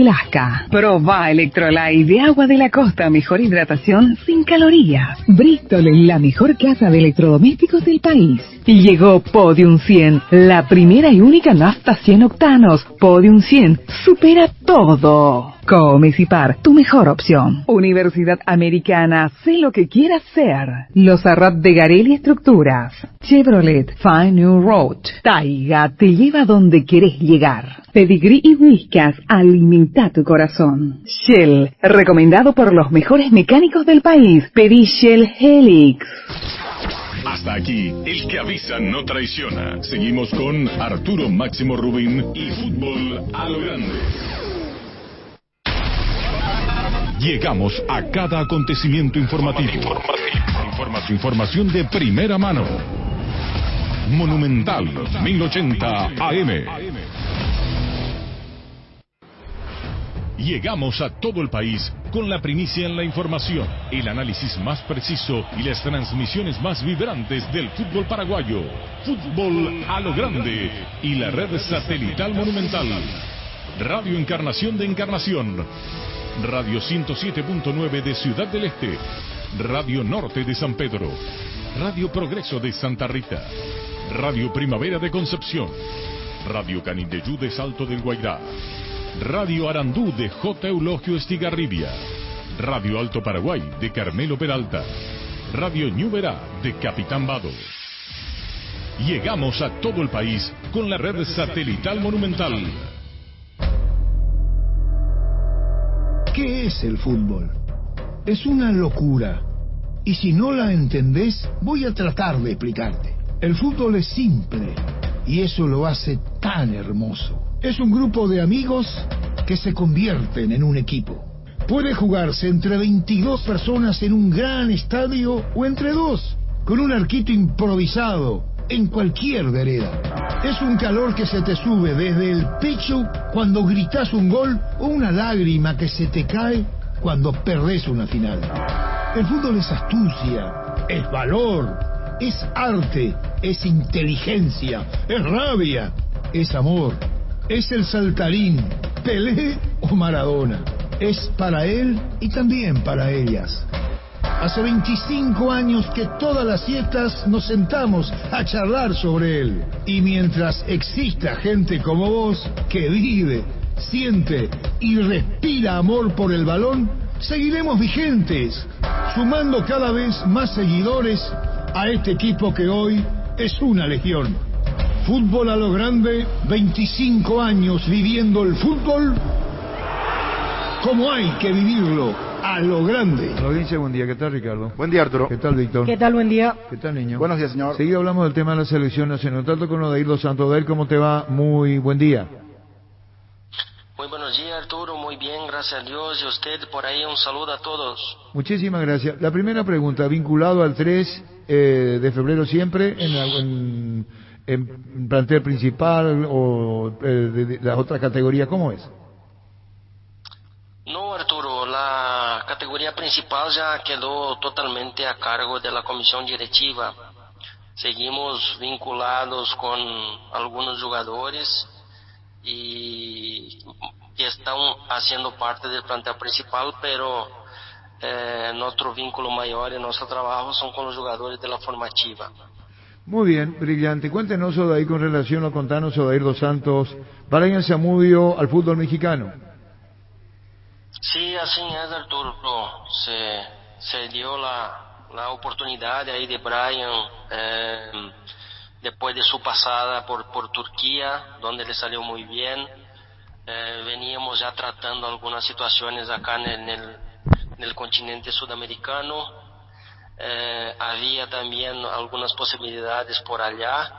Alaska. Proba Electrolyte de agua de la costa, mejor hidratación sin calorías. Bristol, la mejor casa de electrodomésticos del país. Y llegó Podium 100, la primera y única nafta 100 octanos. Podium 100 supera todo. Comecipar, tu mejor opción. Universidad Americana, sé lo que quieras ser. Los Arrat de Garelli Estructuras. Chevrolet, Find New Road. Taiga, te lleva donde querés llegar. Pedigree y Whiskas, alimenta tu corazón. Shell, recomendado por los mejores mecánicos del país. Pedí Shell Helix. Hasta aquí, el que avisa no traiciona. Seguimos con Arturo Máximo Rubín y Fútbol a lo Grande. Llegamos a cada acontecimiento informativo. Información de primera mano. Monumental 1080 AM. Llegamos a todo el país con la primicia en la información, el análisis más preciso y las transmisiones más vibrantes del fútbol paraguayo. Fútbol a lo Grande y la red satelital Monumental. Radio Encarnación de Encarnación. Radio 107.9 de Ciudad del Este. Radio Norte de San Pedro. Radio Progreso de Santa Rita. Radio Primavera de Concepción. Radio Canindeyú de Salto del Guairá. Radio Arandú de J. Eulogio Estigarribia. Radio Alto Paraguay de Carmelo Peralta. Radio Ñuberá de Capitán Vado. Llegamos a todo el país con la red satelital Monumental. ¿Qué es el fútbol? Es una locura. Y si no la entendés, voy a tratar de explicarte. El fútbol es simple y eso lo hace tan hermoso. Es un grupo de amigos que se convierten en un equipo. Puede jugarse entre 22 personas en un gran estadio o entre dos, con un arquito improvisado en cualquier vereda. Es un calor que se te sube desde el pecho cuando gritas un gol o una lágrima que se te cae cuando perdés una final. El fútbol es astucia, es valor, es arte, es inteligencia, es rabia, es amor. Es el saltarín, Pelé o Maradona. Es para él y también para ellas. Hace 25 años que todas las siestas nos sentamos a charlar sobre él. Y mientras exista gente como vos que vive, siente y respira amor por el balón, seguiremos vigentes, sumando cada vez más seguidores a este equipo que hoy es una legión. Fútbol a lo Grande, 25 años viviendo el fútbol como hay que vivirlo, a lo grande. Audiencia, buen día. ¿Qué tal, Ricardo? Buen día, Arturo. ¿Qué tal, Víctor? ¿Qué tal? Buen día. ¿Qué tal, niño? Buenos días, señor. Seguido hablamos del tema de la selección nacional. Trato con Odair Dos Santos. Odair, ¿cómo te va? Muy buen día. Muy buenos días, Arturo. Muy bien, gracias a Dios. Y usted por ahí, un saludo a todos. Muchísimas gracias. La primera pregunta, vinculado al 3 de febrero siempre, en plantel principal o de las otras categorías, ¿cómo es? No, Arturo, la categoría principal ya quedó totalmente a cargo de la comisión directiva. Seguimos vinculados con algunos jugadores y que están haciendo parte del plantel principal, pero nuestro vínculo mayor y nuestro trabajo son con los jugadores de la formativa. Muy bien, brillante. Cuéntenos, Odair, con relación a contarnos, Odair Dos Santos, Brian Zamudio al fútbol mexicano. Sí, así es, Arturo. Se dio la oportunidad ahí de Brian después de su pasada por Turquía, donde le salió muy bien. Veníamos ya tratando algunas situaciones acá en el continente sudamericano. Había también algunas posibilidades por allá,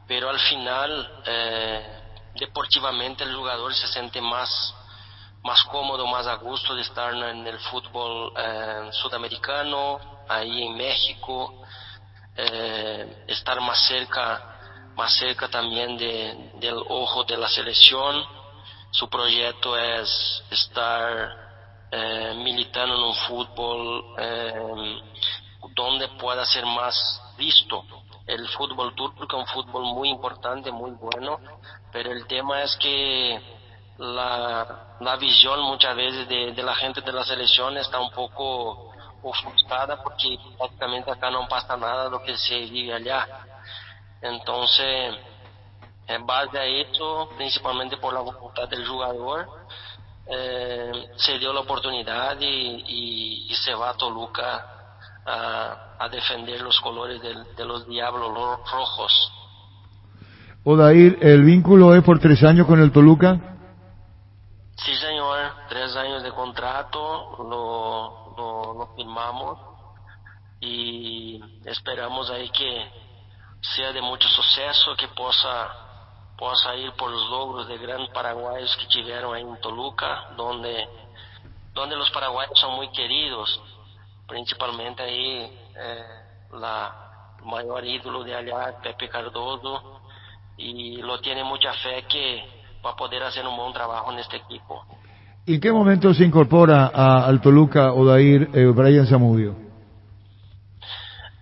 pero al final, deportivamente, el jugador se siente más cómodo, más a gusto de estar en el fútbol sudamericano, ahí en México, estar más cerca también del ojo de la selección. Su proyecto es estar militando en un fútbol donde pueda ser más visto. El fútbol turco es un fútbol muy importante, muy bueno, pero el tema es que la visión muchas veces de la gente de la selección está un poco ofuscada porque prácticamente acá no pasa nada de lo que se vive allá. Entonces, en base a eso, principalmente por la voluntad del jugador, se dio la oportunidad y se va a Toluca a defender los colores de los Diablos Rojos. Odair, ¿el vínculo es por 3 años con el Toluca? Sí, señor, 3 años de contrato, lo firmamos y esperamos ahí que sea de mucho suceso, que possa ir por los logros de grandes paraguayos que tuvieron ahí en Toluca, donde los paraguayos son muy queridos, principalmente ahí la mayor ídolo de allá, Pepe Cardoso, y lo tiene mucha fe que va a poder hacer un buen trabajo en este equipo. ¿Y en qué momento se incorpora al Toluca Odair Brian Zamudio?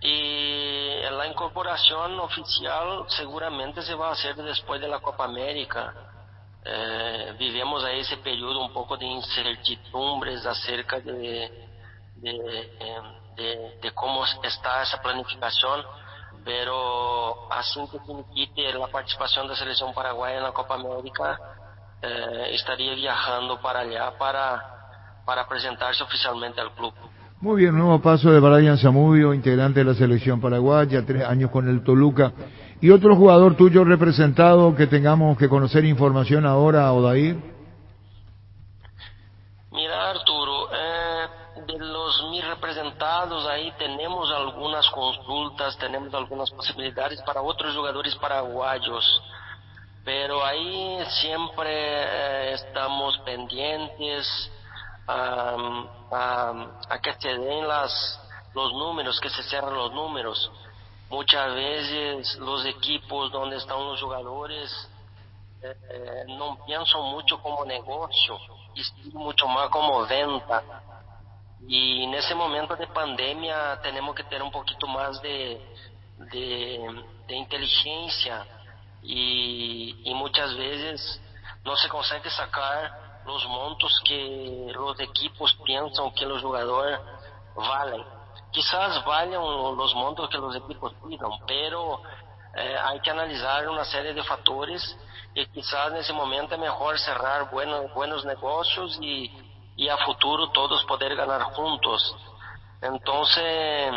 Y la incorporación oficial seguramente se va a hacer después de la Copa América. Vivimos ahí ese periodo un poco de incertidumbres acerca de cómo está esa planificación, pero así que finiquite la participación de la selección paraguaya en la Copa América, estaría viajando para allá para presentarse oficialmente al club. Muy bien, nuevo paso de Brian Zamudio, integrante de la selección paraguaya, 3 años con el Toluca. ¿Y otro jugador tuyo representado que tengamos que conocer información ahora, Odair? Mira, Arturo, de los mis representados ahí tenemos algunas consultas, tenemos algunas posibilidades para otros jugadores paraguayos, pero ahí siempre estamos pendientes a que se den los números, que se cierren los números. Muchas veces los equipos donde están los jugadores no piensan mucho como negocio, y sí mucho más como venta. Y en ese momento de pandemia tenemos que tener un poquito más de inteligencia y muchas veces no se consigue sacar los montos que los equipos piensan que los jugadores valen. Quizás valgan los montos que los equipos pidan, pero hay que analizar una serie de factores y quizás en ese momento es mejor cerrar buenos negocios y a futuro todos poder ganar juntos. Entonces,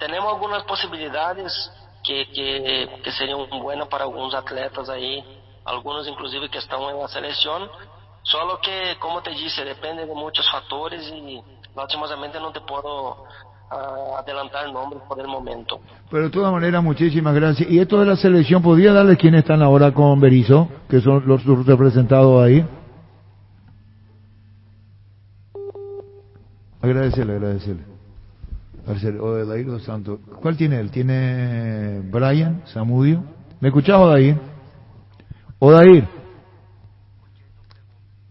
tenemos algunas posibilidades que serían buenas para algunos atletas ahí, algunos inclusive que están en la selección, solo que, como te dije, depende de muchos factores y lastimosamente no te puedo adelantar nombres por el momento. Pero de todas maneras, muchísimas gracias. ¿Y esto de la selección, podría darles quiénes están ahora con Berizzo, que son los representados ahí? Agradecerle. Odair dos Santos. ¿Cuál tiene él? ¿Tiene Brian Zamudio? ¿Me escuchás, Odair? Odair.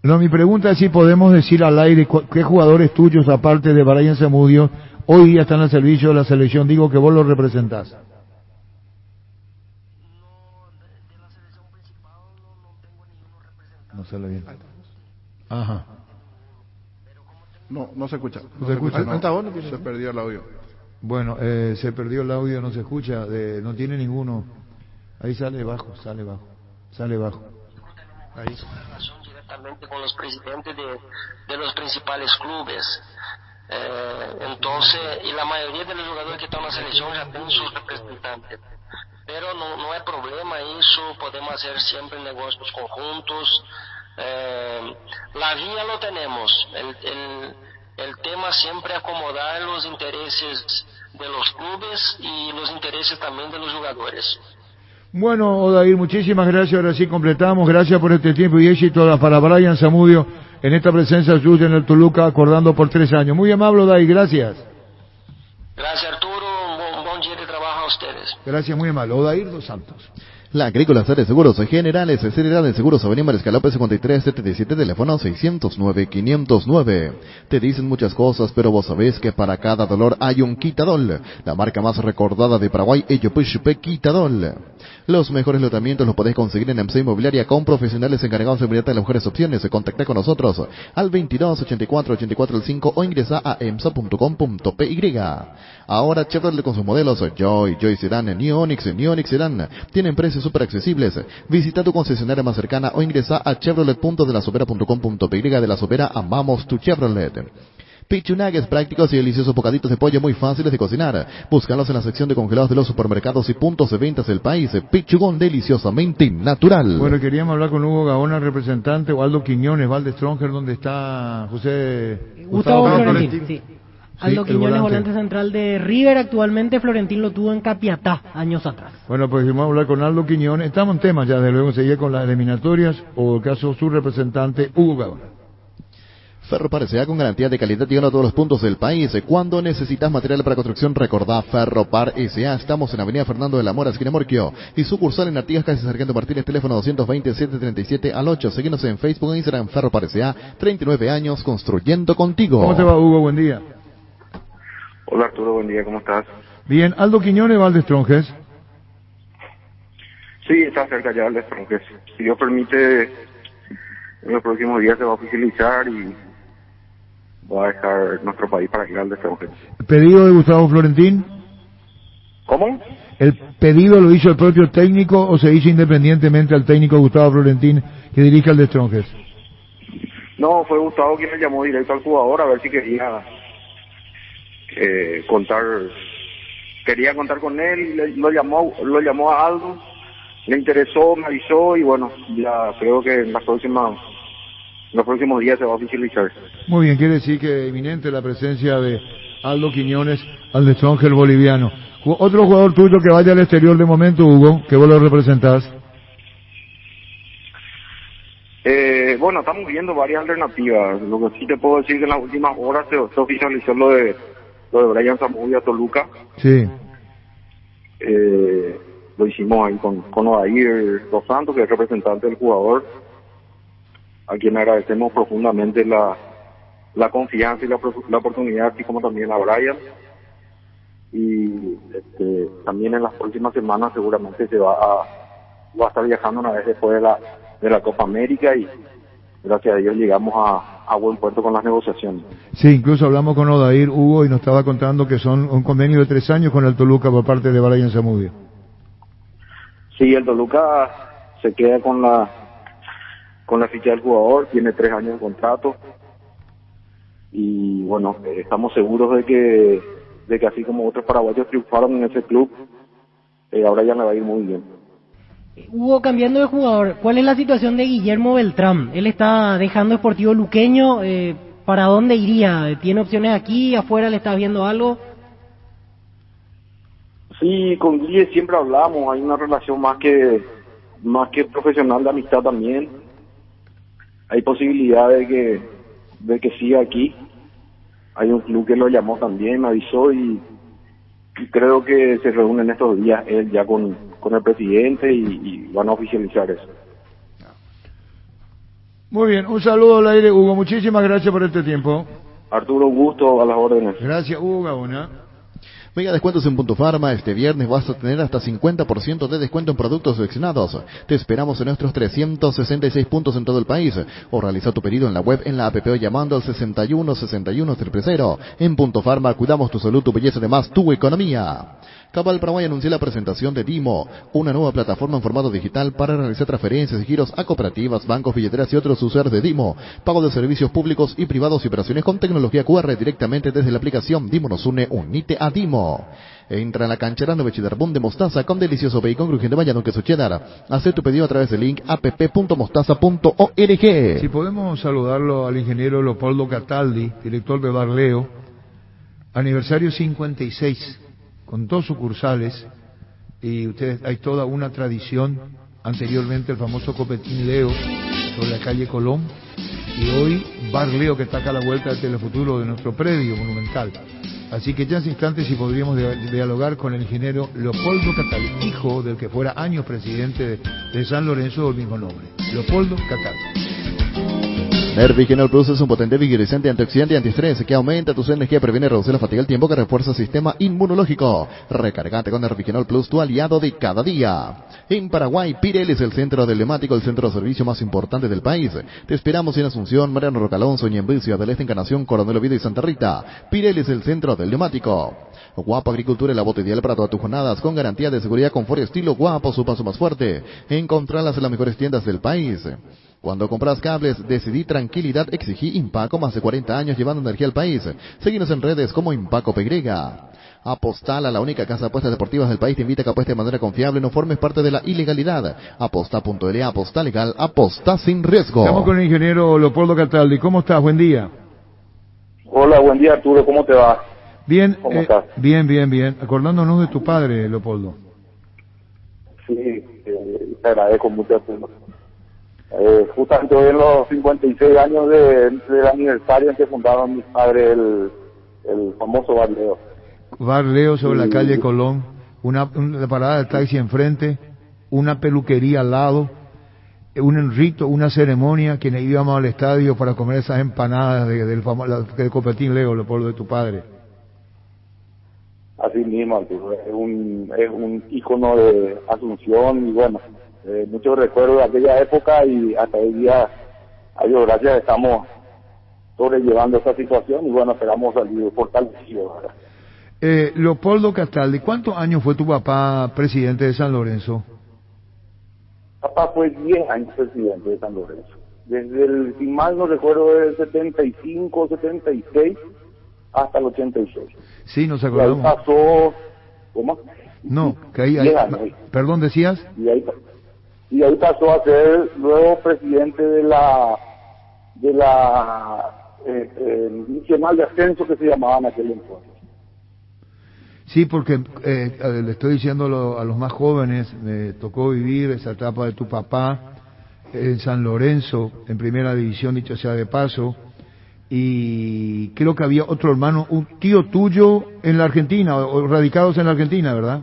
No, mi pregunta es si podemos decir al aire qué jugadores tuyos, aparte de Brian Zamudio, hoy día están al servicio de la selección. Digo que vos los representás. No sale bien. Ajá. No se escucha. ¿No se escucha? Se perdió el audio. Bueno, se perdió el audio, no se escucha, no tiene ninguno. Ahí sale bajo. Ahí. Directamente con los presidentes de los principales clubes. Entonces, y la mayoría de los jugadores que están en la selección ya tienen sus representantes. Pero no hay problema eso, podemos hacer siempre negocios conjuntos. La vía lo tenemos, el tema siempre acomodar los intereses de los clubes y los intereses también de los jugadores. Bueno, Odair, muchísimas gracias, ahora sí completamos, gracias por este tiempo y éxito para Brian Zamudio en esta presencia suya en el Toluca, acordando por 3 años. Muy amable, Odair, gracias. Gracias, Arturo, un buen día de trabajo a ustedes. Gracias, muy amable. Odair dos Santos. La Agrícola de Seguros Generales, Seriedad en Seguros, Avenida Mariscal López 5377, teléfono 609-509. Te dicen muchas cosas, pero vos sabés que para cada dolor hay un Quitadol. La marca más recordada de Paraguay, Eyopushpe Quitadol. Los mejores lotamientos los podés conseguir en EMSA Inmobiliaria con profesionales encargados de brindarte las mejores opciones. Contacta con nosotros al 22 84 84 5 o ingresa a emsa.com.py. Ahora Chevrolet con sus modelos Joy Sedan, New Onix Sedan tienen precios súper accesibles. Visita tu concesionaria más cercana o ingresa a chevrolet.delasopera.com.py. De La Sopera, amamos tu Chevrolet. Pichunagues prácticos y deliciosos bocaditos de pollo muy fáciles de cocinar. Búscalos en la sección de congelados de los supermercados y puntos de ventas del país. Pichugón deliciosamente natural. Bueno, queríamos hablar con Hugo Gaona, representante, o Aldo Quiñones, Valde Stronger, donde está Gustavo Florentín. Sí. Aldo Quiñones, volante central de River, actualmente Florentín lo tuvo en Capiatá, años atrás. Bueno, pues vamos a hablar con Aldo Quiñones. Estamos en temas ya, de luego seguir con las eliminatorias, o el caso su representante, Hugo Gaona. Ferropar S.A. con garantía de calidad llegando a todos los puntos del país. Cuando necesitas material para construcción, recordá Ferropar S.A. Estamos en Avenida Fernando de la Mora, esquina Morquio, y sucursal en Artigas, casi Sargento Martínez, teléfono 220-737-8. Seguinos en Facebook e Instagram, Ferropar S.A. 39 años construyendo contigo. ¿Cómo te va, Hugo? Buen día. Hola, Arturo, buen día, ¿cómo estás? Bien, Aldo Quiñones, Valde Stronger. Sí, está cerca ya el Stronger. Si Dios permite, en los próximos días se va a oficializar y va a dejar nuestro país para llegar al Stronger. ¿El pedido de Gustavo Florentín? ¿Cómo? ¿El pedido lo hizo el propio técnico o se hizo independientemente al técnico Gustavo Florentín que dirige al de Stronger? No, fue Gustavo quien le llamó directo al jugador a ver si quería contar con él, y lo llamó a Aldo, le interesó, me avisó y bueno, ya creo que en los próximos días se va a oficializar. Muy bien, quiere decir que es inminente la presencia de Aldo Quiñones al de Stronger boliviano. Otro jugador tuyo que vaya al exterior de momento, Hugo, que vos lo representás. Bueno, estamos viendo varias alternativas. Lo que sí te puedo decir que en las últimas horas se oficializó lo de Brian Zamudio a Toluca. Sí. Lo hicimos ahí con Odair Dos Santos, que es representante del jugador, a quien agradecemos profundamente la confianza y la oportunidad, así como también a Brian. Y también en las próximas semanas seguramente se va a estar viajando una vez después de la Copa América, y gracias a Dios llegamos a buen puerto con las negociaciones. Sí, incluso hablamos con Odair, Hugo, y nos estaba contando que son un convenio de 3 años con el Toluca por parte de Brian Zamudio. Sí, el Toluca se queda con la ficha del jugador, tiene 3 años de contrato, y bueno, estamos seguros de que así como otros paraguayos triunfaron en ese club, ahora ya le va a ir muy bien. Hugo, cambiando de jugador, ¿cuál es la situación de Guillermo Beltrán? Él está dejando Sportivo Luqueño, ¿para dónde iría? ¿Tiene opciones aquí, afuera? ¿Le estás viendo algo? Sí, con Guille siempre hablamos, hay una relación más que profesional, de amistad también. Hay posibilidad de que siga aquí. Hay un club que lo llamó también, me avisó, y creo que se reúnen estos días él ya con el presidente y van a oficializar eso. Muy bien, un saludo al aire, Hugo, muchísimas gracias por este tiempo. Arturo, un gusto, a las órdenes. Gracias, Hugo Gaona. Mega descuentos en Punto Farma. Este viernes vas a tener hasta 50% de descuento en productos seleccionados. Te esperamos en nuestros 366 puntos en todo el país. O realiza tu pedido en la web, en la app o llamando al 61 61 000. En Punto Farma cuidamos tu salud, tu belleza, además tu economía. Cabal Paraguay anunció la presentación de Dimo, una nueva plataforma en formato digital para realizar transferencias y giros a cooperativas, bancos, billeteras y otros usuarios de Dimo, pago de servicios públicos y privados y operaciones con tecnología QR directamente desde la aplicación. Dimo nos une, unite a Dimo. Entra en la canchera Nove Cheddar Bun de mostaza con delicioso bacon crujiente bañado en queso cheddar. Haz tu pedido a través del link app.mostaza.org. Si podemos saludarlo al ingeniero Leopoldo Cataldi, director de Barleo, aniversario 56, con 2 sucursales, y ustedes, hay toda una tradición. Anteriormente el famoso Copetín Leo sobre la calle Colón, y hoy Bar Leo, que está acá a la vuelta del Telefuturo de nuestro predio monumental. Así que ya en instantes si podríamos dialogar con el ingeniero Leopoldo Catal, hijo del que fuera años presidente de San Lorenzo del mismo nombre, Leopoldo Catal. Nervigenol Plus es un potente vigorizante antioxidante y antiestrés que aumenta tu energía, previene y reduce la fatiga al tiempo, que refuerza el sistema inmunológico. Recargate con Nervigenol Plus, tu aliado de cada día. En Paraguay, Pirelli es el centro del neumático, el centro de servicio más importante del país. Te esperamos en Asunción, Mariano Rocalonso, Ñemby, Ciudad del Este, Encarnación, Coronel Oviedo y Santa Rita. Pirelli es el centro del neumático. Guapo Agricultura, el bote ideal para todas tus jornadas, con garantía de seguridad, confort y estilo. Guapo, su paso más fuerte. Encontrarlas en las mejores tiendas del país. Cuando compras cables, decidí tranquilidad, exigí Impaco, más de 40 años llevando energía al país. Seguinos en redes como Impaco PY. Apostal, a la única casa de apuestas deportivas del país, te invita a que apuestes de manera confiable, no formes parte de la ilegalidad. Aposta.la, aposta legal, aposta sin riesgo. Estamos con el ingeniero Leopoldo Cataldi. ¿Cómo estás? Buen día. Hola, buen día Arturo, ¿cómo te va? Bien, ¿Cómo estás? Bien. Acordándonos de tu padre, Leopoldo. Sí, te agradezco mucho, Arturo. Justamente hoy en los 56 años del aniversario en que fundaron mis padres el famoso Bar Leo. Bar Leo sobre la calle Colón, una parada de taxi enfrente, una peluquería al lado, un rito, una ceremonia, quienes íbamos al estadio para comer esas empanadas del Copetín Leo, Leopoldo, de tu padre. Así mismo, Arturo, es un ícono de Asunción y bueno, muchos recuerdos de aquella época y hasta hoy día, a Dios gracias, estamos sobrellevando esta situación y bueno, esperamos salir fortalecidos, ¿verdad? Leopoldo Castaldi, ¿cuántos años fue tu papá presidente de San Lorenzo? Papá fue 10 años presidente de San Lorenzo. Desde el, si mal no recuerdo, del 75, 76 hasta el 86. Sí, nos acordamos. Y ahí pasó, ¿cómo? No, que ahí, perdón, decías. Y ahí pasó a ser luego presidente de la Nacional de Ascenso, que se llamaba en aquel entonces. Sí, porque le estoy diciendo a los más jóvenes, me tocó vivir esa etapa de tu papá en San Lorenzo, en primera división, dicho sea de paso, y creo que había otro hermano, un tío tuyo en la Argentina, o radicados en la Argentina, ¿verdad?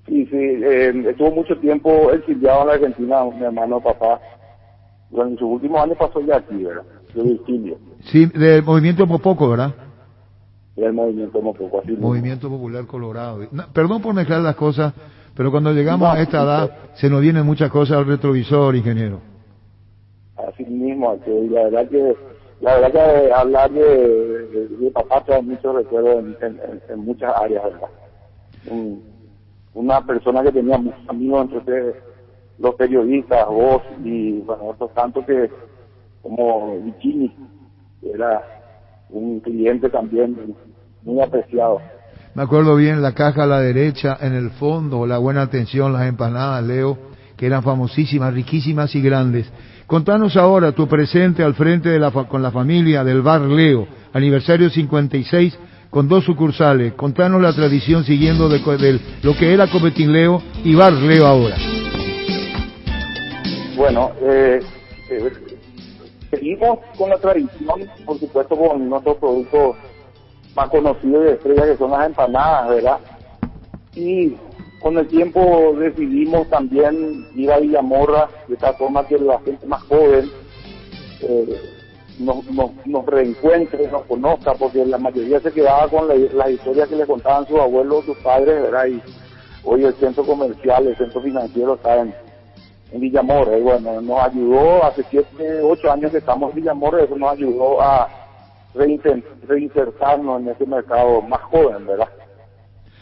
Sí, estuvo mucho tiempo exiliado en la Argentina, mi hermano papá. Bueno, en sus últimos años pasó ya aquí, ¿verdad? De Virgilio. Sí, del movimiento Mopoco, ¿verdad? El movimiento Mopoco, así. Movimiento Popular Colorado. No, perdón por mezclar las cosas, pero cuando llegamos a esta edad se nos vienen muchas cosas al retrovisor, ingeniero. Así mismo, la verdad que hablar de papá trae muchos recuerdos en muchas áreas, ¿verdad? Una persona que tenía muchos amigos entre ustedes, los periodistas, vos y bueno, otros tantos que como Vicini, que era un cliente también muy apreciado. Me acuerdo bien, la caja a la derecha, en el fondo, la buena atención, las empanadas, Leo, que eran famosísimas, riquísimas y grandes. Contanos ahora tu presente al frente con la familia del Bar Leo, aniversario 56, con 2 sucursales. Contanos la tradición siguiendo de lo que era Copetín Leo y Bar Leo ahora. Bueno, seguimos con la tradición, por supuesto, con nuestros productos más conocidos de estrella, que son las empanadas, ¿verdad? Y con el tiempo decidimos también ir a Villamorra, de tal forma que la gente más joven nos reencuentre, nos conozca, porque la mayoría se quedaba con las historias que le contaban sus abuelos, sus padres, ¿verdad? Y hoy el centro comercial, el centro financiero está en Villamorra, y bueno, nos ayudó, hace 7, 8 años que estamos en Villamorra, eso nos ayudó a reinsertarnos en ese mercado más joven, ¿verdad?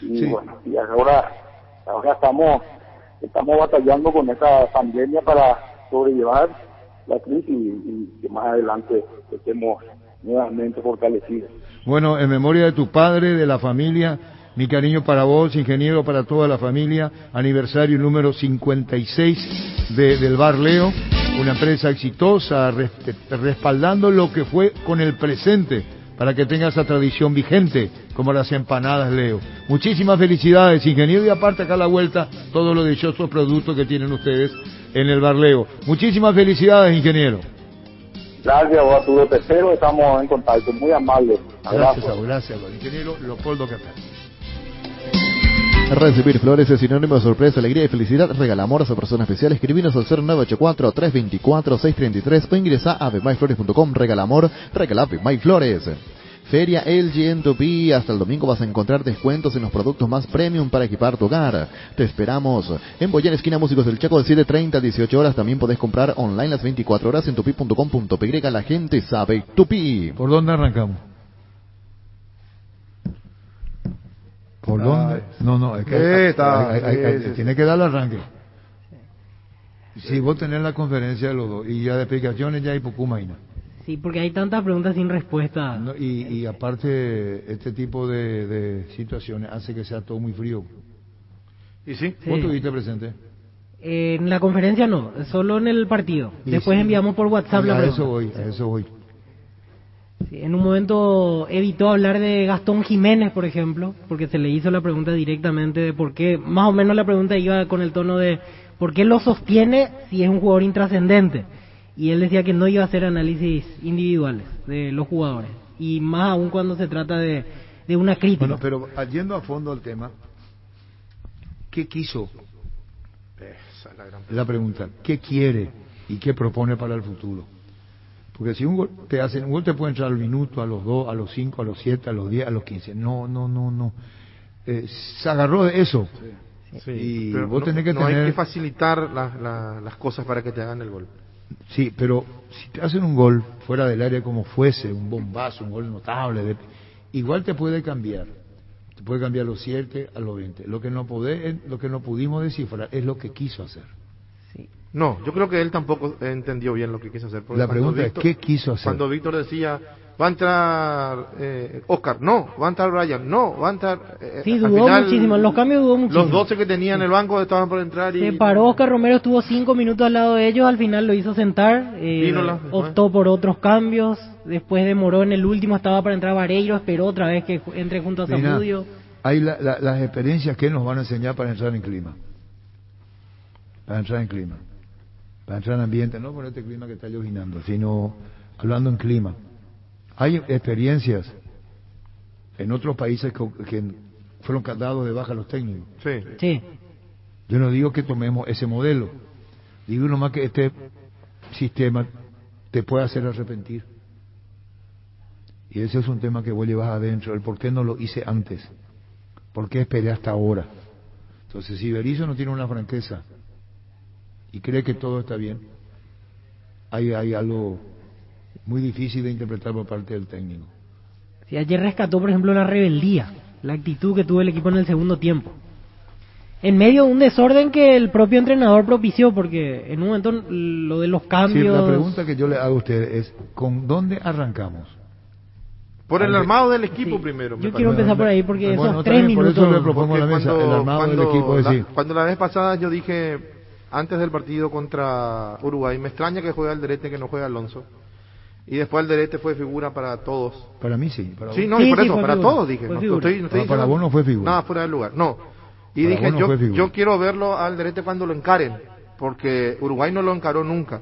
Y sí. Bueno, y ahora estamos batallando con esta pandemia para sobrellevar la crisis y que más adelante estemos nuevamente fortalecidos. Bueno, en memoria de tu padre, de la familia, mi cariño para vos, ingeniero, para toda la familia, aniversario número 56 del Bar Leo, una empresa exitosa, respaldando lo que fue con el presente, para que tenga esa tradición vigente, como las empanadas Leo. Muchísimas felicidades, ingeniero, y aparte acá a la vuelta, todos los dichosos productos que tienen ustedes en el Bar Leo. Muchísimas felicidades, ingeniero. Gracias, Arturo Tercero, estamos en contacto, muy amable. Gracias, ingeniero Leopoldo Capel. Recibir flores es sinónimo de sorpresa, alegría y felicidad. Regala amor a su persona especial. Escribinos al 0984-324-633 o ingresa a avemyflores.com. Regala amor, regala Avemay Flores. Feria LG en Tupi. Hasta el domingo vas a encontrar descuentos en los productos más premium para equipar tu hogar. Te esperamos en Boyán, esquina Músicos del Chaco, de 7:30 a 18 horas. También podés comprar online las 24 horas en tupi.com.py. La gente sabe Tupi. ¿Por dónde arrancamos? ¿Por dónde? No, es que tiene que dar el arranque. Si vos tenés la conferencia de los dos y ya de explicaciones ya hay Pucumaina. Sí, porque hay tantas preguntas sin respuesta. No, y aparte, este tipo de situaciones hace que sea todo muy frío. ¿Y sí? ¿Vos estuviste presente? En la conferencia no, solo en el partido. Después enviamos por WhatsApp la pregunta. A eso voy. Sí, en un momento evitó hablar de Gastón Jiménez, por ejemplo, porque se le hizo la pregunta directamente de por qué, más o menos la pregunta iba con el tono de por qué lo sostiene si es un jugador intrascendente. Y él decía que no iba a hacer análisis individuales de los jugadores, y más aún cuando se trata de una crítica. Bueno, pero yendo a fondo al tema, ¿qué quiso? Esa es la pregunta. ¿Qué quiere y qué propone para el futuro? Porque si un gol te hacen, un gol te puede entrar al minuto, a los 2, a los 5, a los 7, a los 10, a los 15. No. Se agarró de eso. Sí, y pero vos tenés que no tener... hay que facilitar las cosas para que te hagan el gol. Sí, pero si te hacen un gol fuera del área como fuese, un bombazo, un gol notable, igual te puede cambiar. Te puede cambiar los 7 a los 20. Lo que no pudimos descifrar es lo que quiso hacer. No, yo creo que él tampoco entendió bien lo que quiso hacer. La pregunta es, ¿qué quiso hacer? Cuando Víctor decía, va a entrar Oscar, no, va a entrar Brian, no, va a entrar... sí, dudó muchísimo, en los cambios dudó muchísimo. Los 12 que tenía en el banco estaban por entrar y... Se paró Oscar Romero, estuvo 5 minutos al lado de ellos, al final lo hizo sentar, optó por otros cambios, después demoró en el último, estaba para entrar Vareiro, esperó otra vez que entre junto a Zamudio. Hay las experiencias que nos van a enseñar para entrar en clima. Para entrar en ambiente, no por este clima que está llovinando, sino hablando en clima. Hay experiencias en otros países que fueron dados de baja a los técnicos. Sí. Yo no digo que tomemos ese modelo, digo nomás que este sistema te puede hacer arrepentir. Y ese es un tema que vos llevas adentro, el por qué no lo hice antes, por qué esperé hasta ahora. Entonces, si Berizzo no tiene una franqueza y cree que todo está bien, hay algo muy difícil de interpretar por parte del técnico. Sí, ayer rescató, por ejemplo, la rebeldía, la actitud que tuvo el equipo en el segundo tiempo, en medio de un desorden que el propio entrenador propició, porque en un momento lo de los cambios... Sí, la pregunta que yo le hago a usted es, ¿con dónde arrancamos? Por el armado del equipo primero. Yo quiero empezar por ahí porque esos 3 minutos... Por eso le propongo a la mesa, el armado del equipo. Cuando la vez pasada yo dije... Antes del partido contra Uruguay, me extraña que juegue Alderete, que no juegue Alonso. Y después Alderete fue figura para todos. Para mí sí. Para sí, vos. no, sí, y por eso, para figura. todos dije. Para vos no fue figura. Nada fuera del lugar, no. Y para dije, yo quiero verlo a Alderete cuando lo encaren, porque Uruguay no lo encaró nunca.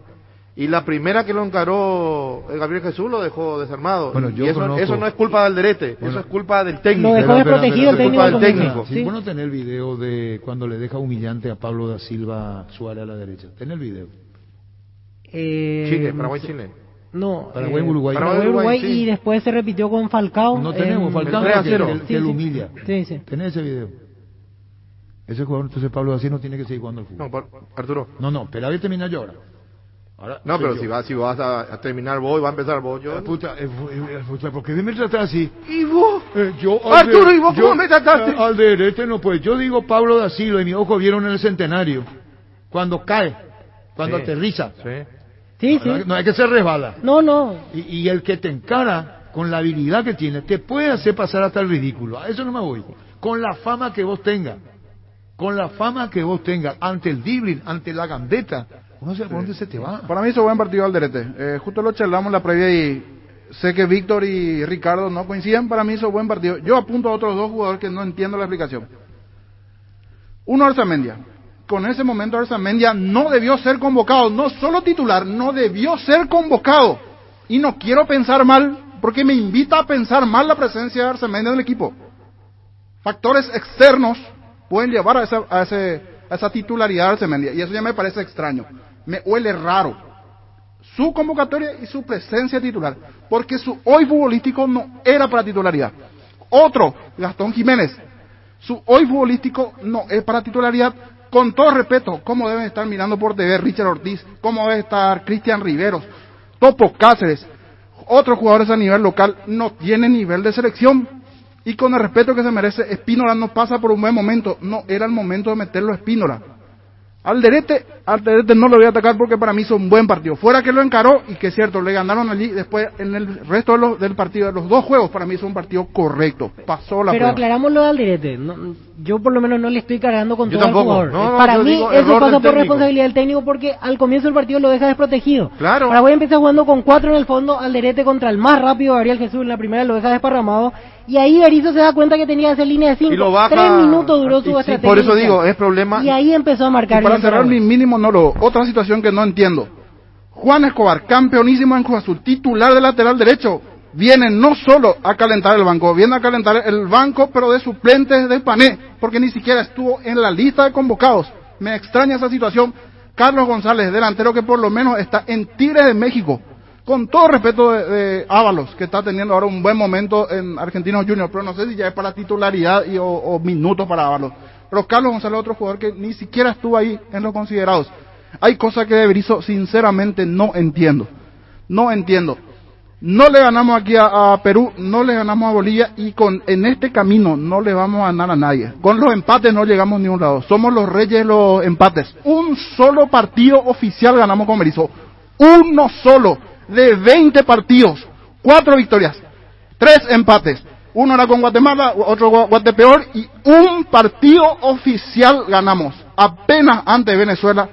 Y la primera que lo encaró Gabriel Jesús lo dejó desarmado. Bueno, y eso no es culpa de Alderete, eso es culpa del técnico. Lo dejó desprotegido el técnico. Es culpa del técnico. Sí, vos no tenés el video de cuando le deja humillante a Pablo da Silva Suárez a la derecha. ¿Tenés el video? Chile, Paraguay-Chile. No, Paraguay-Uruguay. Paraguay-Uruguay sí. Y después se repitió con Falcao. No tenemos Falcao que lo humilla. Sí. ¿Tenés ese video? Ese jugador, entonces Pablo da Silva no tiene que seguir jugando al fútbol. No, Arturo. No, espera a terminar yo ahora. No, pero si vas a terminar vos y va a empezar vos, yo... ¿Por qué me tratás así? ¿Y vos? Arturo, ¿y vos cómo me trataste? Alderete no, pues yo digo Pablo da Silva y mis ojos vieron en el centenario. Cuando cae, cuando aterriza. Sí. No hay que ser resbala. No. Y el que te encara con la habilidad que tiene, te puede hacer pasar hasta el ridículo. A eso no me voy. Con la fama que vos tengas. Ante el dribbling, ante la gambeta, uno sabe por dónde se te va. Para mí hizo buen partido Alderete. Justo lo charlamos en la previa y sé que Víctor y Ricardo no coinciden. Para mí hizo buen partido. Yo apunto a otros 2 jugadores que no entiendo la explicación. Uno, Arzamendia. Con ese momento Arzamendia no debió ser convocado, no solo titular, no debió ser convocado. Y no quiero pensar mal, porque me invita a pensar mal la presencia de Arzamendi en el equipo. Factores externos pueden llevar a esa titularidad de Arzamendi, y eso ya me parece extraño. Me huele raro su convocatoria y su presencia titular, porque su hoy futbolístico no era para titularidad. Otro, Gastón Jiménez, su hoy futbolístico no es para titularidad. Con todo respeto, cómo deben estar mirando por TV Richard Ortiz, cómo debe estar Cristian Riveros, Topo Cáceres, otros jugadores a nivel local, no tienen nivel de selección. Y con el respeto que se merece, Espínola no pasa por un buen momento, no era el momento de meterlo a Espínola. Alderete no lo voy a atacar porque para mí hizo un buen partido. Fuera que lo encaró y que es cierto, le ganaron allí, después en el resto del partido, de los dos juegos, para mí hizo un partido correcto. Pasó la Pero prueba. aclaramos lo de Alderete. No, yo por lo menos no le estoy cargando con Yo todo tampoco. el jugador. No, Para yo mí digo, eso error pasa del por técnico. responsabilidad del técnico porque al comienzo del partido lo deja desprotegido. Claro. Paraguay empieza jugando con 4 en el fondo, Alderete contra el más rápido Gabriel Jesús en la primera lo deja desparramado. Y ahí Berizzo se da cuenta que tenía que hacer línea de 5. Y lo baja. 3 minutos duró su Sí, estrategia. por eso inicial. digo, es problema. Y ahí empezó a marcar. Y para bien cerrar Paraguay. mi mínimo monólogo, otra situación que no entiendo. Juan Escobar, campeonísimo en Cruz Azul, titular de lateral derecho, viene no solo a calentar el banco, viene a calentar el banco, pero de suplentes de Pané, porque ni siquiera estuvo en la lista de convocados. Me extraña esa situación. Carlos González, delantero que por lo menos está en Tigres de México, con todo respeto de Ábalos, que está teniendo ahora un buen momento en Argentinos Juniors, pero no sé si ya es para titularidad o minutos para Ábalos. Pero Carlos González es otro jugador que ni siquiera estuvo ahí en los considerados. Hay cosas que de Berizzo sinceramente no entiendo. No entiendo. No le ganamos aquí a Perú, no le ganamos a Bolivia y en este camino no le vamos a ganar a nadie. Con los empates no llegamos ni a un lado. Somos los reyes de los empates. Un solo partido oficial ganamos con Berizzo. Uno solo de 20 partidos. 4 victorias. 3 empates. Uno era con Guatemala, otro Guatepeor y un partido oficial ganamos. Apenas ante Venezuela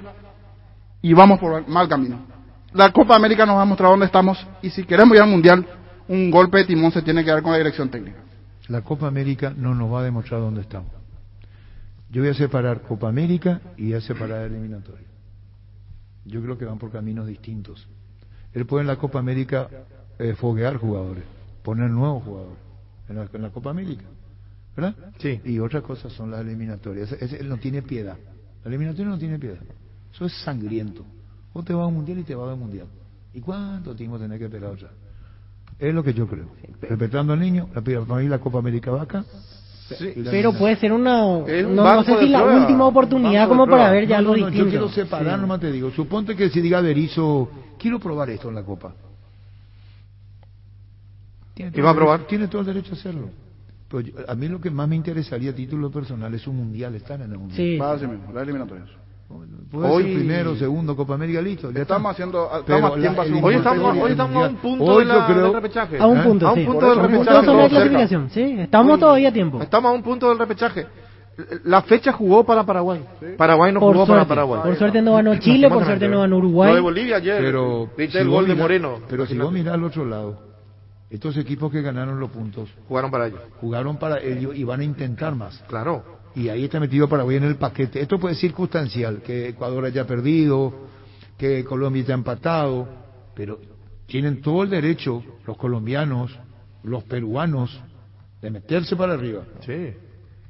y vamos por mal camino. La Copa América nos ha mostrado dónde estamos y si queremos ir al Mundial, un golpe de timón se tiene que dar con la dirección técnica. La Copa América no nos va a demostrar dónde estamos. Yo voy a separar Copa América y voy a separar eliminatoria. Yo creo que van por caminos distintos. Él puede en la Copa América foguear jugadores, poner nuevos jugadores en la Copa América, ¿verdad? Sí. Y otras cosas son las eliminatorias. Él no tiene piedad. La eliminatoria no tiene piedad. Eso es sangriento. Vos te vas a un mundial y te vas al mundial. ¿Y cuánto tiempo tenés que esperar otra? Es lo que yo creo. Respetando al niño, para mí la Copa América va acá. Sí. Pero puede ser no banco sé de si la prueba. última oportunidad como para ver ya algo distinto. Yo quiero separar, nomás te digo. Suponte que si diga Berizzo, quiero probar esto en la Copa. ¿Y va a probar? Tiene todo el derecho a hacerlo. Pero a mí lo que más me interesaría a título personal es un mundial, estar en el mundial. Sí. Va así mismo, las eliminatorias. Puede Hoy- ser primero, segundo, Copa América, listo. Ya Estamos está. haciendo, Pero estamos a tiempo la hace un Hoy mundial. estamos a un punto Hoy de yo creo- del repechaje. A un punto, A un sí. punto Por del eso, Un punto repechaje. sobre la Todos cerca. clasificación, sí. Estamos todavía a tiempo. Estamos a un punto del repechaje. La fecha jugó para Paraguay. Paraguay no Por jugó suerte, para Paraguay. por suerte no ganó Chile, por suerte no ganó Lo de Uruguay. Bolivia ayer. Pero Viste si el vos gol de mirás- Moreno. Pero si vos mirás al otro lado, estos equipos que ganaron los puntos Jugaron para ellos. jugaron para ellos y van a intentar más. Claro. Y ahí está metido Paraguay en el paquete. Esto puede ser circunstancial, que Ecuador haya perdido, que Colombia haya empatado, pero tienen todo el derecho los colombianos, los peruanos, de meterse para arriba. Sí.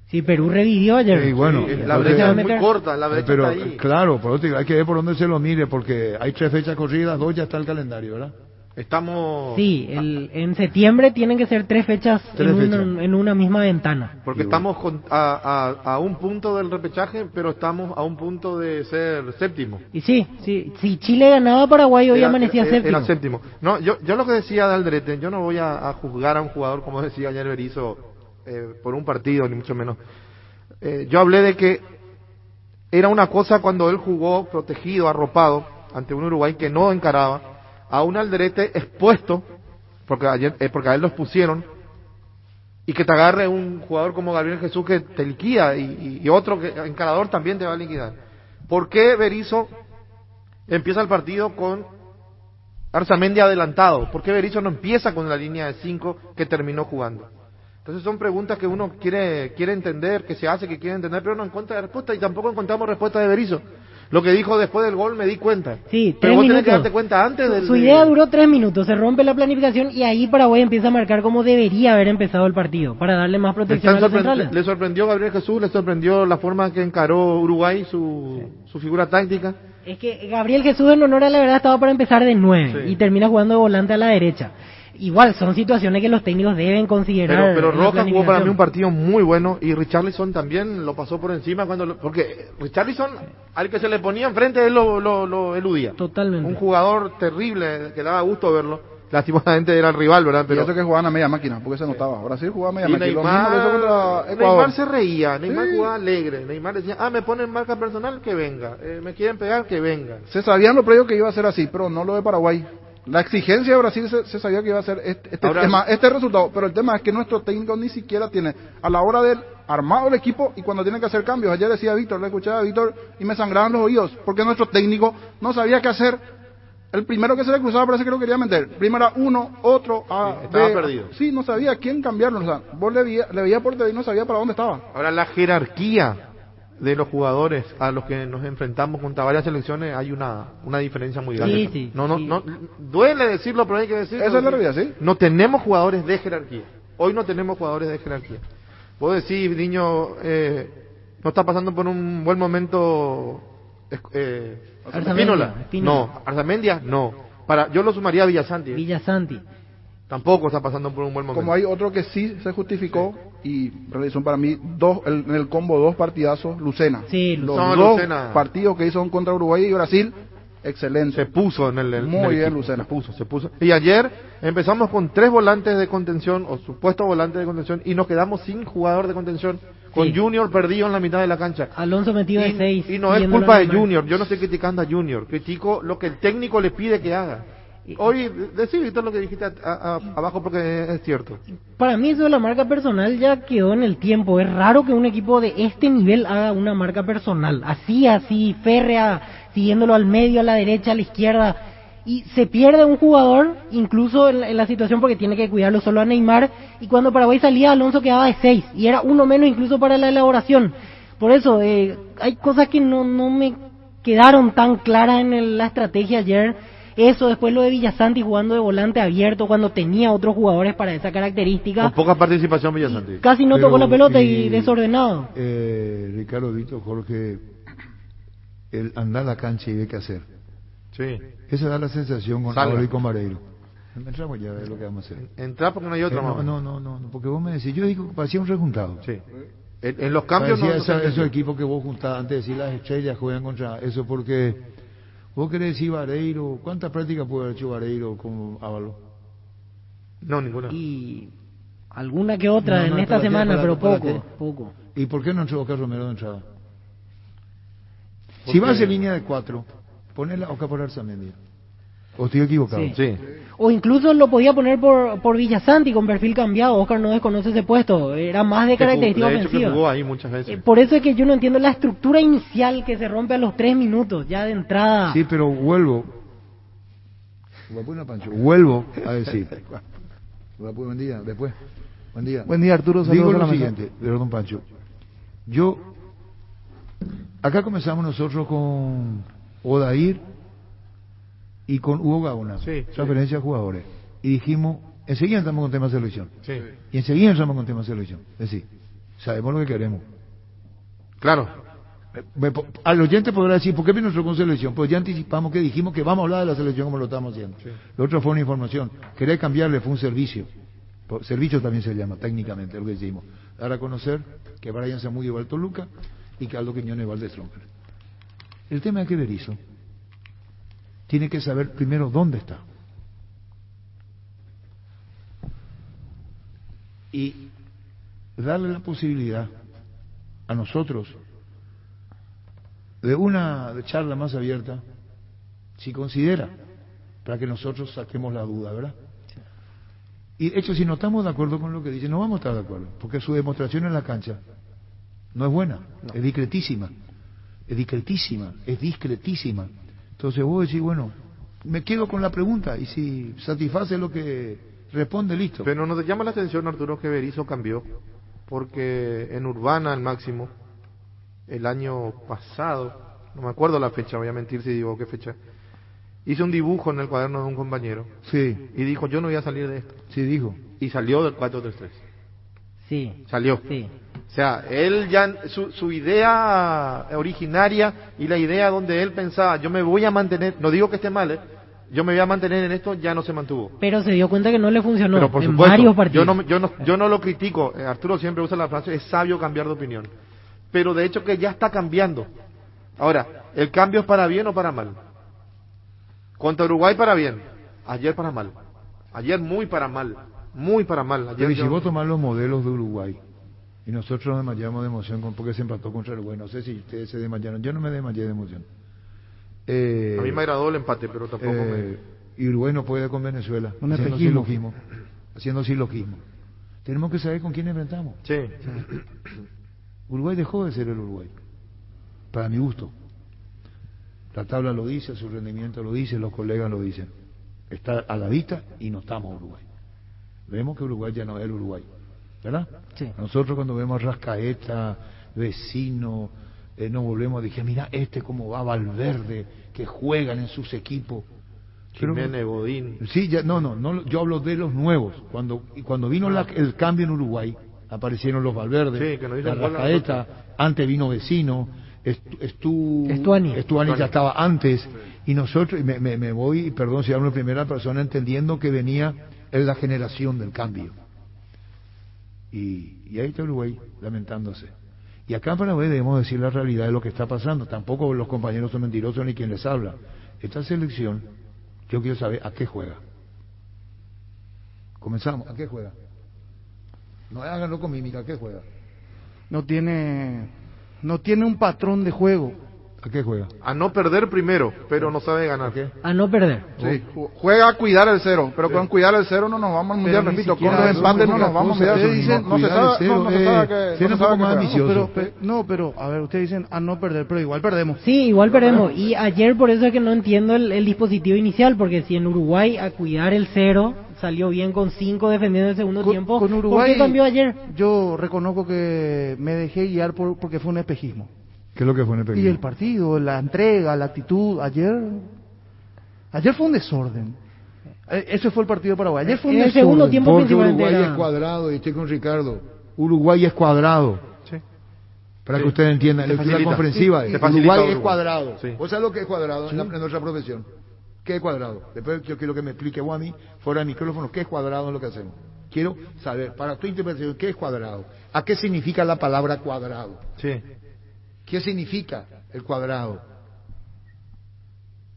Sí, Perú revivió ayer. Sí, bueno, La entonces- brecha es muy meter- corta, la brecha pero está ahí. claro, por otro, hay que ver por dónde se lo mire, porque hay 3 fechas corridas, 2 ya está el calendario, ¿verdad? Estamos... Sí, en septiembre tienen que ser 3 fechas, Tres fechas. en una misma ventana. Porque estamos a un punto del repechaje, pero estamos a un punto de ser séptimo. Y sí, si Chile ganaba a Paraguay hoy amanecía séptimo. Era séptimo. No, yo lo que decía de Alderete, yo no voy a juzgar a un jugador, como decía ayer Berizzo, por un partido, ni mucho menos. Yo hablé de que era una cosa cuando él jugó protegido, arropado, ante un Uruguay que no encaraba, a un Alderete expuesto, porque a él los pusieron, y que te agarre un jugador como Gabriel Jesús que te liquida, y otro que encarador también te va a liquidar. ¿Por qué Berizzo empieza el partido con Arzamendi adelantado? ¿Por qué Berizzo no empieza con la línea de 5 que terminó jugando? Entonces son preguntas que uno quiere entender, que se hace, que quiere entender, pero no encuentra respuesta, y tampoco encontramos respuesta de Berizzo. Lo que dijo después del gol me di cuenta. Sí, pero 3 vos tenés minutos. que darte cuenta antes del... Su idea duró 3 minutos, se rompe la planificación y ahí Paraguay empieza a marcar como debería haber empezado el partido, para darle más protección a los centrales. Le sorprendió Gabriel Jesús, le sorprendió la forma que encaró Uruguay, su figura táctica. Es que Gabriel Jesús, en honor a la verdad, estaba para empezar de 9 y termina jugando de volante a la derecha. Igual, son situaciones que los técnicos deben considerar. Pero en la Rojas jugó para mí planificación. un partido muy bueno y Richarlison también lo pasó por encima porque Richarlison, al que se le ponía enfrente, él lo eludía. Totalmente. Un jugador terrible, que daba gusto verlo. Lastimosamente era el rival, ¿verdad? Pero Pero eso que jugaban a media máquina, porque se notaba. Brasil jugaba a media y máquina. Lo mismo lo hizo contra Ecuador. Neymar se reía, Neymar Sí. jugaba alegre. Neymar decía, me ponen marca personal, que venga. Me quieren pegar, que venga. Se sabían lo previo que iba a ser así, pero no lo de Paraguay. La exigencia de Brasil se sabía que iba a ser este resultado, pero el tema es que nuestro técnico ni siquiera tiene, a la hora del armado el equipo y cuando tiene que hacer cambios, ayer decía Víctor, le escuchaba a Víctor y me sangraban los oídos, porque nuestro técnico no sabía qué hacer. El primero que se le cruzaba parece que lo quería meter. Primero era uno, otro, estaba perdido. Sí, no sabía quién cambiarlo, o sea, vos le veía por TV y no sabía para dónde estaba. Ahora la jerarquía de los jugadores a los que nos enfrentamos contra varias selecciones hay una diferencia muy grande. Sí, no, duele decirlo, pero hay que decirlo. Esa es la realidad, ¿sí? No tenemos jugadores de jerarquía. Hoy no tenemos jugadores de jerarquía. Puedo decir, niño, no está pasando por un buen momento. Arzamendia. No, Arzamendia, no. Yo lo sumaría a Villasanti. Tampoco está pasando por un buen momento. Como hay otro que sí se justificó y realizó para mí en el combo 2 partidazos, Lucena. Sí, Los no, dos Lucena. partidos que hizo contra Uruguay y Brasil, excelente. Se puso en el Muy bien, equipo. Lucena. Se puso. Y ayer empezamos con 3 volantes de contención, o supuestos volantes de contención, y nos quedamos sin jugador de contención, con Sí. Junior perdido en la mitad de la cancha. Alonso metido de 6. Y no es culpa de Junior, yo no estoy criticando a Junior, critico lo que el técnico le pide que haga. Hoy, decí, Víctor, lo que dijiste abajo porque es cierto. Para mí eso de la marca personal ya quedó en el tiempo. Es raro que un equipo de este nivel haga una marca personal. Así, férrea, siguiéndolo al medio, a la derecha, a la izquierda. Y se pierde un jugador, incluso en la situación, porque tiene que cuidarlo solo a Neymar. Y cuando Paraguay salía, Alonso quedaba de 6. Y era uno menos incluso para la elaboración. Por eso, hay cosas que no me quedaron tan claras en la estrategia ayer. Eso, después lo de Villasanti jugando de volante abierto cuando tenía otros jugadores para esa característica. Con poca participación Villasanti. Casi no tocó la pelota y desordenado. Ricardo, Víctor, Jorge, el andar a la cancha y ver qué hacer. Sí. Eso da la sensación con Raúl y con Vareiro. Entramos ya a ver lo que vamos a hacer. Entrar porque no hay otra más. No, porque vos me decís, yo digo que parecía un rejuntado. Sí. En los cambios parecía esos equipos que vos juntás antes de decir las estrellas juegan contra eso, porque vos querés decir Vareiro, ¿cuánta práctica puede haber hecho Vareiro con Ávalo? No, ninguna. Y alguna que otra en esta semana, pero poco. ¿Y por qué no entró Oscar Romero de entrada? Si vas en línea de 4, ponela Oscar por Arzamendi. ¿O estoy equivocado? Sí. O incluso lo podía poner por Villasanti con perfil cambiado. Oscar no desconoce ese puesto. Era más de característica de hecho, ofensiva. que jugó ahí muchas veces. Por eso es que yo no entiendo la estructura inicial que se rompe a los 3 minutos, ya de entrada. Sí, pero vuelvo a decir. Buen día, después. Buen día. Buen día, Arturo. Digo Saludos a lo la mesa. siguiente, perdón, Pancho. Acá comenzamos nosotros con Odair y con Hugo Gauna, referencia a jugadores. Y dijimos, enseguida entramos con temas de selección. Sí. Y enseguida entramos con temas de selección. Es decir, sabemos lo que queremos. Claro. Al oyente podrá decir, ¿por qué vino nuestro con selección? Pues ya anticipamos que dijimos que vamos a hablar de la selección como lo estamos haciendo. Sí. Lo otro fue una información. Querer cambiarle fue un servicio. Servicio también se llama técnicamente, lo que decimos. Dar a conocer que Brian Zamudio va al Toluca y que Aldo Quiñones va al Stronger. El tema es que Berizzo tiene que saber primero dónde está. Y darle la posibilidad a nosotros de una charla más abierta, si considera, para que nosotros saquemos la duda, ¿verdad? Y de hecho, si no estamos de acuerdo con lo que dice, no vamos a estar de acuerdo, porque su demostración en la cancha no es buena, no. Es discretísima. Entonces vos decís, bueno, me quedo con la pregunta, y si satisface lo que responde, listo. Pero nos llama la atención, Arturo, que Berizzo cambió, porque en Urbana al máximo, el año pasado, no me acuerdo la fecha, voy a mentir si digo qué fecha. Hice un dibujo en el cuaderno de un compañero. Sí. Y dijo, yo no voy a salir de esto. Sí, dijo. Y salió del 4-3-3. Sí. Salió. Sí. O sea, él ya, su idea originaria y la idea donde él pensaba, yo me voy a mantener, no digo que esté mal, yo me voy a mantener en esto, ya no se mantuvo. Pero se dio cuenta que no le funcionó Pero por en supuesto, varios partidos. yo no lo critico. Arturo siempre usa la frase, es sabio cambiar de opinión. Pero de hecho que ya está cambiando. Ahora, ¿el cambio es para bien o para mal? Contra Uruguay para bien, ayer para mal. Ayer muy para mal, muy para mal. Ayer Pero si vos tomás los modelos de Uruguay, y nosotros nos desmayamos de emoción porque se empató contra Uruguay, no sé si ustedes se desmayaron, yo no me desmayé de emoción. A mí me agradó el empate, pero tampoco Y Uruguay no puede con Venezuela, haciendo silogismo. Tenemos que saber con quién enfrentamos. Sí. Uruguay dejó de ser el Uruguay, para mi gusto. La tabla lo dice, su rendimiento lo dice, los colegas lo dicen. Está a la vista y no estamos Uruguay. Vemos que Uruguay ya no es el Uruguay, ¿verdad? Sí. Nosotros cuando vemos a Rascaeta, Vecino, nos volvemos a decir, mira cómo va Valverde, que juegan en sus equipos. Jiménez, Godín. Sí, no, yo hablo de los nuevos. Cuando vino el cambio en Uruguay, aparecieron los Valverde, sí, que nos la Rascaeta, antes vino Vecino, Estuani ya estaba antes, y nosotros, me voy, perdón si hablo en primera persona, entendiendo que venía en la generación del cambio. Y ahí está Uruguay, lamentándose. Y acá en Paraguay debemos decir la realidad de lo que está pasando. Tampoco los compañeros son mentirosos ni quien les habla. Esta selección, yo quiero saber a qué juega. Comenzamos, ¿a qué juega? No háganlo con mímica, ¿a qué juega? No tiene un patrón de juego. ¿A qué juega? A no perder primero, pero no sabe ganar. ¿A qué? A no perder. Sí. Juega a cuidar el cero, pero con cuidar el cero no nos vamos al mundial, repito, con los empates no nos vamos al mundial. No se sabe más ambicioso. Pero a ver, ustedes dicen a no perder, pero igual perdemos. Sí, igual perdemos. Y ayer por eso es que no entiendo el dispositivo inicial, porque si en Uruguay a cuidar el cero salió bien con 5 defendiendo el segundo tiempo, con Uruguay, ¿por qué cambió ayer? Yo reconozco que me dejé guiar porque fue un espejismo. ¿Qué es lo que fue en el pequeño? Y el partido, la entrega, la actitud. Ayer fue un desorden. Ese fue el partido de Paraguay. Ayer fue un desorden. Segundo tiempo porque Uruguay es cuadrado, y estoy con Ricardo. Uruguay es cuadrado. Sí. Para que ustedes entiendan, lectura comprensiva. Sí. Uruguay es cuadrado. Sí. ¿Vos sabés lo que es cuadrado en nuestra profesión? ¿Qué es cuadrado? Después yo quiero que me explique vos a mí, fuera del micrófono, qué es cuadrado en lo que hacemos. Quiero saber, para tu interpretación, qué es cuadrado. ¿A qué significa la palabra cuadrado? Sí. ¿Qué significa el cuadrado?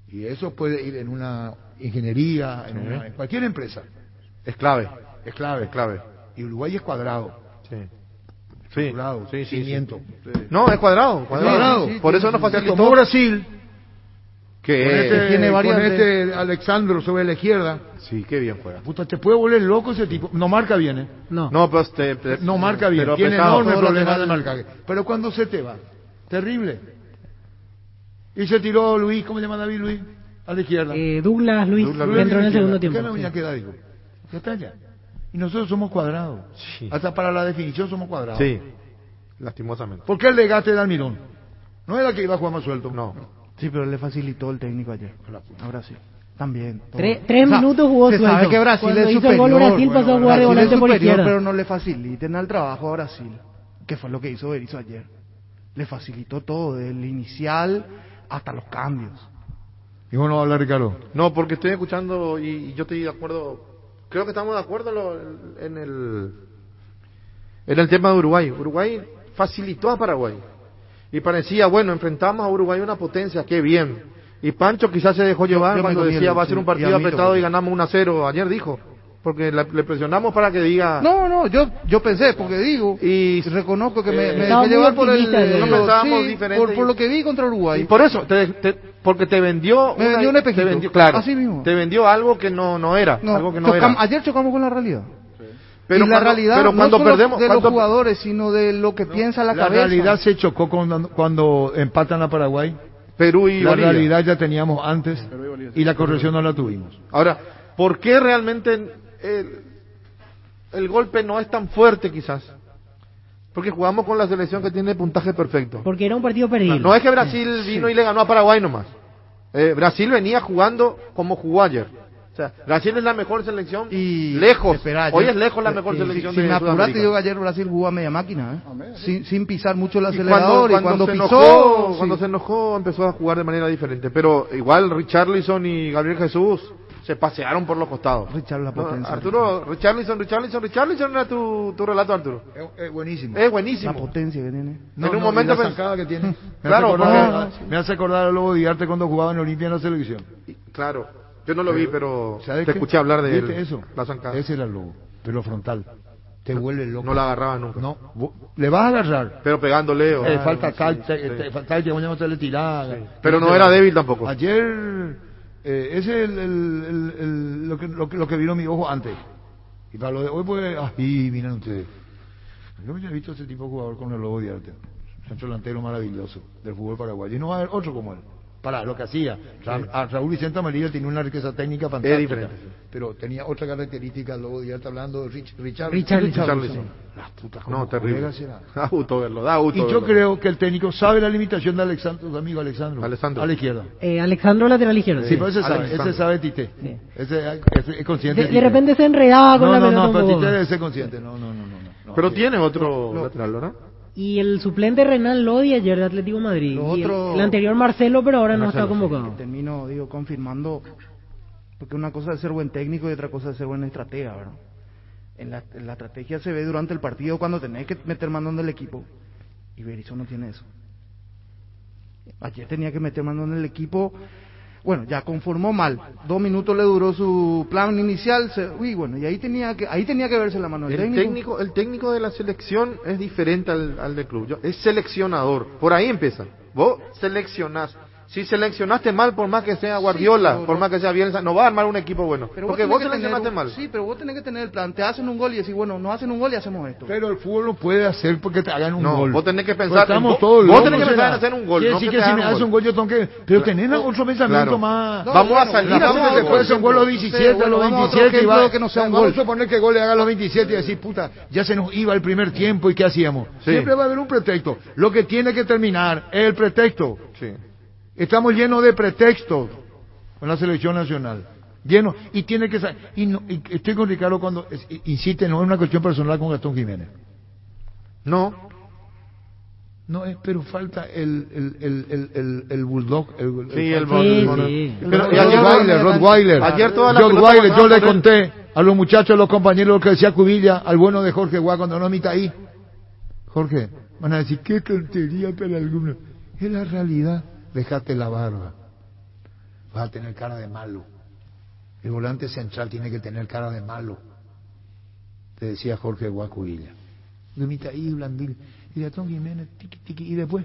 Y eso puede ir en una ingeniería, en cualquier empresa. Es clave. Es clave. Y Uruguay es cuadrado. Sí. Cuadrado, cimiento. Sí. No, es cuadrado. Sí, por eso nos facilitó. Tomó Brasil, que tiene varias Alexandro sobre la izquierda. Sí, qué bien juega. Puta, te puede volver loco ese tipo. No marca bien, ¿eh? No, pues no marca bien. Pero Tiene pesado, enorme problema de marcaje. Pero cuando se te va, terrible. Y se tiró Luis, ¿cómo se llama David Luis? A la izquierda. Douglas Luis entró en el segundo tiempo. ¿Qué me venía a quedar, dijo? Ya está ya. Y nosotros somos cuadrados. Sí. Hasta para la definición somos cuadrados. Sí, lastimosamente. ¿Por qué el legate de Almirón? No era que iba a jugar más suelto. No. Sí, pero le facilitó el técnico ayer. Ahora sí. También. Tres minutos jugó se suelto. Sabe que Brasil Cuando es hizo superior. El gol Brasil pasó a jugar de volante por izquierda. Pero no le faciliten al trabajo a Brasil. Que fue lo que hizo Berizzo ayer. Le facilitó todo, del inicial hasta los cambios. ¿Y vos no vas a hablar, Ricardo? No, porque estoy escuchando y yo estoy de acuerdo. Creo que estamos de acuerdo en el tema de Uruguay. Uruguay facilitó a Paraguay. Y parecía, bueno, enfrentamos a Uruguay una potencia, qué bien. Y Pancho quizás se dejó llevar cuando decía va a ser un partido apretado y ganamos 1-0. Ayer dijo. Porque le presionamos para que diga... No, yo pensé, porque digo, y reconozco que me dejé llevar por por lo que vi contra Uruguay. Y por eso, porque te vendió... Me vendió un espejito, claro, así mismo. Te vendió algo que no era, algo que no era. Ayer chocamos con la realidad. Pero y la realidad pero cuando no perdemos, de los jugadores, sino de lo que piensa la cabeza. La realidad se chocó cuando empatan a Paraguay. Perú y la Bolivia. Realidad ya teníamos antes y la corrección no la tuvimos. Ahora, ¿por qué realmente el golpe no es tan fuerte quizás? Porque jugamos con la selección que tiene puntaje perfecto. Porque era un partido perdido. No es que Brasil vino y le ganó a Paraguay nomás. Brasil venía jugando como jugó ayer. O sea, Brasil es la mejor selección y lejos. Espera, hoy es lejos la mejor selección de Sudamérica. Si me apuraste, digo que ayer Brasil jugó a media máquina, sin pisar mucho el Y acelerador. cuando pisó... enojó, cuando se enojó, empezó a jugar de manera diferente. Pero igual Richarlison y Gabriel Jesús se pasearon por los costados. La potencia. Arturo, Richarlison era tu relato, Arturo. Es buenísimo. Es buenísimo. La potencia que tiene. En un momento la zancada que tiene. Claro, me hace acordar a Lobo Diarte cuando jugaba en Olimpia en la selección. Claro, yo no lo vi, pero te qué? escuché hablar de él. Eso? La zancada. Ese era el Lobo, pero frontal. Te vuelve loco. No la agarraba nunca. No, le vas a agarrar. Pero pegándole. Falta tal que vamos a le tirar. Pero no era débil tampoco. Ayer ese es lo que vino mi ojo antes. Y para lo de hoy, pues, miren ustedes. Yo no había visto ese tipo de jugador con el Lobo Diarte. Centro delantero maravilloso del fútbol paraguayo. Y no va a haber otro como él. Para lo que hacía. Raúl Vicente Amarilla tenía una riqueza técnica fantástica. Es diferente. Pero tenía otra característica, el Lobo Diarte, hablando de Richarlison. Las putas, no, terrible. Da gusto verlo, Y yo creo que el técnico sabe la limitación de Alexandro, su amigo Alexandro. A la izquierda. Alexandro lateral izquierdo. Sí, pero ese sabe Tite. Sí. Ese es consciente. De repente se enredaba con la pelota. No, pero Tite debe ser consciente. No. Pero tiene otro lateral, ¿verdad? Y el suplente Renan Lodi ayer de Atlético Madrid. El anterior Marcelo, pero ahora no está convocado. Termino, confirmando, porque una cosa es ser buen técnico y otra cosa es ser buen estratega, ¿verdad? En la estrategia se ve durante el partido cuando tenés que meter mano en el equipo. Y Berizzo no tiene eso. Ayer tenía que meter mano en el equipo. Bueno, ya conformó mal. 2 minutos le duró su plan inicial. Y ahí tenía que verse la mano del técnico. El técnico de la selección es diferente al del club. Es seleccionador. Por ahí empieza. Vos seleccionás. Si seleccionaste mal, por más que sea Guardiola, por más que sea Bielsa, no va a armar un equipo bueno. Pero porque vos seleccionaste mal. Sí, pero vos tenés que tener el plan. Te hacen un gol y decís, bueno, no hacen un gol y hacemos esto. Pero el fútbol lo puede hacer porque te hagan un gol. Vos tenés que pensar. Vos tenés que pensar en hacer un gol. Quiere decir que si me haces un gol, yo tengo que. Pero tenés otro pensamiento más. Vamos a salir a hacer después hacer un gol a los 17, a los 27. Y va que no sea un gol. Vamos a suponer que el gol le haga a los 27 y decir, puta, ya se nos iba el primer tiempo y ¿qué hacíamos? Siempre va a haber un pretexto. Lo que tiene que terminar es el pretexto. Sí. Estamos llenos de pretextos con la selección nacional. Llenos. Y tiene que ser. Y estoy con Ricardo cuando insiste, no es una cuestión personal con Gastón Jiménez. No, pero falta el bulldog. El Rottweiler. Ayer toda la Rottweiler, yo le conté a los muchachos, a los compañeros, lo que decía Cubilla, al bueno de Jorge Guá cuando no mita ahí. Jorge, van a decir, qué tontería para algunos. Es la realidad. Déjate la barba. Vas a tener cara de malo. El volante central tiene que tener cara de malo. Te decía Jorge Guacubilla. Lumita ahí, Blandil. Y Gastón Jiménez, tiqui, tiqui. Y después,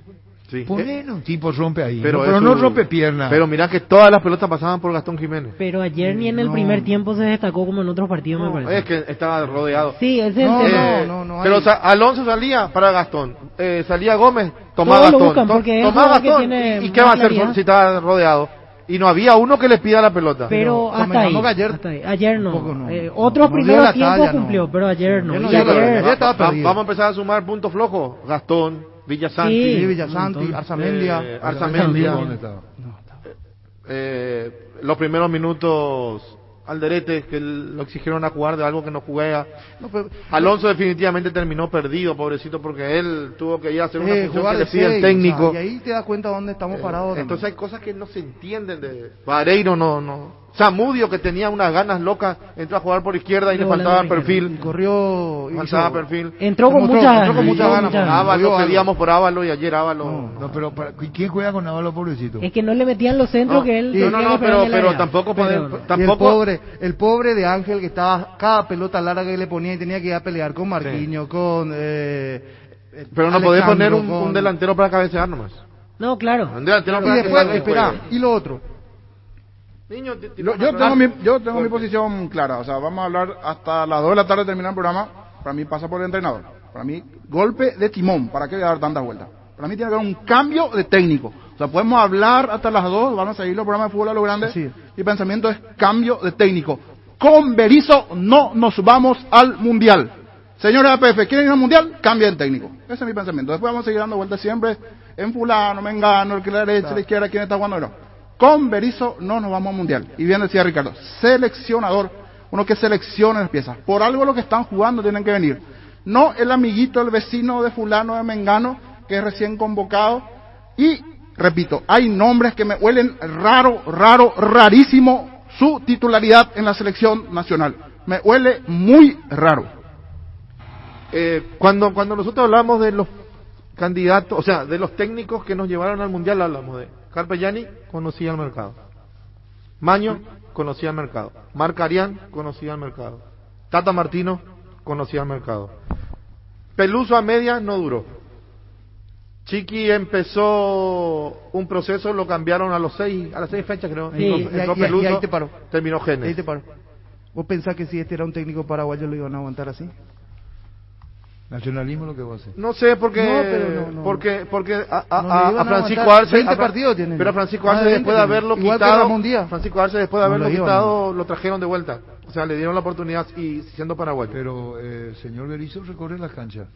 ponelo, un tipo rompe ahí. Pero no rompe piernas. Pero mirá que todas las pelotas pasaban por Gastón Jiménez. Pero ayer ni en el primer tiempo se destacó como en otros partidos, me parece. Es que estaba rodeado. Sí, ese es el tema. Pero Alonso salía para Gastón. Salía Gómez, tomaba Gastón. Tomaba Gastón. ¿Y qué va a hacer si está rodeado? Y no había uno que le pida la pelota. Pero hasta ahí. Ayer no. Otros primeros tiempos cumplió, pero ayer no. Vamos a empezar a sumar puntos flojos. Gastón, Villasanti, Arzamendia. Los primeros minutos Alderete, que lo exigieron a jugar de algo que no juega. Alonso definitivamente terminó perdido, pobrecito, porque él tuvo que ir a hacer una función que le pide el técnico. Y ahí te das cuenta dónde estamos parados. Entonces hay cosas que no se entienden de Vareiro, no. Zamudio, que tenía unas ganas locas, entró a jugar por izquierda y le faltaba perfil. Corrió, faltaba perfil. Entró con muchas ganas. Ábalo, pedíamos por Ábalo y ayer Ábalo. No, pero ¿quién juega con Ábalo, pobrecito? Es que no le metían los centros que él. Pero tampoco el pobre de Ángel, que estaba cada pelota larga que le ponía y tenía que ir a pelear con Marquinhos, con. Pero no podés poner un delantero para cabecear nomás. No, claro. Un delantero para y después, espera, y lo otro. Niño, yo tengo mi posición clara. O sea, vamos a hablar hasta las 2 de la tarde, terminar el programa. Para mí pasa por el entrenador. Para mí, golpe de timón. ¿Para qué dar tantas vueltas? Para mí tiene que haber un cambio de técnico. O sea, podemos hablar hasta las 2, van a seguir los programas de fútbol a lo grande. Sí. Mi pensamiento es cambio de técnico. Con Berizzo no nos vamos al Mundial. Señores APF, ¿quieren ir al Mundial? Cambien técnico. Ese es mi pensamiento. Después vamos a seguir dando vueltas siempre en fulano, mengano, el que la derecha, la izquierda, quién está jugando, no. Con Berizzo no nos vamos al Mundial. Y bien decía Ricardo, seleccionador, uno que selecciona las piezas. Por algo lo que están jugando tienen que venir. No el amiguito, el vecino de fulano, de mengano, que es recién convocado. Y, repito, hay nombres que me huelen rarísimo su titularidad en la selección nacional. Me huele muy raro. Cuando nosotros hablamos de los candidatos, o sea, de los técnicos que nos llevaron al Mundial, hablamos de Carpegiani, conocía el mercado. Maño, conocía el mercado. Marcarián, conocía el mercado. Tata Martino, conocía el mercado. Peluso a media no duró. Chiqui empezó un proceso, lo cambiaron a las 6 fechas, creo. Sí, Entró y Peluso, ahí te paró. terminó Genes. Ahí te paro. ¿Vos pensás que si este era un técnico paraguayo lo iban a aguantar así? Nacionalismo lo que vos haces. No sé, porque a Francisco Arce, pero a Francisco Arce después de haberlo quitado, Francisco Arce después de haberlo quitado, lo trajeron de vuelta. O sea, le dieron la oportunidad y siendo paraguayo. Pero señor Berizzo recorre las canchas.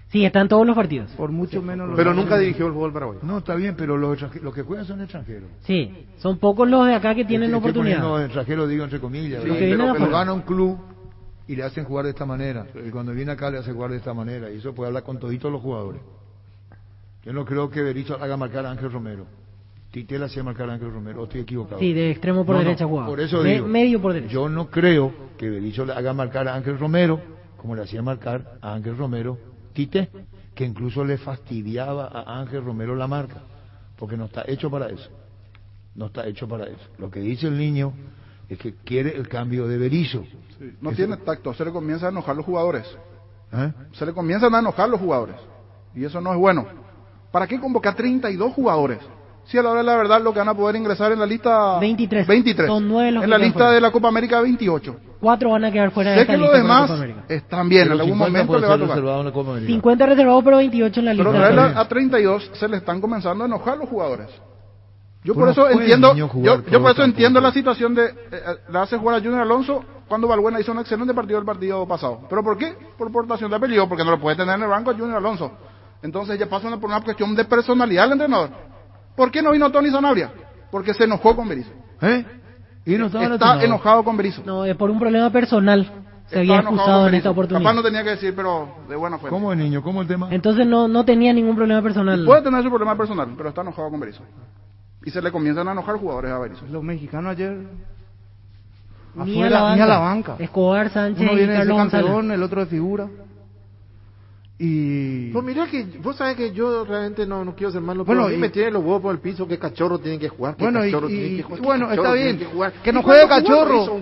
Sí, están todos los partidos. Por mucho menos. Pero nunca dirigió el fútbol paraguayo. No, está bien, pero los que juegan son extranjeros. Sí, son pocos los de acá que tienen oportunidad. Los extranjeros, digo entre comillas. Sí, pero gana un club y le hacen jugar de esta manera. Y cuando viene acá le hace jugar de esta manera. Y eso puede hablar con toditos los jugadores. Yo no creo que Berizzo haga marcar a Ángel Romero. Tite le hacía marcar a Ángel Romero, o estoy equivocado. Sí, de extremo por derecha jugaba. Por eso digo, medio por derecha. Yo no creo que Berizzo le haga marcar a Ángel Romero, como le hacía marcar a Ángel Romero Tite, que incluso le fastidiaba a Ángel Romero la marca, porque no está hecho para eso. No está hecho para eso. Lo que dice el niño es que quiere el cambio de Berizzo. Sí, no tiene tacto, se le comienza a enojar los jugadores. Se le comienzan a enojar los jugadores. Y eso no es bueno. ¿Para qué convocar 32 jugadores? Si a la hora de la verdad lo que van a poder ingresar en la lista 23. Son 9 los en la lista fuera de la Copa América 28. 4 van a quedar fuera de esta lista. Sé que los demás están bien, en algún momento le va a tocar. 50 reservados, pero 28 en la lista. Pero traerla a 32 se le están comenzando a enojar los jugadores. Yo por eso entiendo, yo por eso entiendo la situación de le hace jugar a Junior Alonso cuando Valbuena hizo un excelente partido el partido pasado. ¿Pero por qué? Por portación de apellido, porque no lo puede tener en el banco a Junior Alonso. Entonces ya pasa por una cuestión de personalidad del entrenador. ¿Por qué no vino Tony Sanabria? Porque se enojó con Berizzo. Y no está enojado con Berizzo. No, es por un problema personal. Se había excusado en esta oportunidad. Capaz no tenía que decir, pero de buena fuente. ¿Cómo el niño? ¿Cómo el tema? Entonces no tenía ningún problema personal. Puede tener su problema personal, pero está enojado con Berizzo. Y se le comienzan a enojar jugadores a Berizzo. Los mexicanos ayer ni a la banca. Escobar, Sánchez, uno viene y Carlos de campeón, González. el otro de figura. Y pues mira que vos sabés que yo realmente no quiero ser malo, pero a mí me tienen los huevos por el piso, que Cachorro tienen que jugar, bueno, está bien, que no juegue Cachorro,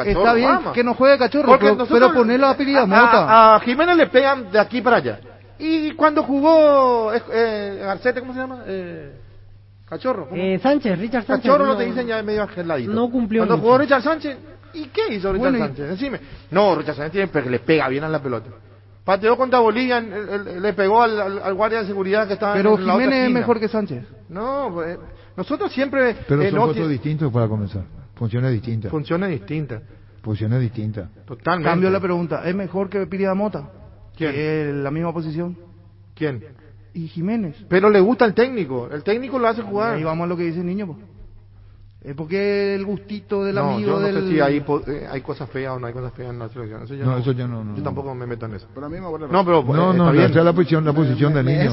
está bien, que no juegue Cachorro, pero ponerlo a Piri Mota. A Jiménez le pegan de aquí para allá. Y cuando jugó Garcete, ¿cómo se llama? Cachorro. Sánchez, Richard Sánchez. Cachorro no te dicen ya medio angeladito. No cumplió. Cuando jugó Richard Sánchez, ¿y qué hizo Richard Sánchez? Decime. No, Richard Sánchez le pega bien a la pelota. Pateó contra Bolivia, le pegó al guardia de seguridad que estaba pero en la otra Jiménez esquina. Es mejor que Sánchez. No, pues, nosotros siempre... Pero son cosas distintas para comenzar. Funciones distintas. Funciones distintas. Totalmente. Cambio la pregunta. ¿Es mejor que Piri Mota? ¿Quién? La misma posición. ¿Quién? Y Jiménez. Pero le gusta el técnico lo hace jugar. Y ahí vamos a lo que dice el niño, pues. Es porque el gustito del amigo yo no sé si hay cosas feas o no hay cosas feas en la selección. Eso yo no. Yo tampoco me meto en eso. Pero a mí me acuerdo. No, pero está bien. Esa es la posición del niño.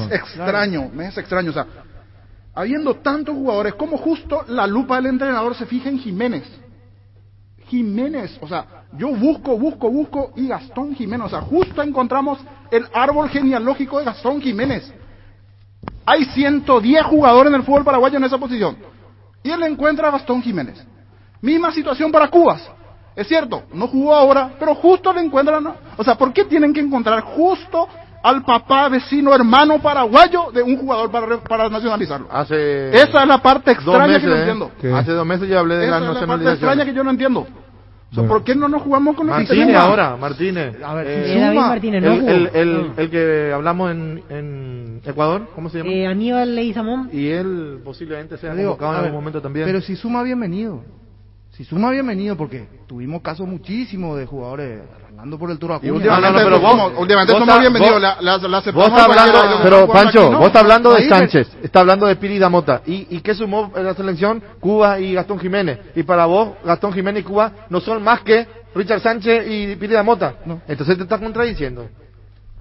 Me es extraño, o sea, habiendo tantos jugadores, ¿cómo justo la lupa del entrenador se fija en Jiménez? Jiménez, o sea, yo busco y Gastón Jiménez, o sea, justo encontramos el árbol genealógico de Gastón Jiménez. Hay 110 jugadores en el fútbol paraguayo en esa posición. Y él encuentra a Gastón Jiménez. Misma situación para Cubas. Es cierto, no jugó ahora, pero justo le encuentran. O sea, ¿por qué tienen que encontrar justo al papá, vecino, hermano paraguayo de un jugador para nacionalizarlo? Esa es la parte extraña que no entiendo. Hace 2 meses ya hablé de la nacionalización. Esa es la parte extraña que yo no entiendo. O sea, ¿por qué no nos jugamos con Martínez ahora? Martínez. A ver, David Martínez, el que hablamos en Ecuador, ¿cómo se llama? Aníbal Leguizamón. Y él posiblemente sea convocado en algún momento también. Pero si suma, bienvenido. Si suma, bienvenido, porque tuvimos casos muchísimos de jugadores arrancando por el Toro Acuña. Y últimamente, últimamente somos bienvenidos. La aceptamos. Vos estás hablando, pero Pancho, vos estás hablando de Sánchez, está hablando de Piri Damota. ¿Y qué sumó en la selección? Cuba y Gastón Jiménez. Y para vos, Gastón Jiménez y Cuba no son más que Richard Sánchez y Piri Damota. No. Entonces te estás contradiciendo.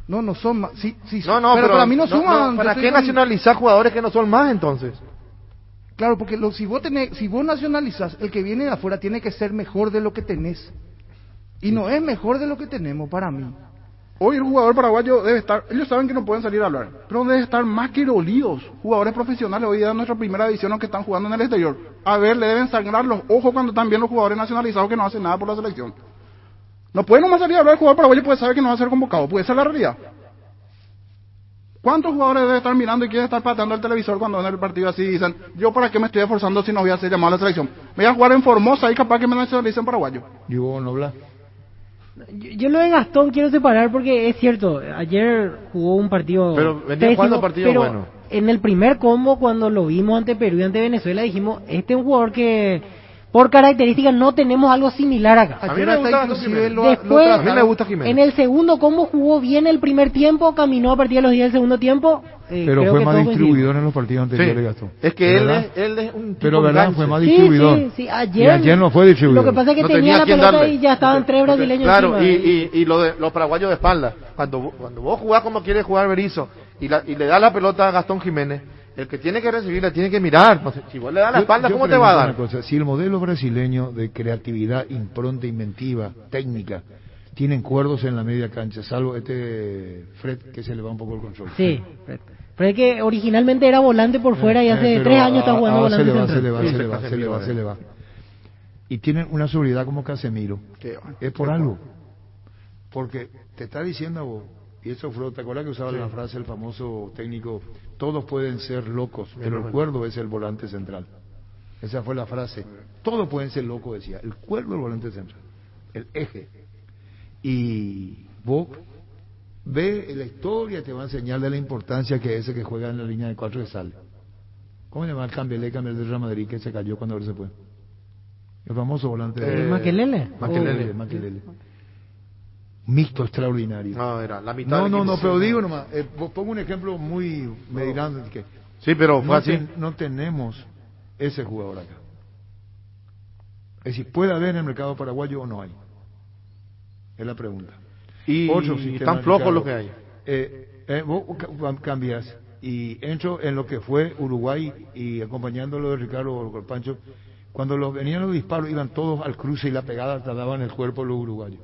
No son más. Sí, no, pero para mí no suman. ¿Para qué nacionalizar jugadores que no son más entonces? Claro, porque si vos nacionalizas, el que viene de afuera tiene que ser mejor de lo que tenés. Y no es mejor de lo que tenemos para mí. Hoy el jugador paraguayo debe estar, ellos saben que no pueden salir a hablar, pero debe estar más que dolidos. Jugadores profesionales hoy día en nuestra primera división, los que están jugando en el exterior. A ver, le deben sangrar los ojos cuando están viendo los jugadores nacionalizados que no hacen nada por la selección. No puede nomás salir a hablar el jugador paraguayo, puede saber que no va a ser convocado, puede ser la realidad. ¿Cuántos jugadores deben estar mirando y quieren estar pateando el televisor cuando ven el partido así y dicen, yo para qué me estoy esforzando si no voy a ser llamado a la selección? Me voy a jugar en Formosa y capaz que me nacionalicen paraguayo. ¿Y vos no hablas? Yo lo de Gastón quiero separar porque es cierto, ayer jugó un partido pero venía jugando partido bueno. En el primer combo, cuando lo vimos ante Perú y ante Venezuela, dijimos, este es un jugador que por características no tenemos algo similar acá. A mí me gusta Después, a mí me gusta Jiménez. En el segundo combo jugó bien el primer tiempo, caminó a partir de los 10 del segundo tiempo. Pero fue más distribuidor en los partidos anteriores, Gastón. Es que él es un tipo. Pero verdad, fue más distribuidor. Sí, ayer no fue distribuidor. Lo que pasa es que tenía la pelota y ya estaban tres brasileños claro, encima. y los paraguayos de espalda. Cuando vos jugás como quiere jugar Berizzo y le das la pelota a Gastón Jiménez, el que tiene que recibirla tiene que mirar. Si vos le das la espalda, ¿cómo te va a dar? Una cosa, si el modelo brasileño de creatividad, impronta, inventiva, técnica, tienen cuerdos en la media cancha, salvo Fred, que se le va un poco el control. Sí, Fred. Pero es que originalmente era volante por fuera y hace 3 años está jugando volante central. Se le va. Y tienen una seguridad como Casemiro. Es por algo. Porque te está diciendo a vos, y eso fue, ¿te acuerdas que usaba la frase el famoso técnico? Todos pueden ser locos, pero el cuerdo es el volante central. Esa fue la frase. Todos pueden ser locos, decía. El cuerdo es el volante central. El eje. Y vos ve la historia, te va a enseñar de la importancia que ese que juega en la línea de 4 que sale. ¿Cómo se llama el Cambelé del Real Madrid que se cayó cuando él se fue? El famoso volante de Makelele. Makelele. Mixto extraordinario. No, era la mitad. No, pero digo nomás, pongo un ejemplo muy mediano que sí, pero fue así. No tenemos ese jugador acá. Es decir, ¿puede haber en el mercado paraguayo o no hay? Es la pregunta. Y están flojos lo que hay. Vos cambias y entro en lo que fue Uruguay y acompañándolo de Ricardo Pancho, cuando venían los disparos iban todos al cruce y la pegada trataban el cuerpo de los uruguayos.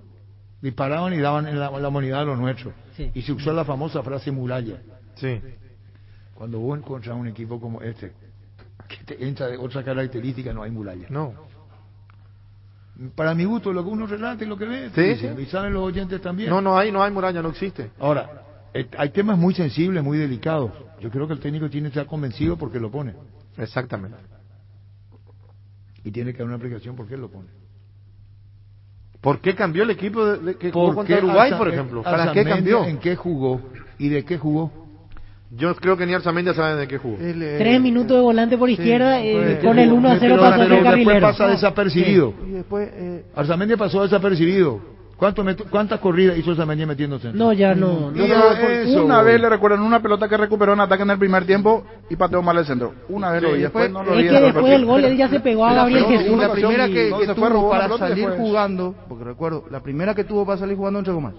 Disparaban y daban en la humanidad a los nuestros. Sí. Y se usó la famosa frase muralla. Sí. Cuando vos encontrás un equipo como este, que te entra de otra característica, no hay muralla. No. Para mi gusto, lo que uno relata y lo que ve, y saben los oyentes también. No hay muralla, no existe. Ahora, hay temas muy sensibles, muy delicados. Yo creo que el técnico tiene que estar convencido porque lo pone. Exactamente. Y tiene que haber una aplicación porque él lo pone. ¿Por qué cambió el equipo que jugó contra Uruguay, por ejemplo? ¿Para qué cambió? ¿En qué jugó? ¿Y de qué jugó? Yo creo que ni Arzamendia sabe de qué jugó. 3 minutos de volante por izquierda, con el 1-0 pasó a ser carrilero. Después pasa desapercibido. Y después, Arzamendia pasó desapercibido. ¿Cuántas corridas hizo Arzamendia metiéndose? No, ya no. Una vez le recuerdan una pelota que recuperó en ataque en el primer tiempo y pateó mal el centro. Una vez lo vi, después no lo vi. Es que después del gol él ya se pegó a Gabriel Jesús. La primera que tuvo para salir jugando, porque recuerdo, la primera que tuvo para salir jugando entre Gómez.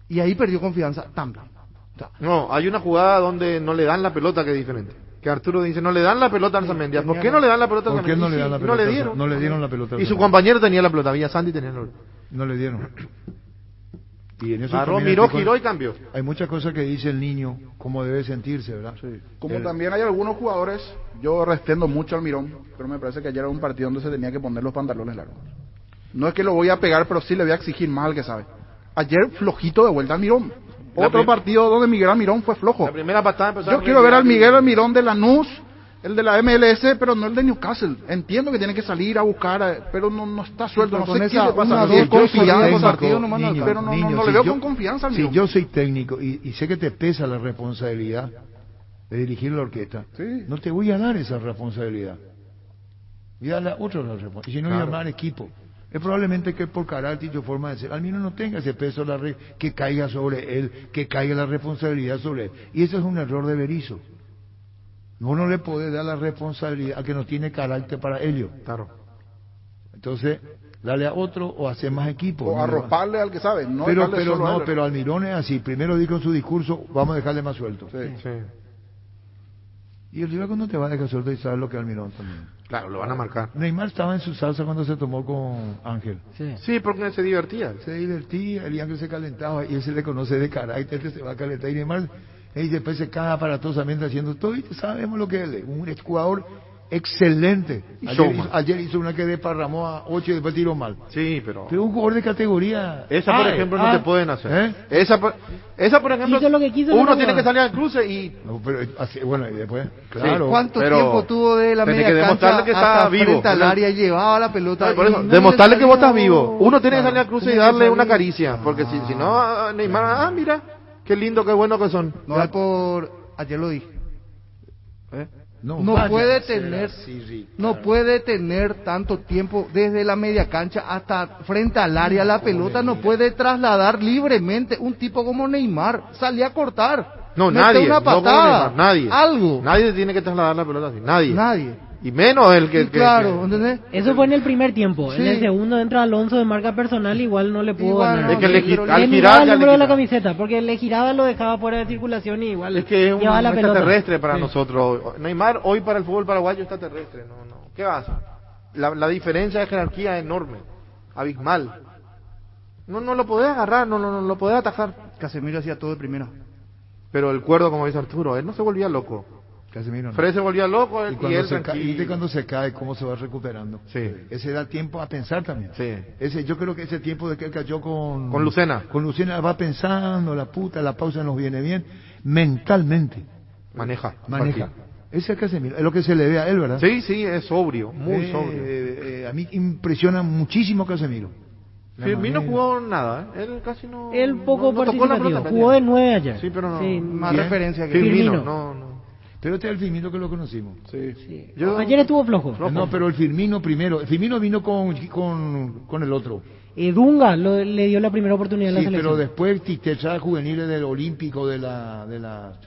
Y ahí perdió confianza también. No, hay una jugada donde no le dan la pelota que es diferente. Que Arturo dice, no le dan la pelota a Arzamendia. ¿Por qué no le dan la pelota a Arzamendia? ¿Por qué no le dan la pelota? No le dieron. No le dieron la pelota. Y su compañero tenía la pelota, Villasandi tenía la pelota. No le dieron. Y en eso giró y cambió. Hay muchas cosas que dice el niño, cómo debe sentirse, ¿verdad? Sí. Como también hay algunos jugadores, yo respeto mucho al Mirón, pero me parece que ayer era un partido donde se tenía que poner los pantalones largos. No es que lo voy a pegar, pero sí le voy a exigir más al que sabe. Ayer flojito de vuelta al Mirón. Otro partido donde Miguel Almirón fue flojo. La primera patada yo quiero ver al Miguel Almirón de Lanús, el de la MLS, pero no el de Newcastle. Entiendo que tiene que salir a buscar, pero no está suelto. No sé qué le pasa. Pero no le veo con confianza al Mirón. Si yo soy técnico y sé que te pesa la responsabilidad de dirigir la orquesta, no te voy a dar esa responsabilidad. y darle a otro la responsabilidad. Y si no, Claro. llamar equipo. Es probablemente que por carácter y forma de ser, Almirón no tenga ese peso que caiga sobre él, que caiga la responsabilidad sobre él. Y eso es un error de Berizzo. Vos no le podés dar la responsabilidad al que no tiene carácter para ello. Claro. Entonces, dale a otro o hacer más equipo. O arroparle al que sabe, no pero dejarle solo a él. pero Almirón es así. Primero dijo en su discurso, vamos a dejarle más suelto. Sí. Y el rival no te va a dejar suelto y sabes lo que es Almirón también. Claro, lo van a marcar. Neymar estaba en su salsa cuando se tomó con Ángel. Sí, porque se divertía. Se divertía, el Ángel se calentaba y él se le conoce de carácter que se va a calentar. Y Neymar, y después se caga aparatosamente haciendo todo y sabemos lo que él es. Un jugador excelente. Ayer hizo una que desparramó a 8 y después tiró mal. Sí, pero un jugador de categoría. Esa, por ejemplo, no te pueden hacer. Esa, por ejemplo, hizo lo que quiso, uno no tiene puede. que salir al cruce y... No, pero bueno, y después, claro. ¿Cuánto pero tiempo tuvo de la tenés media que cancha demostrarle que está hasta vivo. frente al área, llevaba la pelota? Por eso, y no demostrarle le que vos estás salió? vivo. Uno tiene que salir al cruce y Tiene que darle una salir. caricia. Porque si no, Neymar, mira, qué lindo, qué bueno que son. No es por... Ayer lo dije. No vaya puede a ser tener, así, Ricardo. no puede tener tanto tiempo desde la media cancha hasta frente al área la pelota, no puede trasladar libremente un tipo como Neymar, salía a cortar, No, mete nadie. una no como patada, Neymar, nadie. algo, Nadie tiene que trasladar la pelota así. Nadie. nadie. Y menos el que... Y claro, ¿entendés? Eso fue en el primer tiempo. Sí. En el segundo entra Alonso de marca personal, igual no le pudo Igual ganar. no, Es que al Le girar miraba el ya número de la quitaba. camiseta, porque le giraba, lo dejaba fuera de circulación y igual Es que es un llevaba la pelota. extraterrestre para Sí. nosotros. Neymar hoy para el fútbol paraguayo es extraterrestre. No. ¿Qué va a hacer? La diferencia de jerarquía es enorme. Abismal. No lo podés agarrar, no lo podés atajar. Casemiro hacía todo de primera. Pero el cuerdo, como dice Arturo, él no se volvía loco. Casemiro no. Fred se volvía loco Y y cuando él se cae, tranquilo. ¿viste cuando se cae cómo se va recuperando? Sí. Ese da tiempo a pensar también. Sí. Yo creo que ese tiempo de que él cayó con Lucena. Con Lucena va pensando, la pausa nos viene bien, mentalmente. Maneja. Ese es el Casemiro, es lo que se le ve a él, ¿verdad? Sí, es sobrio, muy sobrio. A mí impresiona muchísimo Casemiro. Firmino no jugó nada, Él casi no... Él poco no tocó la participativo. pelota. Jugó de 9 ayer. Sí, pero no... Más ¿Quién? referencia que Firmino, Firmino. no. Pero este es el Firmino que lo conocimos. Sí. Ayer estuvo flojo. No, pero el Firmino primero. El Firmino vino con el otro. Dunga le dio la primera oportunidad a la Sí, selección. pero después Titecha juveniles del Olímpico, de la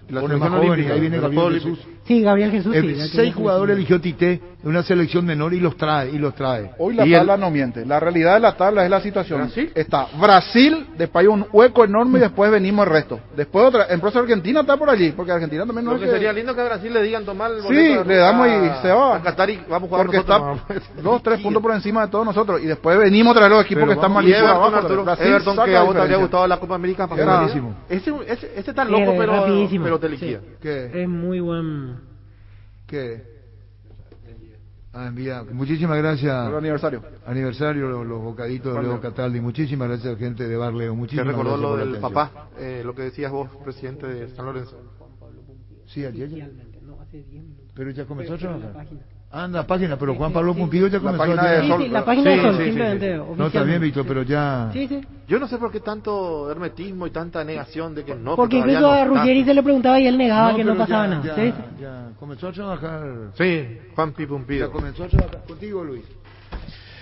selección más jóvenes, olímpica, ahí viene de los Gabriel Juegos Jesús. Sí, Gabriel Jesús. sí, ya que 6 ya jugadores selección. eligió Tite de una selección menor y los trae. Hoy la Y tabla no miente. La realidad de la tabla es la situación. ¿Brasil? Está Brasil, después hay un hueco enorme y después venimos el resto. Después otra, en proceso Argentina está por allí, porque Argentina también no Lo es que que... sería lindo que a Brasil le digan tomar el Sí, boleto le damos y se va. a Qatar y vamos a jugar Porque nosotros. está 2-3 puntos por encima de todos nosotros. Y después venimos otra vez los equipos Pero que están vamos, más Y por Everton, abajo. Arturo, Brasil Everton saca que la a vos te habría diferencia. gustado la Copa América Era pasada. buenísimo. Ese está loco, Es rapidísimo. pero te liquida. Sí. ¿Qué? Es muy buen. Envía. Muchísimas gracias. Por el aniversario. Aniversario, los bocaditos de Leo Cataldi. Muchísimas gracias, gente de Barleo. Te Muchísimas recordó gracias lo por la del atención. papá, lo que decías vos, presidente de San Lorenzo. Sí, ayer ya. No, hace 10 minutos. Pero ya comenzó a Pero en la trabajar. página. Anda, página, pero Juan Pablo Pumpido ya La comenzó página ayer. de Sí, Sol. sí, la página de Sí, Sol, sí, simplemente. No, está bien, oficialmente. Víctor, pero ya... Sí, sí. Yo no sé por qué tanto hermetismo y tanta negación de que no. Porque que todavía incluso a no está. Ruggeri se le preguntaba y él negaba que no pero pasaba ya, nada. Ya, Sí, ya comenzó a trabajar. Sí, Juan Ya Pipumpido. comenzó a trabajar contigo, Luis.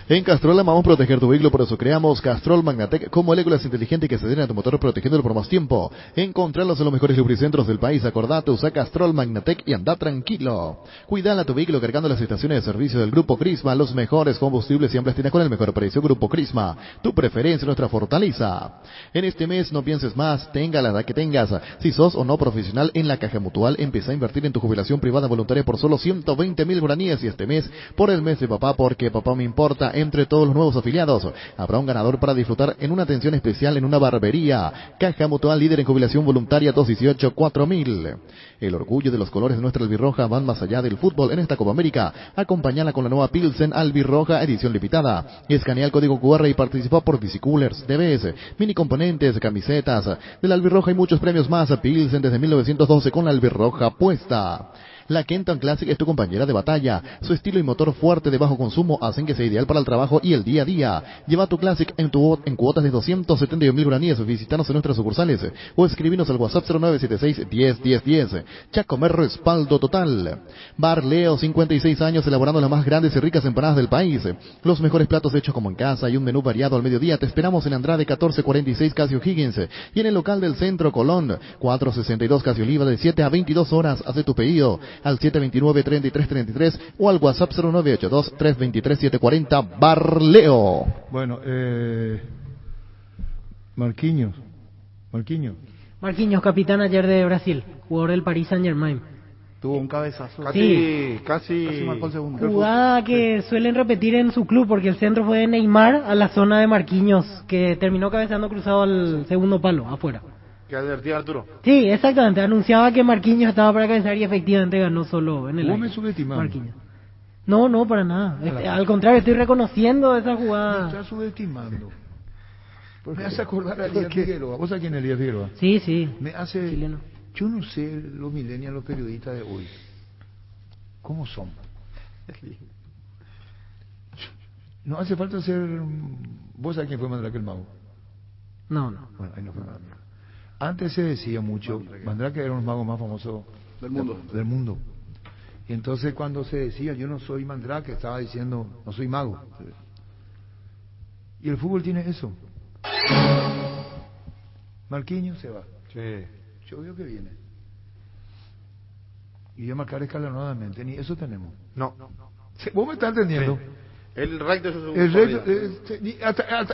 En Castrol amamos proteger tu vehículo, por eso creamos Castrol Magnatec con moléculas inteligentes que se adhieren a tu motor protegiéndolo por más tiempo. Encontrarlos en los mejores lubricentros del país. Acordate, usa Castrol Magnatec y anda tranquilo. Cuidala tu vehículo cargando las estaciones de servicio del Grupo Crisma. Los mejores combustibles siempre tienes con el mejor precio. Grupo Crisma, tu preferencia, nuestra fortaleza. En este mes no pienses más, tenga la edad que tengas. Si sos o no profesional en la Caja Mutual, empieza a invertir en tu jubilación privada voluntaria por solo 120.000 guaraníes. Y este mes, por el mes de papá, porque papá me importa, entre todos los nuevos afiliados, habrá un ganador para disfrutar en una atención especial en una barbería. Caja Mutual, líder en jubilación voluntaria 218-4000. El orgullo de los colores de nuestra albirroja van más allá del fútbol en esta Copa América. Acompáñala con la nueva Pilsen Albirroja edición limitada. Escanea el código QR y participa por bicicoolers, TVs, mini componentes, camisetas. De la albirroja y muchos premios más. Pilsen desde 1912 con la albirroja puesta. La Kenton Classic es tu compañera de batalla. Su estilo y motor fuerte de bajo consumo hacen que sea ideal para el trabajo y el día a día. Lleva tu Classic en cuotas de 271.000 guaraníes. Visítanos en nuestras sucursales o escribinos al WhatsApp 0976 10 10 10. Chacomer respaldo total. Bar Leo, 56 años elaborando las más grandes y ricas empanadas del país. Los mejores platos hechos como en casa y un menú variado al mediodía. Te esperamos en Andrade 1446 Casio Higgins y en el local del Centro Colón 462 Casio Oliva de 7 a 22 horas. Haz tu pedido al 729-3333 o al WhatsApp 0982-323-740 Bar Leo. Bueno, Marquinhos, capitán ayer de Brasil, jugador del Paris Saint-Germain. Tuvo un cabezazo. Casi marcó el segundo. Jugada que suelen repetir en su club, porque el centro fue de Neymar a la zona de Marquinhos, que terminó cabeceando cruzado al segundo palo, afuera. Que advertía Arturo. Sí, exactamente. Anunciaba que Marquinhos estaba para cabecear y efectivamente ganó solo en el ¿Vos me aire. subestimás? Marquinhos. No, para nada. Al contrario, estoy reconociendo esa Me jugada. estás subestimando. Me hace acordar a Elías Figueroa. ¿Vos sabés quién es Elías Figueroa? Sí. Me hace... Chileno. Yo no sé los millennials, los periodistas de hoy. ¿Cómo son? No hace falta ser... ¿Vos sabés quién fue Mandrake el mago? No. Bueno, ahí no fue Mandrake. Antes se decía mucho, Mandrake era uno de los magos más famosos del mundo. Y entonces cuando se decía, yo no soy Mandrake, estaba diciendo, no soy mago. Y el fútbol tiene eso. Marquinhos se va. Sí. Yo veo que viene. Y voy a marcar escalonadamente. Ni eso tenemos. No. ¿Vos me estás entendiendo? Sí. El recto es El recto,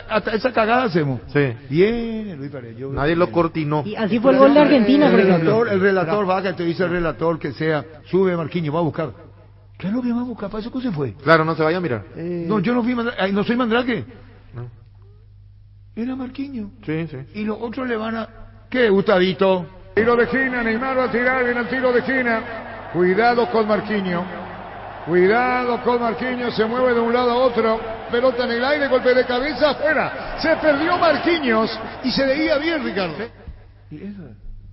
hasta esa cagada hacemos. Sí. Viene Luis Paredes. Nadie lo cortinó. Y así fue el gol de Argentina, por ejemplo. El relator va, que te dice el relator que sea, sube Marquinhos, va a buscar. ¿Qué es lo que va a buscar? ¿Para eso que se fue? Claro, no se vaya a mirar. No, yo no fui Mandrake. No soy Mandrake. No. Era Marquinhos. Sí. Y los otros le van a... ¿Qué, Gustavito? Tiro de esquina, Neymar va a tirar, viene el tiro de esquina. Cuidado con Marquinhos. Se mueve de un lado a otro. Pelota en el aire, golpe de cabeza, afuera. Se perdió Marquinhos y se veía bien, Ricardo. ¿Y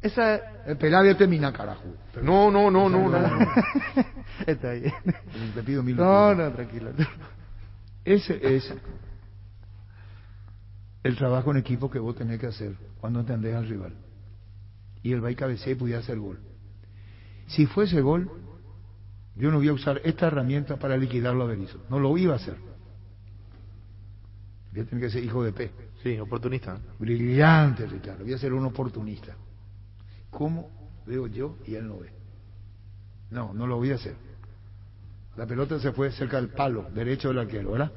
esa? El Pelavia termina, carajo. No. Está bien. Te pido mil. No, tranquilo. Ese es el trabajo en equipo que vos tenés que hacer cuando entendés al rival. Y el va y cabecea y pudiera hacer gol. Si fuese gol, yo no voy a usar esta herramienta para liquidarlo a Berizzo. No lo iba a hacer. Voy a tener que ser hijo de P. Sí, oportunista. Brillante, Ricardo. Voy a ser un oportunista. ¿Cómo veo yo y él no ve? No lo voy a hacer. La pelota se fue cerca del palo derecho del arquero, ¿verdad?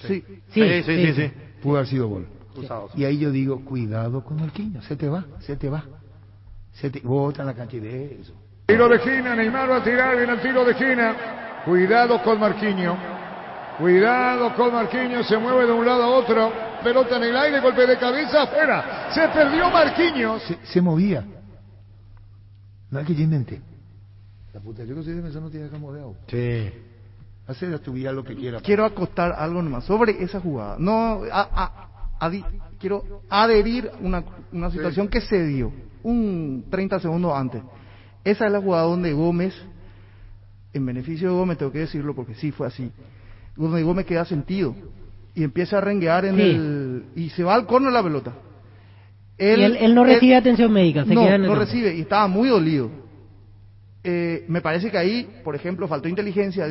Sí. Pudo haber sido gol. Cruzados. Y ahí yo digo, cuidado con Marquinhos, se te va. Bota en la cancha y de eso. Tiro de esquina, Neymar va a tirar, viene el tiro de esquina. Cuidado con Marquinhos, se mueve de un lado a otro. Pelota en el aire, golpe de cabeza, afuera. Se perdió Marquinhos. Se movía. No es que yo inventé. La puta, yo que soy defensor no te deja modeado. Sí. Hacer a tu vida lo que quieras. Quiero acostar algo nomás sobre esa jugada. No, quiero adherir una situación que se dio un 30 segundos antes. Esa es la jugada donde Gómez, en beneficio de Gómez, tengo que decirlo porque sí fue así, donde Gómez queda sentido y empieza a renguear y se va al córner la pelota. Él no recibe atención médica, no recibe y estaba muy dolido. Me parece que ahí, por ejemplo, faltó inteligencia,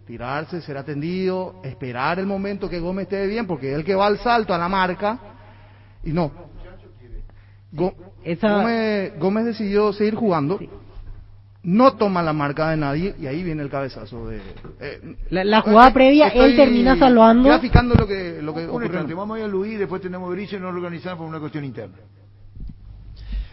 tirarse, ser atendido, esperar el momento que Gómez esté bien, porque es el que va al salto a la marca, y no. Gómez decidió seguir jugando, no toma la marca de nadie, y ahí viene el cabezazo de... la jugada previa, él termina salvando... Graficando lo que ocurrió. Vamos a ir a Luis, después tenemos Berizzo y nos organizamos por una cuestión interna.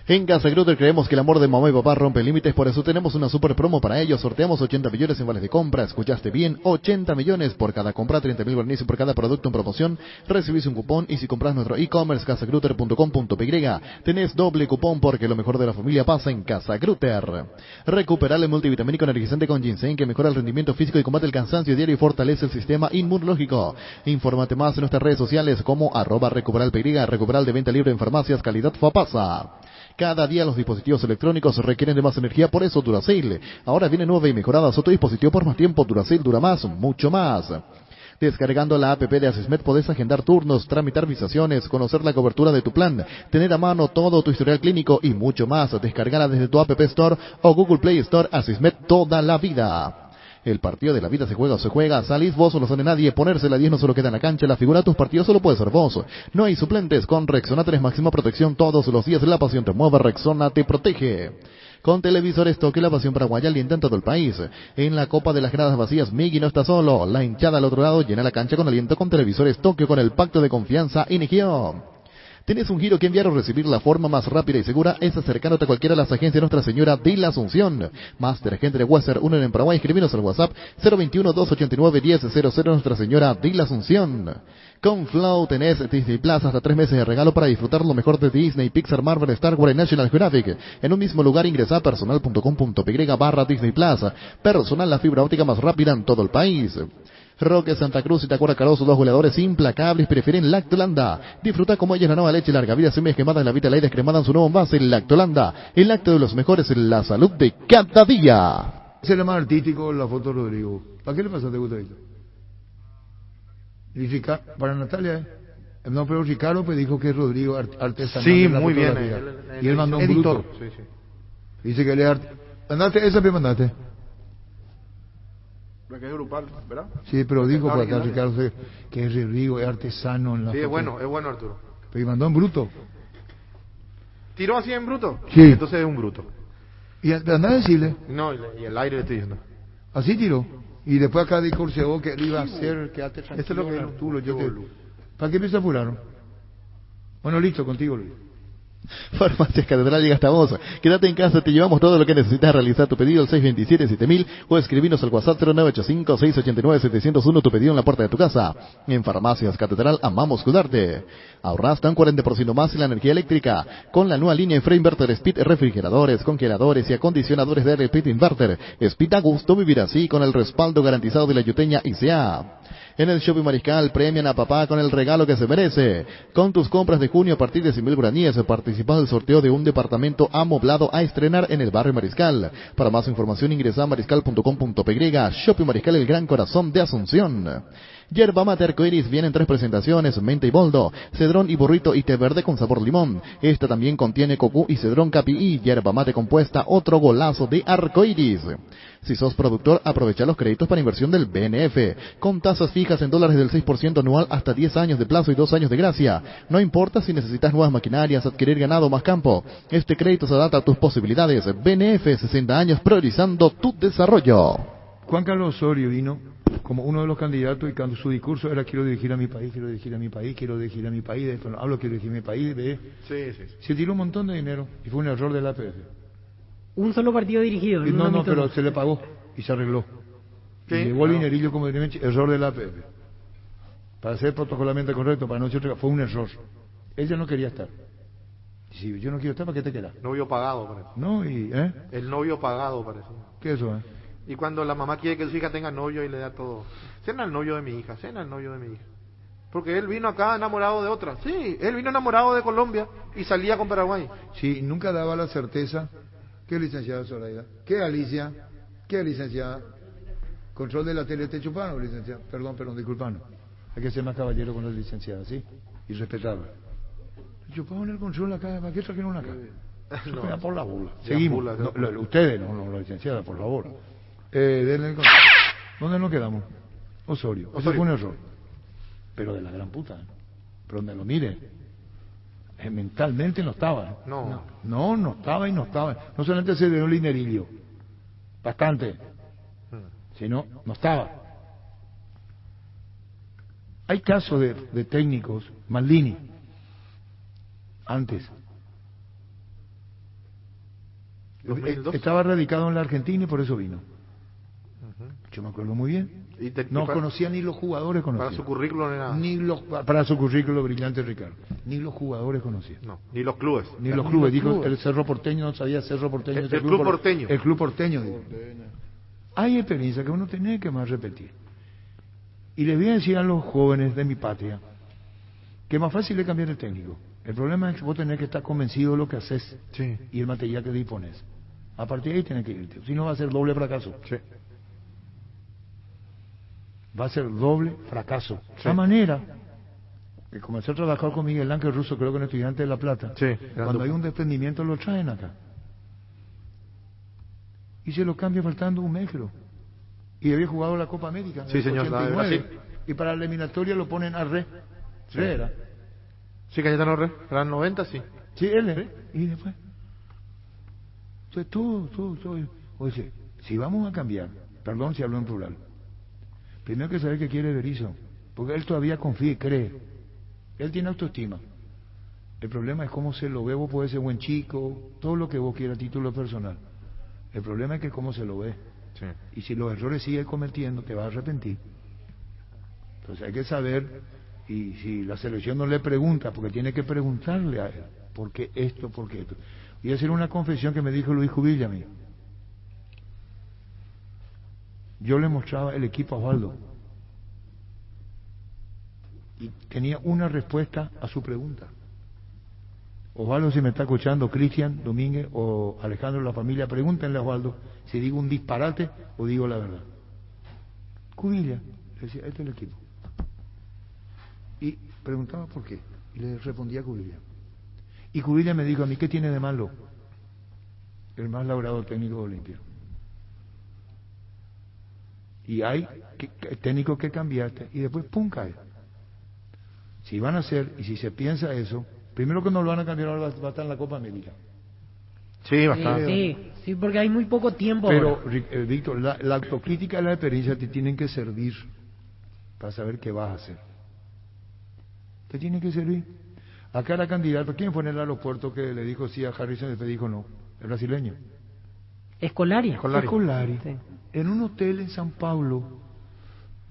En Casa Grutter creemos que el amor de mamá y papá rompe límites, por eso tenemos una super promo para ellos. Sorteamos 80 millones en vales de compra. Escuchaste bien, 80 millones por cada compra, 30.000 guaraníes por cada producto en promoción. Recibís un cupón y si compras nuestro e-commerce casagrutter.com.py, tenés doble cupón porque lo mejor de la familia pasa en Casa Grutter. Recuperar el multivitamínico energizante con ginseng que mejora el rendimiento físico y combate el cansancio diario y fortalece el sistema inmunológico. Infórmate más en nuestras redes sociales como @recuperalpy, Recuperal de venta libre en farmacias, calidad Fapasa. Cada día los dispositivos electrónicos requieren de más energía, por eso Duracell. Ahora viene nueva y mejorada su dispositivo por más tiempo. Duracell dura más, mucho más. Descargando la app de Asismed podés agendar turnos, tramitar visaciones, conocer la cobertura de tu plan, tener a mano todo tu historial clínico y mucho más. Descargala desde tu App Store o Google Play Store. Asismed toda la vida. El partido de la vida se juega o se juega. Salís vos o no sale nadie. Ponerse la 10 no solo queda en la cancha. La figura de tus partidos solo puede ser vos. No hay suplentes. Con Rexona tenés máxima protección todos los días. La pasión te mueve. Rexona te protege. Con televisores Toque, la pasión paraguaya alienta en todo el país. En la Copa de las Gradas Vacías, Migui no está solo. La hinchada al otro lado llena la cancha con aliento con televisores Tokio, con el pacto de confianza Inigio. ¿Tenés un giro que enviar o recibir? La forma más rápida y segura es acercándote a cualquiera de las agencias de Nuestra Señora de la Asunción. Máster Agente de Western, uno en Paraguay. Escribinos al WhatsApp 021-289-1000. Nuestra Señora de la Asunción. Con Flow tenés Disney Plus hasta 3 meses de regalo para disfrutar lo mejor de Disney, Pixar, Marvel, Star Wars y National Geographic. En un mismo lugar ingresa a personal.com.py/Disney Plus. Personal, la fibra óptica más rápida en todo el país. Roque Santa Cruz y Tacuara Caroso, 2 goleadores implacables, prefieren Lactolanda. Disfruta como ella la nueva leche larga vida, semillas quemadas en la vida, la descremada en su nuevo envase, Lactolanda. El lácteo de los mejores en la salud de cada día. Ese es el más artístico, la foto de Rodrigo. ¿Para qué le pasaste, Gustavo? Y para Natalia, no, pero Ricardo pues dijo que es Rodrigo artesanal. Sí, muy bien. Y él mandó un bruto. Sí. Dice que él es mandaste, esa me mandaste. La que es grupal, ¿verdad? Sí, pero dijo para acá Ricardo que es Rodrigo, es artesano en la Sí, foto. es bueno Arturo. Pero mandó en bruto. ¿Tiró así en bruto? Sí. Entonces es un bruto. Y anda a decirle. No, y el aire le estoy diciendo. Así tiró. Y después acá dijo el CEO que él iba a hacer, quédate tranquilo. Eso es lo que Arturo, ¿Para qué me apuraron? Bueno, listo, contigo, Luis. Farmacias Catedral llega hasta vos. Quédate en casa, te llevamos todo lo que necesitas. Realizar tu pedido al 627-7000 o escribinos al WhatsApp 0985-689-701. Tu pedido en la puerta de tu casa. En Farmacias Catedral amamos cuidarte. Ahorra hasta un 40% más en la energía eléctrica con la nueva línea Free Inverter Speed, refrigeradores, congeladores y acondicionadores de aire Speed Inverter. Speed a gusto, vivir así con el respaldo garantizado de la Yuteña ICA. En el Shopping Mariscal premian a papá con el regalo que se merece. Con tus compras de junio a partir de 100.000 guaraníes participas del sorteo de un departamento amoblado a estrenar en el barrio Mariscal. Para más información ingresa a mariscal.com.py. Shopping Mariscal, el gran corazón de Asunción. Yerba Mate Arcoiris viene en 3 presentaciones: menta y boldo, cedrón y burrito y té verde con sabor limón. Esta también contiene cocú y cedrón capi y yerba mate compuesta, otro golazo de Arcoiris. Si sos productor, aprovecha los créditos para inversión del BNF, con tasas fijas en dólares del 6% anual hasta 10 años de plazo y 2 años de gracia. No importa si necesitas nuevas maquinarias, adquirir ganado o más campo. Este crédito se adapta a tus posibilidades. BNF, 60 años priorizando tu desarrollo. Juan Carlos Osorio vino como uno de los candidatos y cuando su discurso era quiero dirigir a mi país, quiero dirigir a mi país, quiero dirigir a mi país, de esto no hablo, quiero dirigir a mi país, de... Sí. Se tiró un montón de dinero y fue un error de la APF. Un solo partido dirigido. No, pero se le pagó y se arregló. Sí, y llegó el dinerillo como error de la APF. Para ser protocolarmente correcto, para no ser otra, fue un error. Ella no quería estar. Si yo no quiero estar, ¿para qué te quedas? Novio pagado, parece. No, y... El novio pagado, parece. ¿Qué es eso, Y cuando la mamá quiere que su hija tenga novio y le da todo. Cena el novio de mi hija, Porque él vino acá enamorado de otra. Sí, él vino enamorado de Colombia y salía con Paraguay. Sí, nunca daba la certeza. ¿Qué licenciada Zoraida? ¿Qué Alicia? ¿Qué licenciada? Control de la tele te chuparon, licenciada. Perdón, disculpanos. Hay que ser más caballero con las licenciadas, ¿sí? Y respetarla. Chupaban el control acá, ¿para qué trajeron acá? No, por la burla. Seguimos. Ustedes, no, la licenciada, por favor. Denle el control. ¿Dónde nos quedamos? Osorio. Eso fue un error. Pero de la gran puta. Pero donde lo mire. Mentalmente no estaba. No estaba y no estaba. No solamente se dio un linerillo. Bastante. Sino, no estaba. Hay casos de técnicos, Maldini, antes. Estaba radicado en la Argentina y por eso vino. Yo me acuerdo muy bien. No conocía ni los jugadores conocía. Para su currículo para su currículo brillante, Ricardo. Ni los jugadores conocía. No, ni los clubes. Dijo el Cerro Porteño, no sabía Cerro Porteño. El Club Porteño. El Club Porteño. Hay experiencia que uno tiene que más repetir. Y les voy a decir a los jóvenes de mi patria que es más fácil es cambiar el técnico. El problema es que vos tenés que estar convencido de lo que haces Sí. y el material que dispones. A partir de ahí tenés que irte. Si no, va a ser doble fracaso. Sí. Va a ser doble fracaso. De Sí. esa manera, que comencé a trabajar con Miguel Ángel Russo, creo que un estudiante de La Plata. Sí, Cuando hay un desprendimiento lo traen acá. Y se lo cambia faltando un mes, creo. Y había jugado la Copa América. en Sí, el señor, la de 89, Brasil. y para la eliminatoria lo ponen a re. Sí. Re era. Sí, Cayetano Re. Eran 90, sí. Sí, él. Y después. Entonces, todo. Oye, si vamos a cambiar, perdón si hablo en plural, primero hay que saber qué quiere Berizzo, porque él todavía confía y cree. Él tiene autoestima. El problema es cómo se lo ve. Vos podés ser buen chico, todo lo que vos quieras a título personal. El problema es que cómo se lo ve. Sí. Y si los errores sigues cometiendo, te vas a arrepentir. Entonces hay que saber, y si la selección no le pregunta, porque tiene que preguntarle a él, ¿por qué esto, por qué esto? Voy a hacer una confesión que me dijo Luis Jubilla a mí. Yo le mostraba el equipo a Osvaldo y tenía una respuesta a su pregunta. Osvaldo, si me está escuchando, Cristian Domínguez o Alejandro de la familia, pregúntenle a Osvaldo si digo un disparate o digo la verdad. Cubilla, le decía, este es el equipo. Y preguntaba por qué, y le respondía a Cubilla. Y Cubilla me dijo a mí, ¿qué tiene de malo el más laureado técnico de Olimpia? Y hay técnicos que cambiaste y después ¡pum! Cae. Si van a hacer, y si se piensa eso, primero que no lo van a cambiar ahora va a estar en la Copa América. Sí, bastante. Sí, porque hay muy poco tiempo. Pero, ahora. Víctor, la autocrítica y la experiencia te tienen que servir para saber qué vas a hacer. Te tienen que servir. Acá era candidato, ¿quién fue en el aeropuerto que le dijo sí a Harrison y después dijo no? El brasileño. Escolari. Escolari. Sí. En un hotel en San Paulo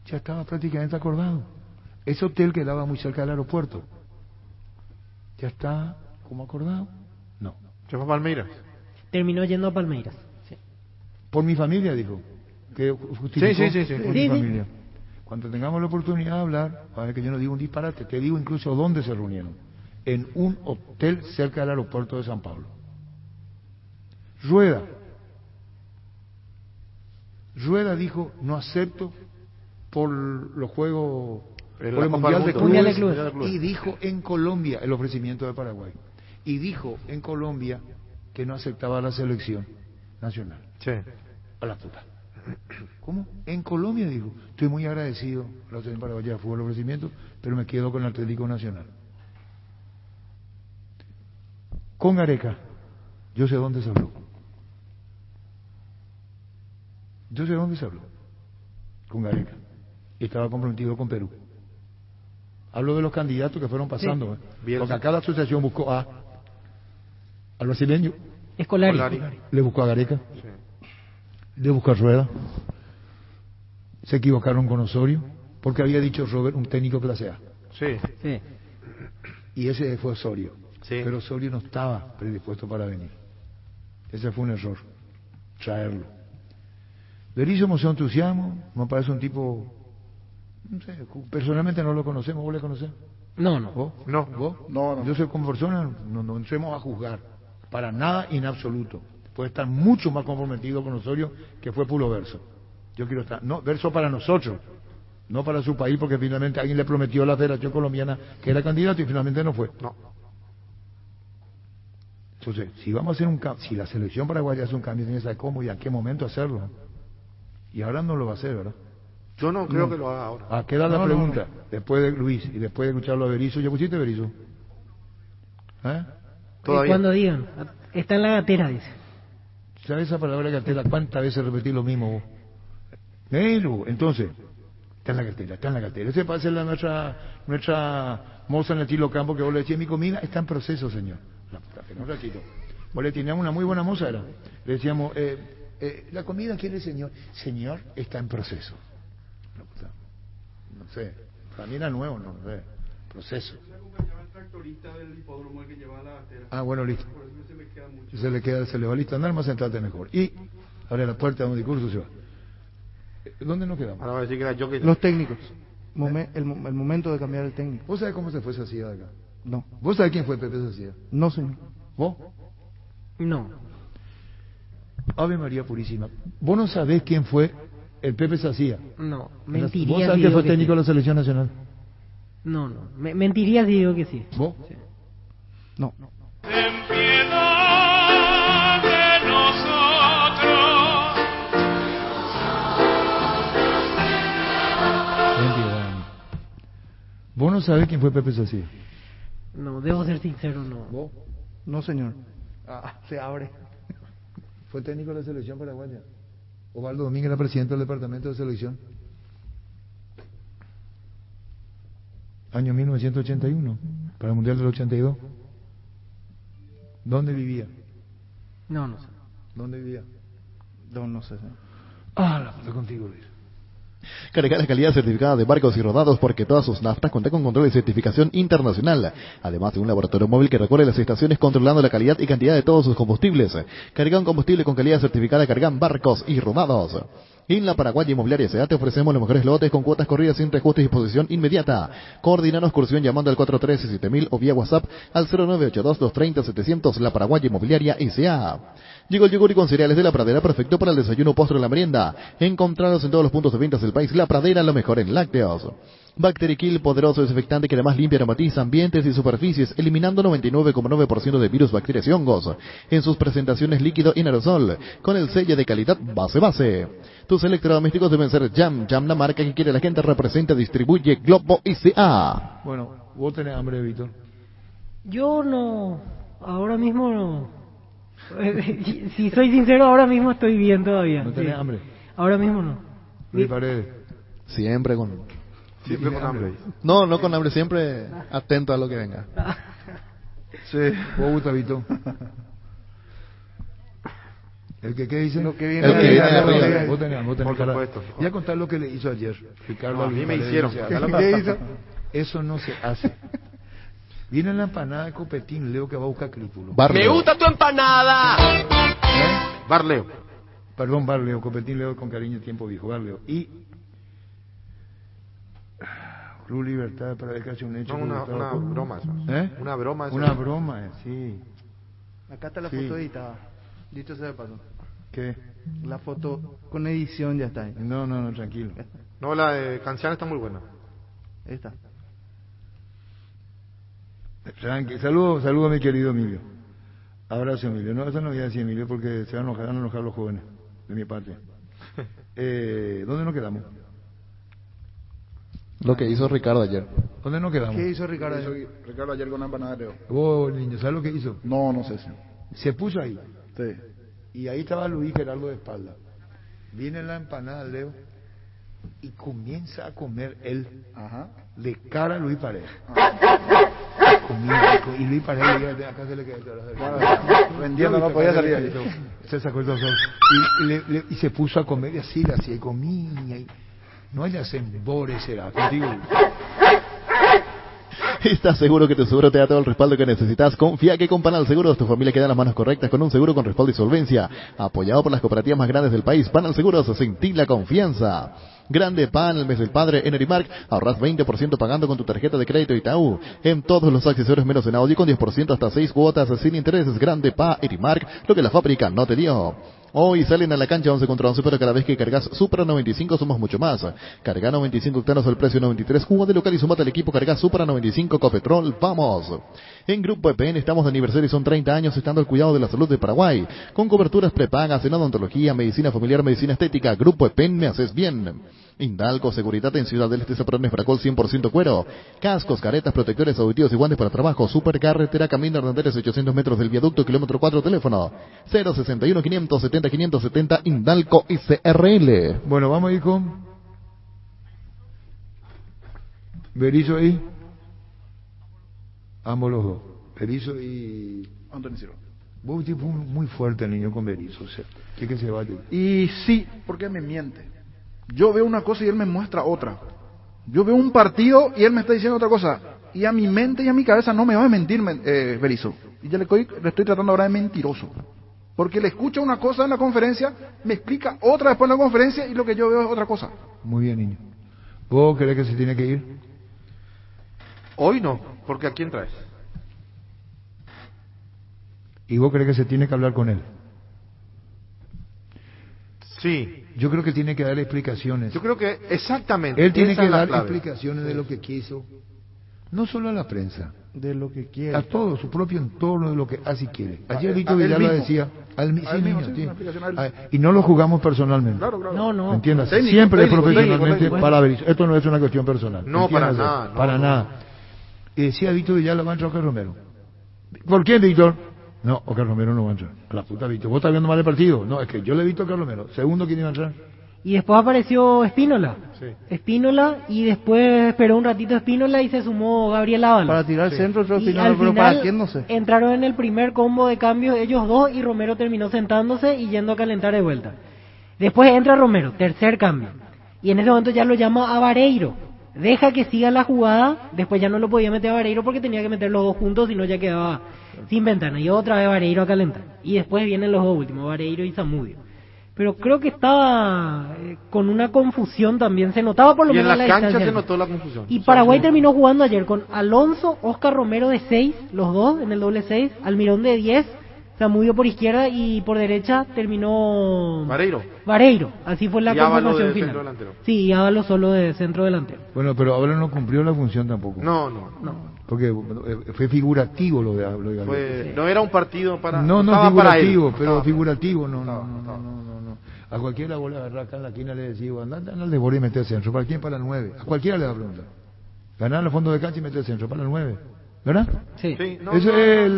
ya estaba prácticamente acordado. Ese hotel quedaba muy cerca del aeropuerto. ¿Ya está como acordado? No. ¿Se fue a Palmeiras? Terminó yendo a Palmeiras. Sí. Por mi familia, dijo. Que justificó Sí. por mi familia. Cuando tengamos la oportunidad de hablar, a ver que yo no digo un disparate, te digo incluso dónde se reunieron. En un hotel cerca del aeropuerto de San Pablo. Rueda dijo, no acepto por los Juegos, por el Mundial de Clubes, y dijo en Colombia el ofrecimiento de Paraguay. Y dijo en Colombia que no aceptaba la selección nacional. Sí. A la puta. ¿Cómo? En Colombia dijo, estoy muy agradecido a la selección paraguaya de fútbol ofrecimiento, pero me quedo con el Atlético Nacional. Con Gareca, yo sé dónde se habló. Yo sé dónde se habló. Con Gareca. Y estaba comprometido con Perú. Hablo de los candidatos que fueron pasando. Sí. Porque a cada asociación buscó al brasileño. Escolari. Le buscó a Gareca. Sí. Le buscó a Rueda. Se equivocaron con Osorio, porque había dicho Robert un técnico clase A. Sí. Y ese fue Osorio. Sí. Pero Osorio no estaba predispuesto para venir. Ese fue un error, traerlo. Berizzo mostró entusiasmo, me parece un tipo, no sé, personalmente no lo conocemos, ¿vos le conocés? No. ¿Vos? No. ¿Vos? No. Yo soy como persona, no entremos a juzgar, para nada en absoluto. Puede estar mucho más comprometido con Osorio que fue puro Verso. Yo quiero estar, no, Verso para nosotros, no para su país, porque finalmente alguien le prometió a la Federación Colombiana que era candidato y finalmente no fue. No. Entonces, si vamos a hacer un cambio, si la selección paraguaya hace un cambio, tiene que saber cómo y a qué momento hacerlo. Y ahora no lo va a hacer, ¿verdad? Yo no creo que lo haga ahora. Queda la pregunta, después de Luis y después de escucharlo a Berizzo. ¿Ya pusiste Berizzo? Todavía. Cuando digan, está en la gatera, dice. ¿Sabes esa palabra cartera? ¿Cuántas veces repetí lo mismo vos? Entonces, está en la cartera. Ese pasa nuestra moza en el Tilo Campo, que vos le decías, mi comida está en proceso, señor. La puta, pero un ratito. Vos le teníamos una muy buena moza, era. Le decíamos, la comida quiere señor. Señor, está en proceso. La puta. No sé, para mí era nuevo, no sé. Proceso. Bueno, listo. Se le va listo andar, más sentate mejor. Y abre la puerta de un discurso, se va. ¿Dónde nos quedamos? Ahora va a decir que era yo que... Los técnicos. El momento de cambiar el técnico. ¿Vos sabés cómo se fue esa ciudad de acá? No. ¿Vos sabés quién fue Pepe Sacía? No, señor. ¿Vos? No. Ave María Purísima. ¿Vos no sabés quién fue el Pepe Sacía? No. ¿Vos Mentiría sabés si que digo fue que técnico sí. de la selección nacional? No, no. Mentiría si digo que sí. ¿Vos? Sí. No. Ten piedad de nosotros. Ten piedad. ¿Vos no sabés quién fue Pepe Sacía? No, debo ser sincero, no. ¿Vos? No, señor. Se abre. Fue técnico de la selección paraguaya. Osvaldo Domínguez era presidente del departamento de selección. Año 1981, para el Mundial del 82. ¿Dónde vivía? No, no sé. ¿Dónde vivía? No sé, señor. Ah, la foto contigo, Luis. Cargar la calidad certificada de barcos y rodados porque todas sus naftas cuentan con control de certificación internacional, además de un laboratorio móvil que recorre las estaciones controlando la calidad y cantidad de todos sus combustibles. Cargan combustible con calidad certificada, cargan barcos y rodados. En la Paraguaya Inmobiliaria S.A. te ofrecemos los mejores lotes con cuotas corridas sin reajuste y disposición inmediata. Coordinanos excursión llamando al 413-7000 o vía WhatsApp al 0982-230-700. La Paraguaya Inmobiliaria S.A. Llegó el yogur y con cereales de La Pradera, perfecto para el desayuno, postre o la merienda. Encontrados en todos los puntos de ventas del país. La Pradera, lo mejor en lácteos. Bacterikill, poderoso desinfectante que además limpia y aromatiza ambientes y superficies, eliminando 99,9% de virus, bacterias y hongos. En sus presentaciones líquido y en aerosol, con el sello de calidad base. Tus electrodomésticos deben ser Jam, la marca que quiere la gente, representa, distribuye Globo S.A. Bueno, vos tenés hambre, Víctor. Yo no. Ahora mismo no. Si soy sincero, ahora mismo estoy bien todavía. ¿No tenés Sí. hambre? Ahora mismo no. Luis Paredes. Siempre con hambre. No con hambre, siempre atento a lo que venga. Sí. ¿Vos, Gustavito? ¿El que qué dice? Lo que viene El que viene arriba. arriba. Vos tenés Por cara. supuesto. Voy a contar lo que le hizo ayer Ricardo. No, a Luis mí me Paredes. hicieron. ¿Qué hizo? Eso no se hace. Viene la empanada de Copetín, Leo, que va a buscar crípulo. Barleo. ¡Me gusta tu empanada! Barleo. Perdón, Barleo, Copetín, Leo con cariño, tiempo viejo, Barleo. Y Club Libertad para dejarse un hecho. No, una broma eso. ¿Eh? Una broma eso. Una broma, sí. Acá está la Sí. foto editada. Dicho sea de paso. ¿Qué? La foto con edición ya está ahí. No, tranquilo. No, la de Canciana está muy buena. Ahí está. Saludo a mi querido Emilio. Abrazo, Emilio. No, eso no voy a decir, Emilio, porque se van a enojar los jóvenes, de mi parte. ¿Dónde nos quedamos? Lo que hizo Ricardo ayer. ¿Dónde nos quedamos? ¿Qué hizo Ricardo? Ricardo ayer con la empanada de Leo. Vos, niño, ¿sabes lo que hizo? No sé, señor. Se puso ahí. Sí. Y ahí estaba Luis Gerardo de espalda. Viene la empanada, Leo, y comienza a comer él. Ajá. De cara a Luis Paredes. Y Luis Paredes de acá se le quedó. Vendiendo, no podía salir ahí. Se sacó el ojos y se puso a comer y así, y comía. Y no hay embores, será contigo. ¿Estás seguro que tu seguro te da todo el respaldo que necesitas? Confía que con Panal Seguros tu familia queda en las manos correctas con un seguro con respaldo y solvencia. Apoyado por las cooperativas más grandes del país, Panal Seguros, sentí la confianza. Grande Pan, el mes del padre en Erimark, ahorras 20% pagando con tu tarjeta de crédito Itaú. En todos los accesorios menos en audio con 10% hasta 6 cuotas sin intereses. Grande Pa, Erimark, lo que la fábrica no te dio. Hoy salen a la cancha 11 contra 11, pero cada vez que cargas Supra 95 somos mucho más. Carga 95 octanos al precio 93, jugo de local y sumate al equipo, carga Supra 95 Copetrol, vamos. En Grupo EPN estamos de aniversario y son 30 años estando al cuidado de la salud de Paraguay. Con coberturas prepagas en odontología, medicina familiar, medicina estética. Grupo EPN, me haces bien. Indalco, seguridad en Ciudad del Este, Zaparrones, Fracol, 100% cuero. Cascos, caretas, protectores auditivos y guantes para trabajo. Supercarretera, Camino Hernández, 800 metros del viaducto, kilómetro 4, teléfono 061 570 570, Indalco ICRL. Bueno, vamos a ir con Berizzo ahí. Ambos los dos. Berizzo y Antonio Silva. Vos tipo muy fuerte el niño con Berizzo, o sea, que se va. Y sí, porque me miente. Yo veo una cosa y él me muestra otra. Yo veo un partido y él me está diciendo otra cosa. Y a mi mente y a mi cabeza no me va a mentir Berizzo. Y ya le estoy tratando ahora de mentiroso. Porque le escucho una cosa en la conferencia, me explica otra después en la conferencia y lo que yo veo es otra cosa. Muy bien, niño. ¿Vos crees que se tiene que ir? Hoy no, porque ¿a quién traes? ¿Y vos crees que se tiene que hablar con él? Sí. Yo creo que tiene que dar explicaciones. Yo creo que exactamente. Él tiene esa que es la dar clave. explicaciones de lo que quiso, no solo a la prensa, de lo que quiere, a todo su propio entorno, de lo que hace y quiere. Ayer Víctor él Villalba mismo. decía, A él mismo, sí, sí, una explicación a él. y no lo jugamos personalmente. Claro, claro. No. ¿Entiendas? Técnico, Siempre técnico, profesionalmente técnico. para Berizzo. Esto no es una cuestión personal. No, para ¿Entiendes? nada, no, para no. nada. Y decía Víctor Villalba, va a entrar Oscar Romero. ¿Por quién, Víctor? No, Oscar Romero no va a entrar. A la puta, Víctor. ¿Vos estás viendo mal el partido? No, es que yo le he visto a Oscar Romero. Segundo, ¿quién iba a entrar? Y después apareció Espínola. Sí. Espínola, y después esperó un ratito Espínola y se sumó Gabriel Ábalos. para tirar centro, otro Y final, al pero final para quién no sé. entraron en el primer combo de cambios ellos dos y Romero terminó sentándose y yendo a calentar de vuelta. Después entra Romero, tercer cambio. Y en ese momento ya lo llama a Vareiro. Deja que siga la jugada, después ya no lo podía meter a Vareiro porque tenía que meter los dos juntos, si no ya quedaba sin ventana. Y otra vez Vareiro a calentar. Y después vienen los dos últimos, Vareiro y Zamudio. Pero creo que estaba con una confusión también, se notaba por lo Y en menos la la cancha distancia. se notó la confusión. Y Paraguay terminó jugando ayer con Alonso, Oscar Romero de 6, los dos en el doble 6, Almirón de 10, Zamudio por izquierda y por derecha terminó Vareiro. Así fue la y Ábalos conformación de final. centro delantero. Sí, y Ábalos solo de centro delantero. Bueno, pero ahora no cumplió la función tampoco. No. Porque fue figurativo lo de Gabriel. No era un partido para... No, estaba para él. figurativo, pero Estaba- figurativo, no. A cualquiera vos le agarrás acá en la esquina le decís, andá al de Boris y meté el centro. ¿Para quién? Para el 9. A cualquiera le va a preguntar. Ganar al fondo de cancha y meter el centro. Para el 9. ¿Verdad? Sí. Eso es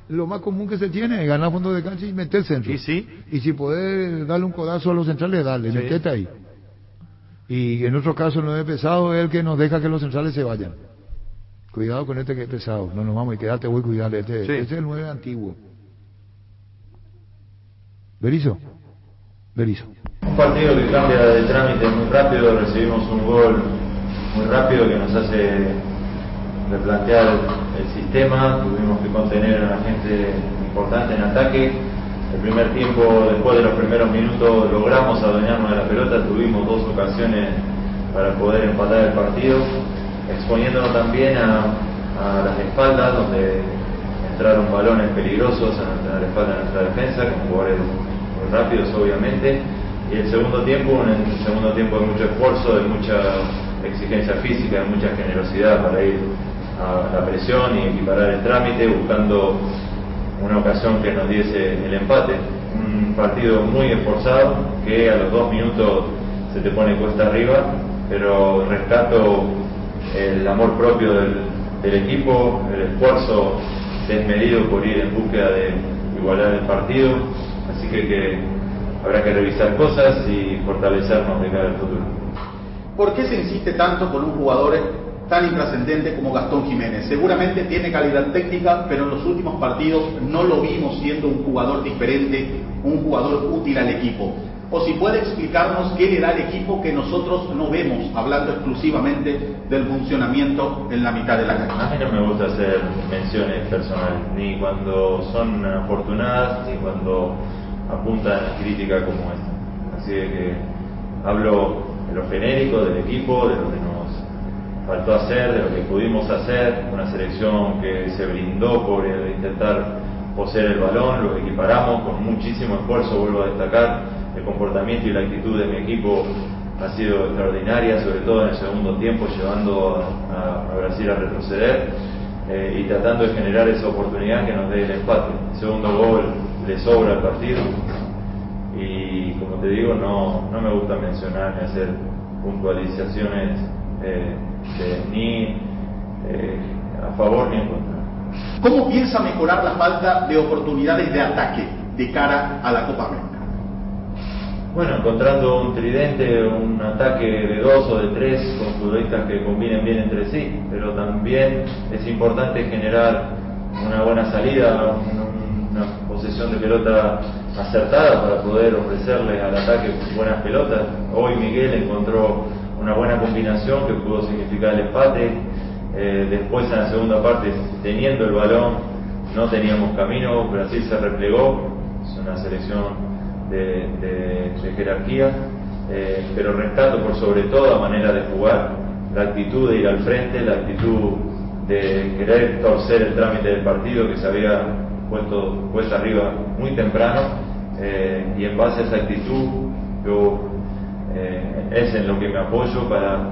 lo más común que se tiene, ganar al fondo de cancha y meter el centro. Y sí. Y si podés darle un codazo a los centrales, dale, Sí. metete ahí. Y en otro caso, el 9 pesado es el que nos deja que los centrales se vayan. Cuidado con este que es pesado. No nos vamos y quedate, voy a cuidarle. Este es el 9 antiguo. Berizzo. Un partido que cambia de trámite muy rápido, recibimos un gol muy rápido que nos hace replantear el sistema, tuvimos que contener a una gente importante en ataque. El primer tiempo, después de los primeros minutos, logramos adueñarnos de la pelota, tuvimos 2 ocasiones para poder empatar el partido, exponiéndonos también a las espaldas, donde entraron balones peligrosos a la espalda de nuestra defensa, con jugadores muy rápidos obviamente. Y el segundo tiempo, de mucho esfuerzo, de mucha exigencia física, de mucha generosidad para ir a la presión y equiparar el trámite, buscando una ocasión que nos diese el empate. Un partido muy esforzado, que a los 2 minutos se te pone cuesta arriba, pero rescato el amor propio del equipo, el esfuerzo desmedido por ir en búsqueda de igualar el partido, así que habrá que revisar cosas y fortalecernos de cara al futuro. ¿Por qué se insiste tanto con un jugador tan intrascendente como Gastón Jiménez? Seguramente tiene calidad técnica, pero en los últimos partidos no lo vimos siendo un jugador diferente, un jugador útil al equipo. O si puede explicarnos qué le da al equipo que nosotros no vemos, hablando exclusivamente del funcionamiento en la mitad de la cancha. A mí no me gusta hacer menciones personales, ni cuando son afortunadas, ni cuando apuntan a críticas como esta. Así que hablo de lo genérico del equipo, de lo que nos faltó hacer, de lo que pudimos hacer, una selección que se brindó por intentar poseer el balón, lo equiparamos con muchísimo esfuerzo, vuelvo a destacar. El comportamiento y la actitud de mi equipo ha sido extraordinaria, sobre todo en el segundo tiempo, llevando a Brasil a retroceder y tratando de generar esa oportunidad que nos dé el empate. El segundo gol le sobra al partido y, como te digo, no me gusta mencionar ni hacer puntualizaciones ni a favor ni en contra. ¿Cómo piensa mejorar la falta de oportunidades de ataque de cara a la Copa América? Bueno, encontrando un tridente, un ataque de 2 o de 3 con futbolistas que combinen bien entre sí, pero también es importante generar una buena salida, una posesión de pelota acertada para poder ofrecerle al ataque buenas pelotas. Hoy Miguel encontró una buena combinación que pudo significar el empate. Después en la segunda parte, teniendo el balón, no teníamos camino, Brasil se replegó, es una selección de jerarquía, pero rescato por sobre todo la manera de jugar, la actitud de ir al frente, la actitud de querer torcer el trámite del partido que se había puesta arriba muy temprano, y en base a esa actitud es en lo que me apoyo para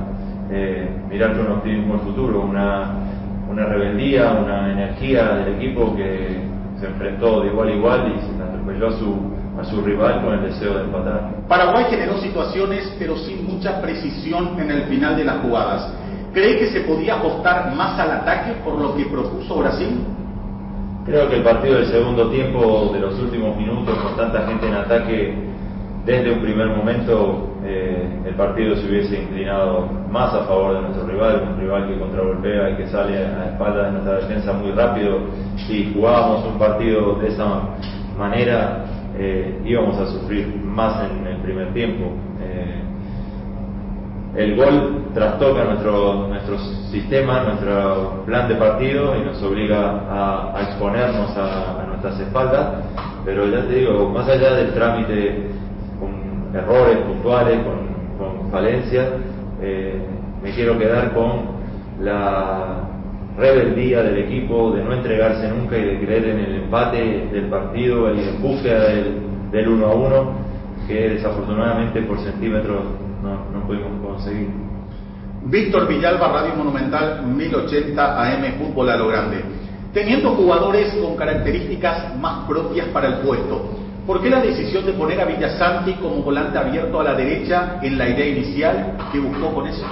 mirar con optimismo el futuro, una rebeldía, una energía del equipo que se enfrentó de igual a igual y se atropelló a su rival con el deseo de empatar. Paraguay generó situaciones pero sin mucha precisión en el final de las jugadas. ¿Cree que se podía apostar más al ataque por lo que propuso Brasil? Creo que el partido del segundo tiempo, de los últimos minutos, con tanta gente en ataque, desde un primer momento el partido se hubiese inclinado más a favor de nuestro rival, un rival que contragolpea y que sale a espaldas de nuestra defensa muy rápido. Si jugábamos un partido de esa manera, íbamos a sufrir más en el primer tiempo. El gol trastoca nuestro sistema, nuestro plan de partido y nos obliga a exponernos a nuestras espaldas, pero ya te digo, más allá del trámite con errores puntuales, con falencias, me quiero quedar con la rebeldía del equipo de no entregarse nunca y de creer en el empate del partido y en búsqueda del 1-1, que desafortunadamente por centímetros no pudimos conseguir. Víctor Villalba, Radio Monumental 1080 AM, fútbol a lo grande. Teniendo jugadores con características más propias para el puesto, ¿por qué la decisión de poner a Villasanti como volante abierto a la derecha en la idea inicial? ¿Qué buscó con eso?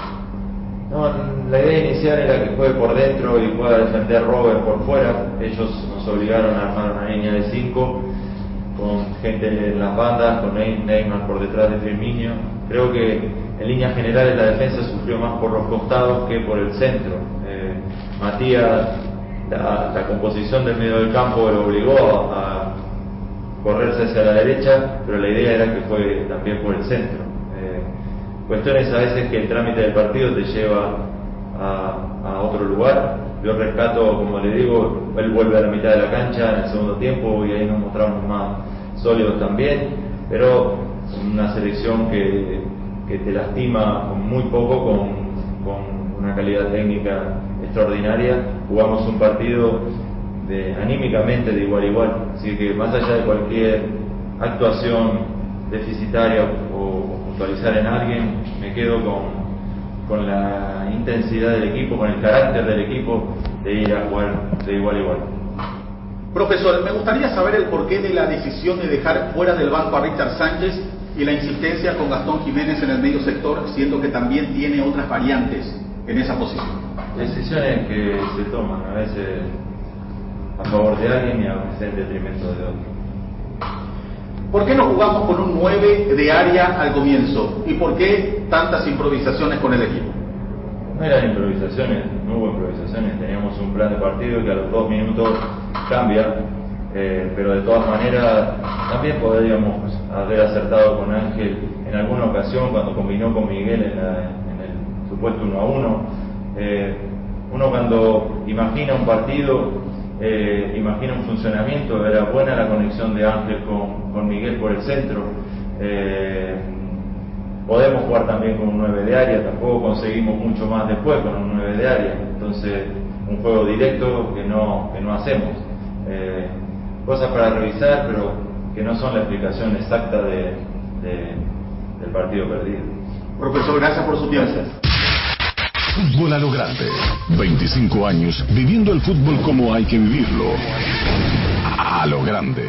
No, la idea inicial era que juegue por dentro y pueda defender Robert por fuera. Ellos nos obligaron a armar una línea de 5 con gente en las bandas, con Neymar por detrás de Firmino. Creo que en líneas generales la defensa sufrió más por los costados que por el centro. Matías, la composición del medio del campo lo obligó a correrse hacia la derecha, pero la idea era que fue también por el centro. Cuestiones a veces que el trámite del partido te lleva a otro lugar. Yo rescato, como le digo, él vuelve a la mitad de la cancha en el segundo tiempo y ahí nos mostramos más sólidos también, pero una selección que te lastima con muy poco, con una calidad técnica extraordinaria. Jugamos un partido anímicamente de igual a igual, así que más allá de cualquier actuación deficitaria o puntualizar en alguien, me quedo con la intensidad del equipo, con el carácter del equipo de ir a jugar de igual a igual. Profesor, me gustaría saber el porqué de la decisión de dejar fuera del banco a Richard Sánchez y la insistencia con Gastón Jiménez en el medio sector, siendo que también tiene otras variantes en esa posición. Decisiones que se toman a veces a favor de alguien y a veces en detrimento de otro. ¿Por qué no jugamos con un 9 de área al comienzo? ¿Y por qué tantas improvisaciones con el equipo? No eran improvisaciones, no hubo improvisaciones, teníamos un plan de partido que a los 2 minutos cambia, pero de todas maneras también podríamos haber acertado con Ángel en alguna ocasión cuando combinó con Miguel en el supuesto 1-1. Uno cuando imagina un partido, imagina un funcionamiento, era buena la conexión de Ángel con Miguel por el centro. Podemos jugar también con un 9 de área, tampoco conseguimos mucho más después con un 9 de área, entonces un juego directo que no hacemos. Cosas para revisar, pero que no son la explicación exacta del partido perdido. Profesor, gracias por su tiempo. Fútbol a lo grande. 25 años viviendo el fútbol como hay que vivirlo. A lo grande.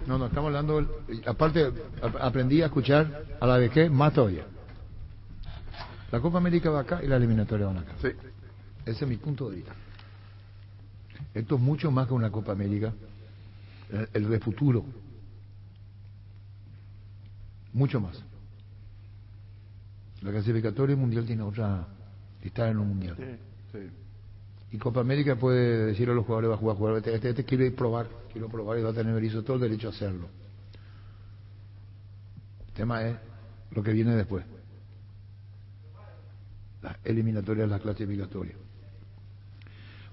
No, estamos hablando, aparte aprendí a escuchar a la vejez más todavía. La Copa América va acá y la eliminatoria van acá. Sí. Ese es mi punto de vista. Esto es mucho más que una Copa América, el de futuro. Mucho más. La clasificatoria mundial tiene otra, está en un mundial. Sí. Y Copa América puede decirle a los jugadores, va a jugar, este quiero probar y va a tener Berizzo todo el derecho a hacerlo. El tema es lo que viene después. Las eliminatorias, las clasificatorias.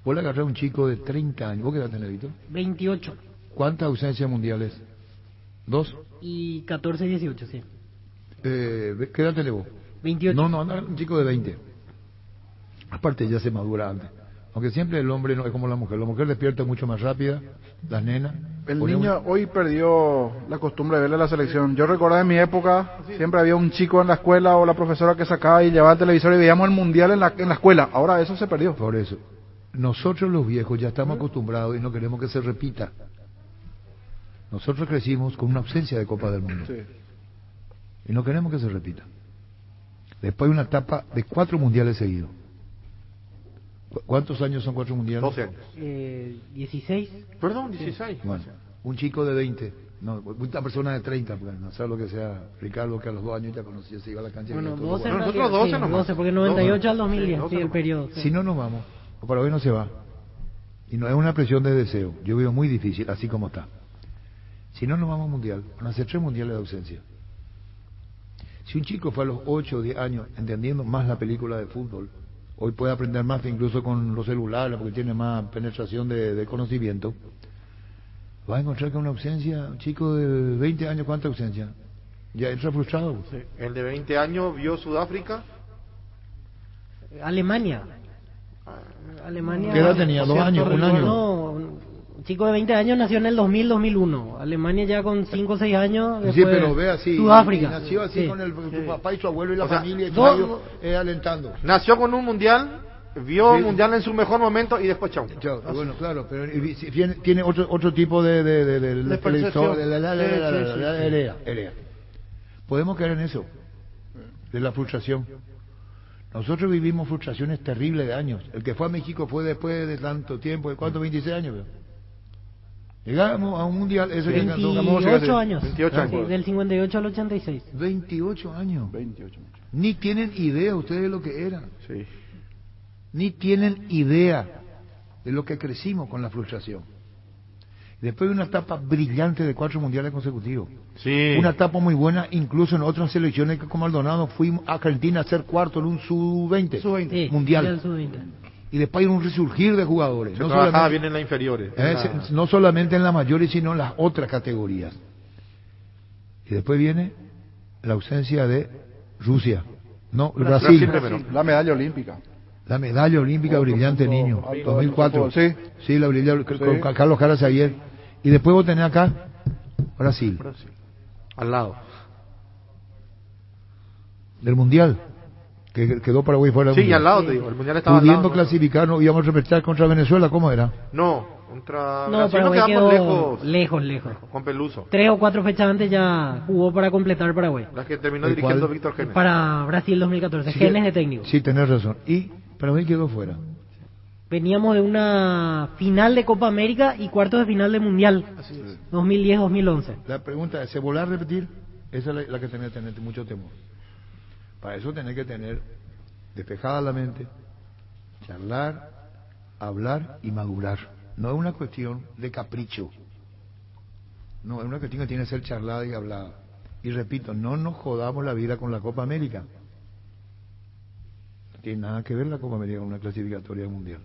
Vos le agarrás a un chico de 30 años, ¿vos qué edad tenés, Víctor? 28. ¿Cuántas ausencias mundiales? 2. Y 14, 18, sí. ¿Qué edad tenés vos? 28. No, anda un chico de 20. Aparte ya se madura antes. Aunque siempre el hombre no es como la mujer despierta mucho más rápida, las nenas. El niño hoy perdió la costumbre de verle a la selección. Yo recuerdo en mi época, siempre había un chico en la escuela o la profesora que sacaba y llevaba el televisor y veíamos el mundial en la escuela. Ahora eso se perdió. Por eso, nosotros los viejos ya estamos acostumbrados y no queremos que se repita. Nosotros crecimos con una ausencia de Copa del Mundo. Sí. Y no queremos que se repita. Después de una etapa de 4 mundiales seguidos. ¿Cuántos años son 4 mundiales? 12 años. 16. Perdón, 16. Bueno, un chico de 20, no, una persona de 30, porque no sé lo que sea, Ricardo, que a los 2 años ya conocía, se iba a la cancha. Bueno, y 12 bueno, nosotros 12 nomás. 12, porque 98 al 2010, sí, el periodo. Si no nos vamos, o para hoy no se va. Y no es una presión de deseo, yo veo muy difícil, así como está. Si no nos vamos al mundial, van a ser 3 mundiales de ausencia. Si un chico fue a los 8 o 10 años entendiendo más la película de fútbol, hoy puede aprender más incluso con los celulares porque tiene más penetración de conocimiento, va a encontrar que una ausencia, un chico de 20 años, ¿cuánta ausencia? Ya entra frustrado. Sí. El de 20 años vio Sudáfrica. Alemania. ¿Qué edad tenía? 2 años, 1 año. No, un chico de 20 años nació en el 2000-2001. Alemania ya con 5 o 6 años. Sí, pero ve así. Sudáfrica. Nació así Sí. con su papá y su abuelo y la O sea, familia y todo, alentando. Nació con un mundial, vio un mundial en su mejor momento y después chau. Bueno, claro, pero tiene otro tipo de percepción. Erea. Podemos caer en eso, de la frustración. Nosotros vivimos frustraciones terribles de años. El que fue a México fue después de tanto tiempo, ¿de cuánto? 26 años, veo. Llegamos a un mundial, ese 28 años. 28 años. Sí, del 58 al 86. 28 años. 28. Ni tienen idea ustedes de lo que era. Sí. Ni tienen idea de lo que crecimos con la frustración. Después de una etapa brillante de 4 mundiales consecutivos. Sí. Una etapa muy buena, incluso en otras selecciones que como Maldonado fuimos a Argentina a ser cuarto en un sub-20 Sí, mundial. Sub-20. Y después hay un resurgir de jugadores. Se trabajaba bien en las inferiores. No solamente en las mayores, sino en las otras categorías. Y después viene la ausencia de Rusia. No, Brasil. La medalla olímpica. La medalla olímpica brillante, niño. 2004. Sí, la brillante con Carlos Caras ayer. Y después vos tenés acá Brasil. Al lado. Del Mundial. Que quedó Paraguay fuera del Sí, Mundial. al lado, te digo. El Mundial estaba al Pudiendo lado. clasificarnos, íbamos a repetir contra Venezuela, ¿cómo era? No, contra No, Brasil Paraguay nos quedamos quedó lejos. con Peluso. 3 o 4 fechas antes ya jugó para completar Paraguay. La que terminó ¿El dirigiendo cuál? Víctor Genes. Para Brasil 2014, Sí, Genes de técnico. Sí, tenés razón. Y Paraguay quedó fuera. Veníamos de una final de Copa América y cuartos de final de Mundial. 2010-2011. La pregunta es, ¿se volverá a repetir? Esa es la que tenés que tener mucho temor. Para eso tenés que tener despejada la mente, charlar, hablar y madurar. No es una cuestión de capricho. No, es una cuestión que tiene que ser charlada y hablada. Y repito, no nos jodamos la vida con la Copa América. No tiene nada que ver la Copa América con una clasificatoria mundial.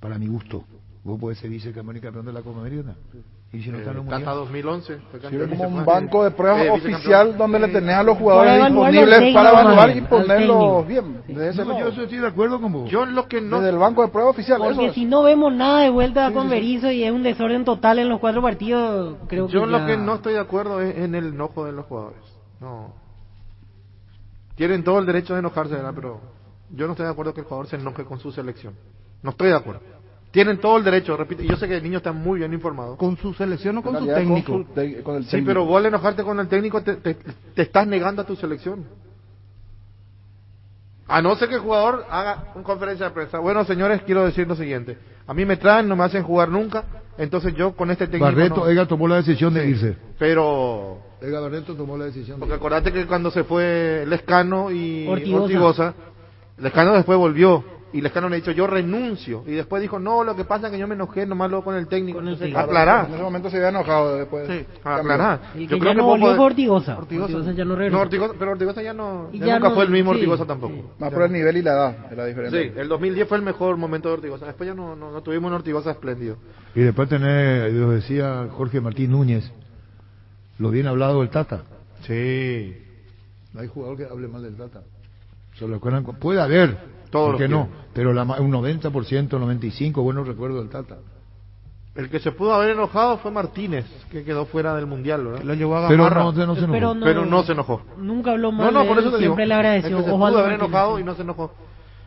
Para mi gusto. Vos podés ser vicecampeón y campeón de la Copa América. Y si no está en un Tata mundial. 2011. Sirve como un banco de pruebas oficial donde le tenés a los Para jugadores evaluar disponibles al para técnico, evaluar y al ponerlos técnico. bien. De ese No, modo. yo estoy de acuerdo con vos. Yo lo que no... Desde el banco de pruebas oficial. Porque eso es. si no vemos nada de vuelta con Berizzo y es un desorden total en los 4 partidos, creo que Yo lo ya- que no estoy de acuerdo es en el enojo de los jugadores. No. Tienen todo el derecho de enojarse, ¿verdad? Pero yo no estoy de acuerdo que el jugador se enoje con su selección. No estoy de acuerdo. Tienen todo el derecho, repito. Yo sé que el niño está muy bien informado. ¿Con su selección o con En su realidad, técnico? con el Sí, técnico. pero vos al enojarte con el técnico te estás negando a tu selección. A no ser que el jugador haga una conferencia de prensa. Bueno, señores, quiero decir lo siguiente. A mí me traen, no me hacen jugar nunca. Entonces yo con este técnico Barreto, no. Edgar tomó la decisión de irse. Pero... Edgar Barreto tomó la decisión Porque acordate que cuando se fue Lescano y Ortigosa. Ortigosa, Lescano después volvió. Y Lescano le ha dicho, yo renuncio. Y después dijo, no, lo que pasa es que yo me enojé nomás luego con el técnico. Con el Entonces, técnico. aclará. En ese momento se había enojado después. Sí, cambió. aclará. El Yo que creo ya que no vos volvió podés- fue Ortigosa ya no regresó. No, Ortigosa, pero Ortigosa ya no, Y ya ya nunca no- fue el mismo sí, Ortigosa tampoco. sí. Más por el nivel y la edad, era diferente. Sí, el 2010 fue el mejor momento de Ortigosa. Después ya no tuvimos un Ortigosa espléndido. Y después tenés, lo decía Jorge Martín Núñez, lo bien hablado del Tata. Sí. No hay jugador que hable mal del Tata. Se lo acuerdan. Puede haber, Todos ¿Por qué los no? Pero un 90%, 95%, bueno recuerdo del Tata. El que se pudo haber enojado fue Martínez, que quedó fuera del Mundial, ¿verdad? Lo llevó a Pero Gamarra. no se enojó. Pero no se enojó. Nunca habló mal No, de por él, eso te digo. siempre le agradeció. El que se Osvaldo pudo haber Martínez, enojado sí. y no se enojó.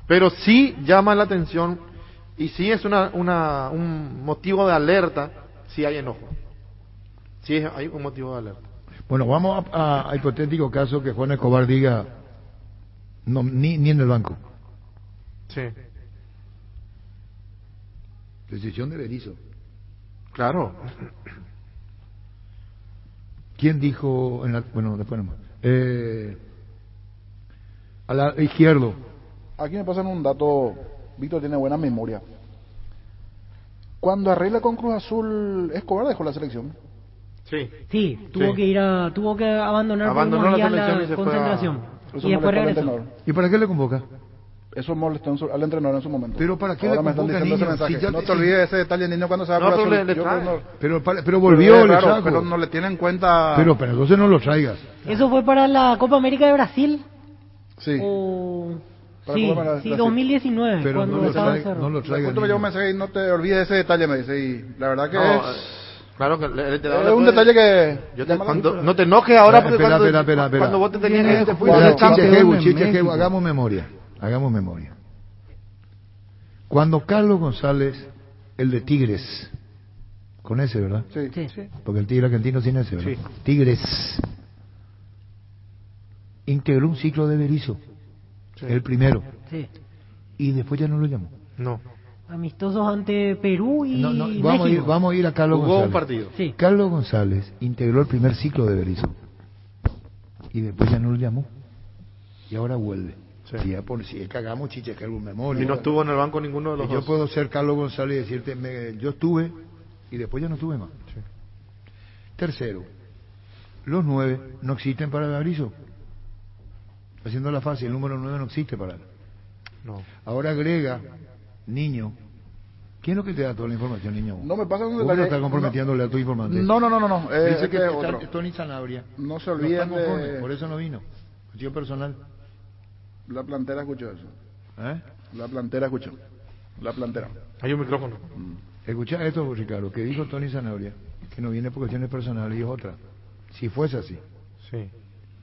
Pero sí llama la atención y sí es un motivo de alerta si hay enojo. Sí hay un motivo de alerta. Bueno, vamos a hipotético caso que Juan Escobar diga, no, ni en el banco. Sí. Decisión de Berizzo. Claro. ¿Quién dijo bueno, después nomás? A la izquierdo. Aquí me pasan un dato, Víctor tiene buena memoria. Cuando arregla con Cruz Azul, Escobar dejó la selección. Sí, tuvo que abandonar por Abandonó unos la días selección la y se fue concentración. Eso Y después molestó al regresó. entrenador. ¿Y para qué le convoca? Eso molestó al entrenador en su momento. Pero ¿para qué Ahora le me están convoca, diciendo ese niño? mensaje. Si ya No te- te olvides ese detalle, niño, cuando se va No, Cruz pero Azul. le Yo trae. no- Pero volvió, es le raro, saco. pero no le tienen en cuenta. Pero entonces no lo traigas. Eso fue para la Copa América de Brasil. Sí. O... Para Sí, Copa América de sí, Brasil. 2019. Pero cuando no lo estaba traiga, Cerro. no lo Yo traiga. justo me llevo un mensaje y no te olvides ese detalle, me dice. Y la verdad que Claro que es un detalle que. no te enojes ahora porque Espera. cuando vos te tenías que te Espera, fuiste Chiche campeón. Jebu, hagamos memoria. Cuando Carlos González, el de Tigres, con ese, ¿verdad? Sí. Porque el Tigre argentino sin ese, ¿verdad? Sí. Tigres integró un ciclo de Berizzo, el primero, Sí. y después ya no lo llamó. No. Amistosos ante Perú y No, México. vamos a ir a Carlos Jugó González. un partido. Sí. Carlos González integró el primer ciclo de Berizzo y después ya no lo llamó y ahora vuelve. Sí. Y ya por si cagamos Chiche que algún memoria. Y no estuvo en el banco ninguno de los Y yo dos. puedo ser Carlos González y decirte, yo estuve y después ya no estuve más. Sí. Tercero, los 9 no existen para Berizzo. Haciendo la fácil, el número 9 no existe para él. No. Ahora agrega, niño. ¿Quién es lo que te da toda la información, niño? No me pasa un ¿Vos detalle. no estás comprometiéndole a tu informante? No. Dice Este que es otro. Tony Sanabria. No se No olviden está conforme, de. por eso no vino. Cuestión personal. La plantera escuchó eso. ¿Eh? La plantera escuchó. La plantera. Hay un micrófono. Escucha esto, Ricardo, que dijo Tony Sanabria, que no viene por cuestiones personales y es otra. Si fuese así. Sí.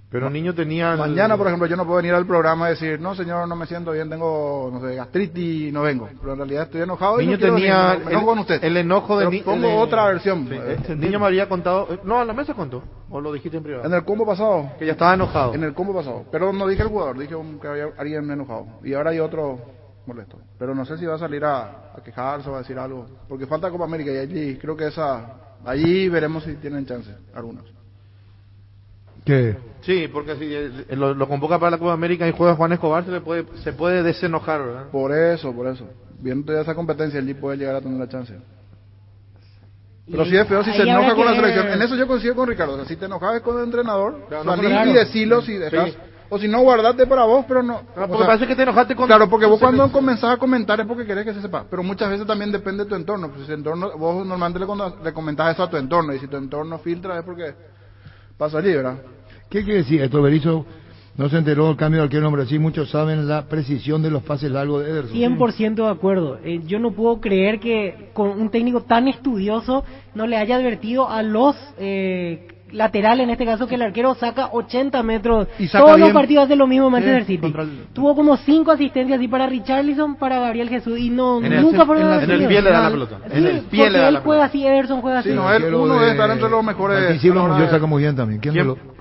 Pero niño tenía... Mañana, por ejemplo, yo no puedo venir al programa y decir, no, señor, no me siento bien, tengo, no sé, gastritis y no vengo. Pero en realidad estoy enojado y Niño no quiero tenía venir. Me enojo con usted. el enojo de... Pero pongo otra versión. Sí. El niño me había contado... No, a la mesa contó. ¿O lo dijiste en privado? En el combo pasado. Que ya estaba enojado. En el combo pasado. Pero no dije el jugador, dije que había alguien enojado. Y ahora hay otro molesto. Pero no sé si va a salir a quejarse o a decir algo. Porque falta Copa América y allí creo que allí veremos si tienen chance, algunos. ¿Qué? Sí, porque si lo convoca para la Copa América y juega Juan Escobar, se puede desenojar, ¿verdad? Por eso. Viendo ya esa competencia, allí puede llegar a tener la chance. Pero sí es peor si se ahí enoja habrá con la que selección. ver. En eso yo coincido con Ricardo. O sea, si te enojas con el entrenador, Claro, no, salís claro. y decilo si dejas. Sí. O si no, guardate para vos, pero no. Porque o sea, parece que te enojaste con... Claro, porque vos cuando comenzás a comentar es porque querés que se sepa. Pero muchas veces también depende de tu entorno. Pues si tu entorno, vos normalmente le comentás eso a tu entorno. Y si tu entorno filtra es porque pasa allí, ¿verdad? ¿Qué quiere decir esto? Berizzo no se enteró del cambio de arquero en Brasil. Muchos saben la precisión de los pases largos de Ederson. 100% de acuerdo. Yo no puedo creer que con un técnico tan estudioso no le haya advertido a los laterales, en este caso, que el arquero saca 80 metros. Y saca Todos los bien. partidos hace lo mismo Manchester Sí, City. contra el- Tuvo como 5 asistencias así para Richarlison, para Gabriel Jesús y no En el- nunca fueron en el definidos. pie le da la pelota. Sí, En el pie porque le da él la juega pelota. así, Ederson juega así. Sí, no, uno debe estar entre los mejores. Martín Silva a la hora Muñoz de- saca muy bien también.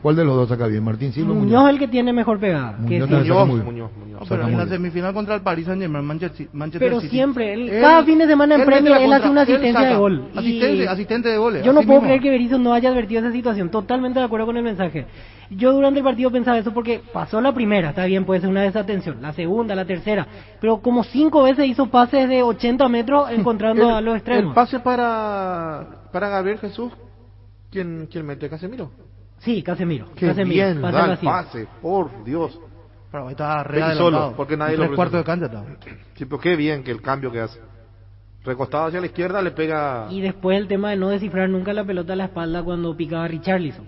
¿Cuál de los dos saca bien? Martín Silva o Muñoz es el que tiene mejor pegada. que Muñoz sí. también saca muy bien. Muñoz. No, Saca pero en muy la bien. semifinal contra el Paris Saint-Germain, Manchester Pero City. siempre, cada fin de semana en él mete Premier la él hace contra, una él asistencia saca. de gol. Y Asistente de goles. yo no así puedo mismo. creer que Berizzo no haya advertido esa situación. Totalmente de acuerdo con el mensaje. Yo durante el partido pensaba eso porque pasó la primera, está bien, puede ser una desatención. La segunda, la tercera. Pero como 5 veces hizo pases de 80 metros encontrando a los extremos. El pase para Gabriel Jesús, ¿quién mete? ¿Casemiro? Sí, Casemiro. Qué Casemiro, bien pase da el vacío. pase, por Dios. Pero ahí está re Él adelantado. solo, porque nadie lo 3/4 de presiona. cancha está. Sí, pero qué bien que el cambio que hace. Recostado hacia la izquierda le pega... Y después el tema de no descifrar nunca la pelota a la espalda cuando picaba Richarlison.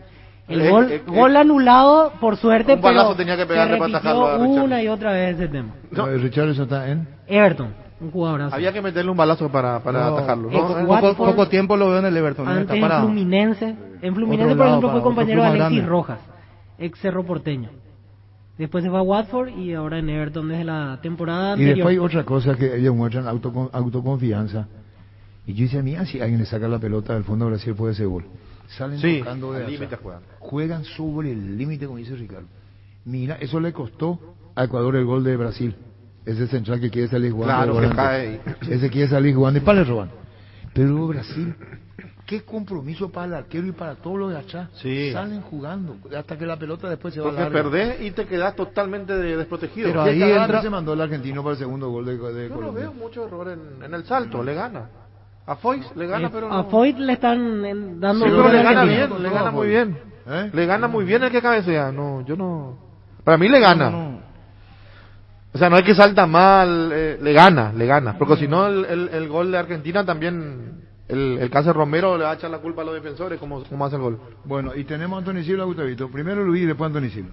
El gol anulado, por suerte, un balazo pero tenía que se pegarle para atajarlo a repitió Richarlison. una y otra vez ese tema. Richarlison está en Everton, un jugadorazo. Había que meterle un balazo para atajarlo, ¿no? Poco tiempo lo veo en el Everton. Antes Está en parado. Fluminense. En Fluminense, Otro por lado, ejemplo, fue otro compañero de club más Alexis grande. Rojas, ex Cerro Porteño. Después se fue a Watford y ahora en Everton desde la temporada Y anterior. después hay otra cosa que ellos muestran, autoconfianza. Y yo decía, mira, si alguien le saca la pelota del fondo de Brasil puede ser gol. Salen Sí, tocando de al atrás. límite juegan. Juegan sobre el límite, como dice Ricardo. Mira, eso le costó a Ecuador el gol de Brasil. Ese central que quiere salir jugando. Claro, de que volante. cae. Ese quiere salir jugando y para le roban. Pero Brasil, qué compromiso para el arquero y para todos los de atrás. Sí. Salen jugando hasta que la pelota después se va Porque larga. perdés y te quedás totalmente desprotegido. Pero ¿Qué ahí cagada se mandó el argentino para el segundo gol de Yo no Colombia. veo mucho error en el salto, le gana. A Foyt le gana, pero A no. Foyt le están dando Sí, duro pero le al gana argentino. bien, le gana muy bien. ¿Eh? Le gana muy bien el que cabecea. No, yo no. Para mí le gana. O sea, no es que salta mal, le gana. Porque si no, el gol de Argentina también, el caso Romero le va a echar la culpa a los defensores, como hace el gol. Bueno, y tenemos a Anthony Silva, Gustavito. Primero Luis y después Anthony Silva.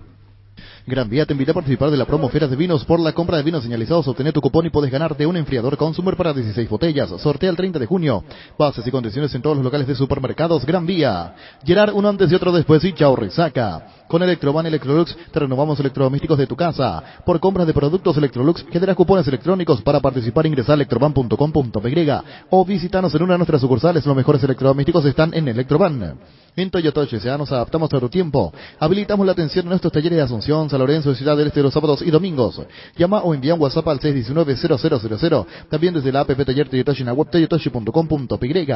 Gran Vía te invita a participar de la promo Ferias de Vinos. Por la compra de vinos señalizados, obtener tu cupón y puedes ganarte un enfriador Consumer para 16 botellas. Sortea el 30 de junio. Bases y condiciones en todos los locales de supermercados Gran Vía. Gerard, uno antes y otro después y chao resaca. Con Electroban Electrolux te renovamos electrodomésticos de tu casa. Por compras de productos Electrolux generas cupones electrónicos. Para participar ingresa a electroban.com.py o visítanos en una de nuestras sucursales. Los mejores electrodomésticos están en Electroban. En Toyota HSA nos adaptamos a tu tiempo. Habilitamos la atención en nuestros talleres de Asunción, San Lorenzo y Ciudad del Este los sábados y domingos. Llama o envía un WhatsApp al 619-0000. También desde la app Taller Toyotoshi en la web toyotoshi.com.py.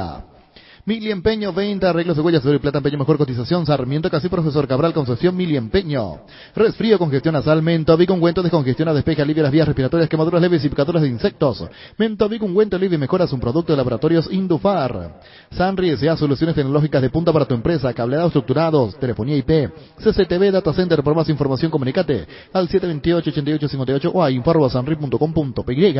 Mili Empeño, venta, arreglos de huellas de oro y plata, empeño, mejor cotización, Sarmiento, casi Profesor Cabral, Concepción, Mili Empeño. Resfrío, congestión nasal, Mentovic, ungüento, descongestiona, despeja, alivia las vías respiratorias, quemaduras leves y picaduras de insectos. Mentovic, ungüento, alivia y mejora, es un producto de laboratorios Indufar. Sanri S.A. Soluciones tecnológicas de punta para tu empresa, cableados estructurados, telefonía IP, CCTV Data Center. Por más información comunicate al 728-8858 o a info@sanri.com.py.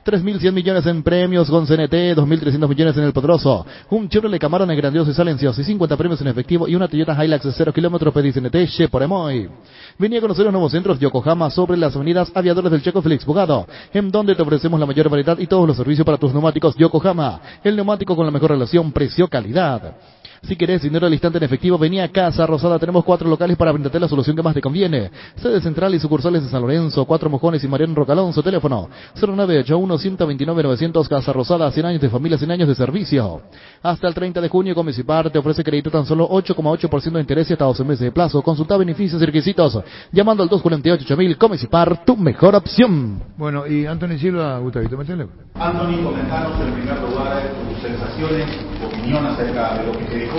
3.100 millones en premios con CNT, 2.300 millones en el Poderoso, un Chevrolet Camaro en grandioso y silencioso y 50 premios en efectivo y una Toyota Hilux de 0 kilómetros pedí CNT por Emoy. Venía a conocer los nuevos centros Yokohama sobre las avenidas Aviadores del Checo Félix Bogado, en donde te ofrecemos la mayor variedad y todos los servicios para tus neumáticos Yokohama, el neumático con la mejor relación precio-calidad. Si querés dinero al instante en efectivo, vení a Casa Rosada. Tenemos 4 locales para brindarte la solución que más te conviene. Sede central y sucursales de San Lorenzo, 4 Mojones y Mariano Rocalonso. Teléfono 0981-129-900. Casa Rosada, 100 años de familia, 100 años de servicio. Hasta el 30 de junio, Comecipar te ofrece crédito tan solo 8,8% de interés y hasta 12 meses de plazo. Consulta beneficios y requisitos llamando al 248-8000. Comecipar, tu mejor opción. Bueno, y Anthony Silva, Gustavito, métele. Anthony, comentanos en primer lugar tus sensaciones, tu opinión acerca de lo que te dejó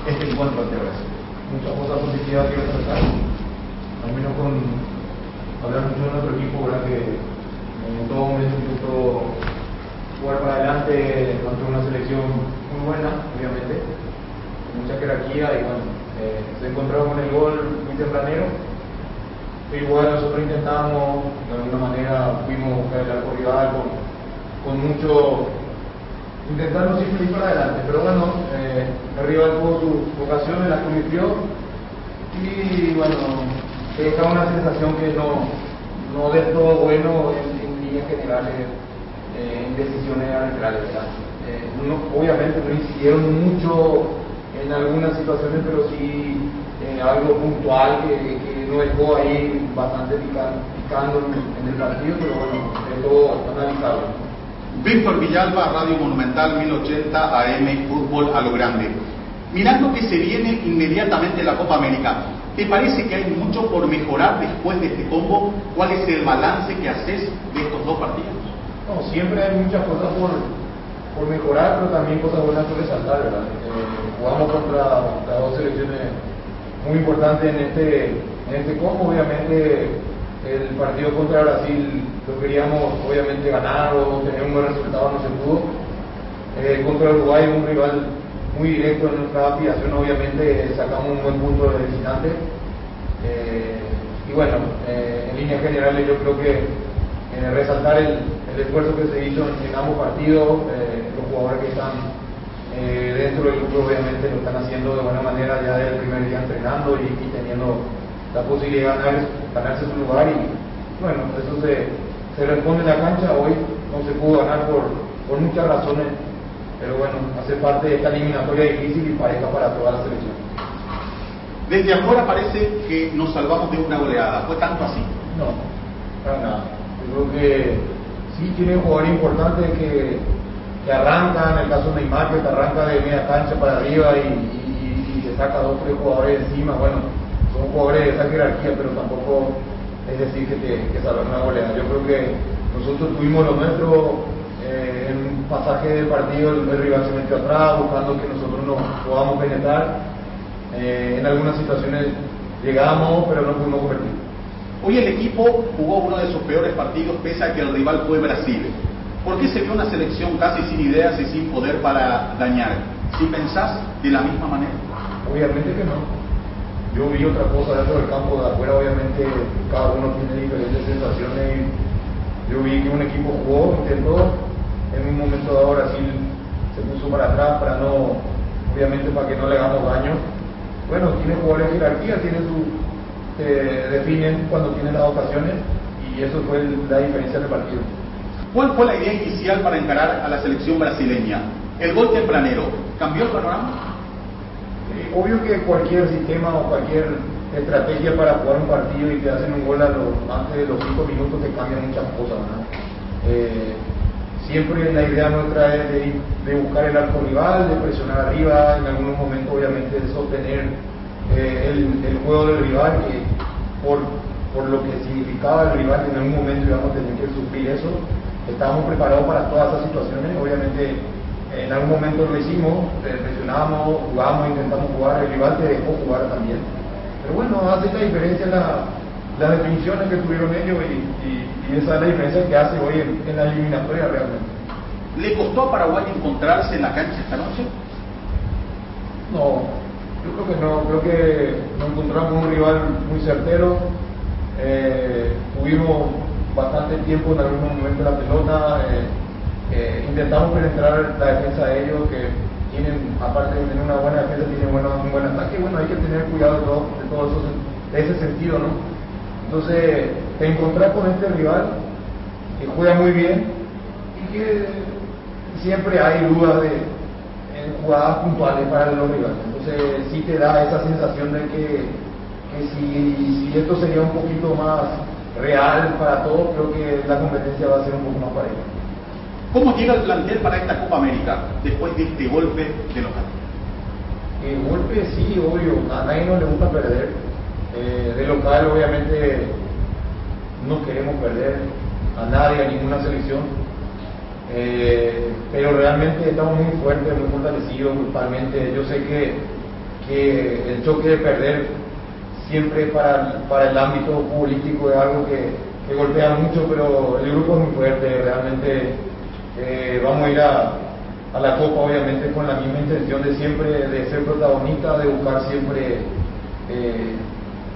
este encuentro ante Brasil. Muchas cosas positivas que resaltar. Al menos con hablar mucho de nuestro equipo, ¿verdad? Que en todo momento intentó jugar para adelante ante una selección muy buena, obviamente, con mucha jerarquía y bueno, se encontró con el gol muy tempranero. Igual nosotros intentábamos, de alguna manera, fuimos a buscar el arco rival con mucho, intentando siempre ir para adelante, pero bueno, el rival tuvo sus ocasiones, las convirtió y bueno, te deja una sensación que no del todo bueno en líneas generales, en decisiones arbitrales, ¿verdad? Obviamente no incidieron mucho en algunas situaciones, pero sí algo puntual que no dejó ahí bastante picando en el partido, pero bueno, es todo analizable. Víctor Villalba, Radio Monumental 1080 AM, fútbol a lo grande. Mirando que se viene inmediatamente la Copa América, ¿te parece que hay mucho por mejorar después de este combo? ¿Cuál es el balance que haces de estos dos partidos? No, siempre hay muchas cosas por mejorar, pero también cosas buenas por resaltar, ¿verdad? Jugamos contra dos selecciones muy importantes en este combo. Obviamente el partido contra Brasil lo queríamos obviamente ganar o tener un buen resultado, no se pudo. Contra Uruguay, un rival muy directo en nuestra aspiración, obviamente sacamos un buen punto de visitante. Y bueno, en líneas generales yo creo que resaltar el esfuerzo que se hizo en ambos partidos, los jugadores que están Dentro del grupo obviamente lo están haciendo de buena manera ya desde el primer día entrenando y teniendo la posibilidad de ganarse su lugar, y bueno, eso se responde en la cancha. Hoy no se pudo ganar por muchas razones, pero bueno, hace parte de esta eliminatoria difícil y pareja para toda la selección. Desde afuera parece que nos salvamos de una goleada, ¿fue tanto así? No, para nada. Yo creo que sí tiene jugadores importantes que arrancan, en el caso de Neymar, que te arranca de media cancha para arriba y te saca 2 o 3 jugadores encima. Bueno, son jugadores de esa jerarquía, pero tampoco es decir que salvan una goleada. Yo creo que nosotros tuvimos lo nuestro, en un pasaje del partido el rival se metió atrás buscando que nosotros nos podamos penetrar. En algunas situaciones llegamos, pero no pudimos convertir. Hoy el equipo jugó uno de sus peores partidos pese a que el rival fue Brasil. ¿Por qué se vio una selección casi sin ideas y sin poder para dañar? ¿Si pensás de la misma manera? Obviamente que no. Yo vi otra cosa dentro del campo, de afuera obviamente cada uno tiene diferentes sensaciones. Yo vi que un equipo jugó, intentó, en un momento dado Brasil se puso para atrás para no, obviamente para que no le hagamos daño. Bueno, tiene jugadores de jerarquía, definen cuando tienen las ocasiones, y eso fue la diferencia del partido. ¿Cuál fue la idea inicial para encarar a la selección brasileña? ¿El gol tempranero cambió el panorama? Obvio que cualquier sistema o cualquier estrategia para jugar un partido y te hacen un gol antes de los 5 minutos te cambian muchas cosas, ¿no? Siempre la idea nuestra es de buscar el arco rival, de presionar arriba, en algunos momentos obviamente de sostener el juego del rival, que por lo que significaba el rival, que en algún momento íbamos a tener que sufrir eso. Estábamos preparados para todas esas situaciones, obviamente en algún momento lo hicimos, presionábamos, jugábamos, intentamos jugar, el rival te dejó jugar también. Pero bueno, hace la diferencia las definiciones que tuvieron ellos, y esa es la diferencia que hace hoy en la eliminatoria realmente. ¿Le costó a Paraguay encontrarse en la cancha esta noche? No, yo creo que no, creo que nos encontramos un rival muy certero, tuvimos bastante tiempo en algún momento la pelota, intentamos penetrar la defensa de ellos, que tienen, aparte de tener una buena defensa, tienen un buen ataque. Bueno, hay que tener cuidado de todo eso, de ese sentido, ¿no? Entonces, te encontrás con este rival que juega muy bien y que siempre hay dudas en jugadas puntuales para los rivales. Entonces, sí te da esa sensación de que si esto sería un poquito más real para todos, creo que la competencia va a ser un poco más pareja. ¿Cómo llega el plantel para esta Copa América después de este golpe de local? El golpe sí, obvio, a nadie no le gusta perder. De local obviamente no queremos perder a nadie, a ninguna selección, pero realmente estamos muy fuertes, muy fortalecidos grupalmente. Yo sé que el choque de perder siempre para el ámbito futbolístico es algo que golpea mucho, pero el grupo es muy fuerte, realmente vamos a ir a la Copa obviamente con la misma intención de siempre de ser protagonista, de buscar siempre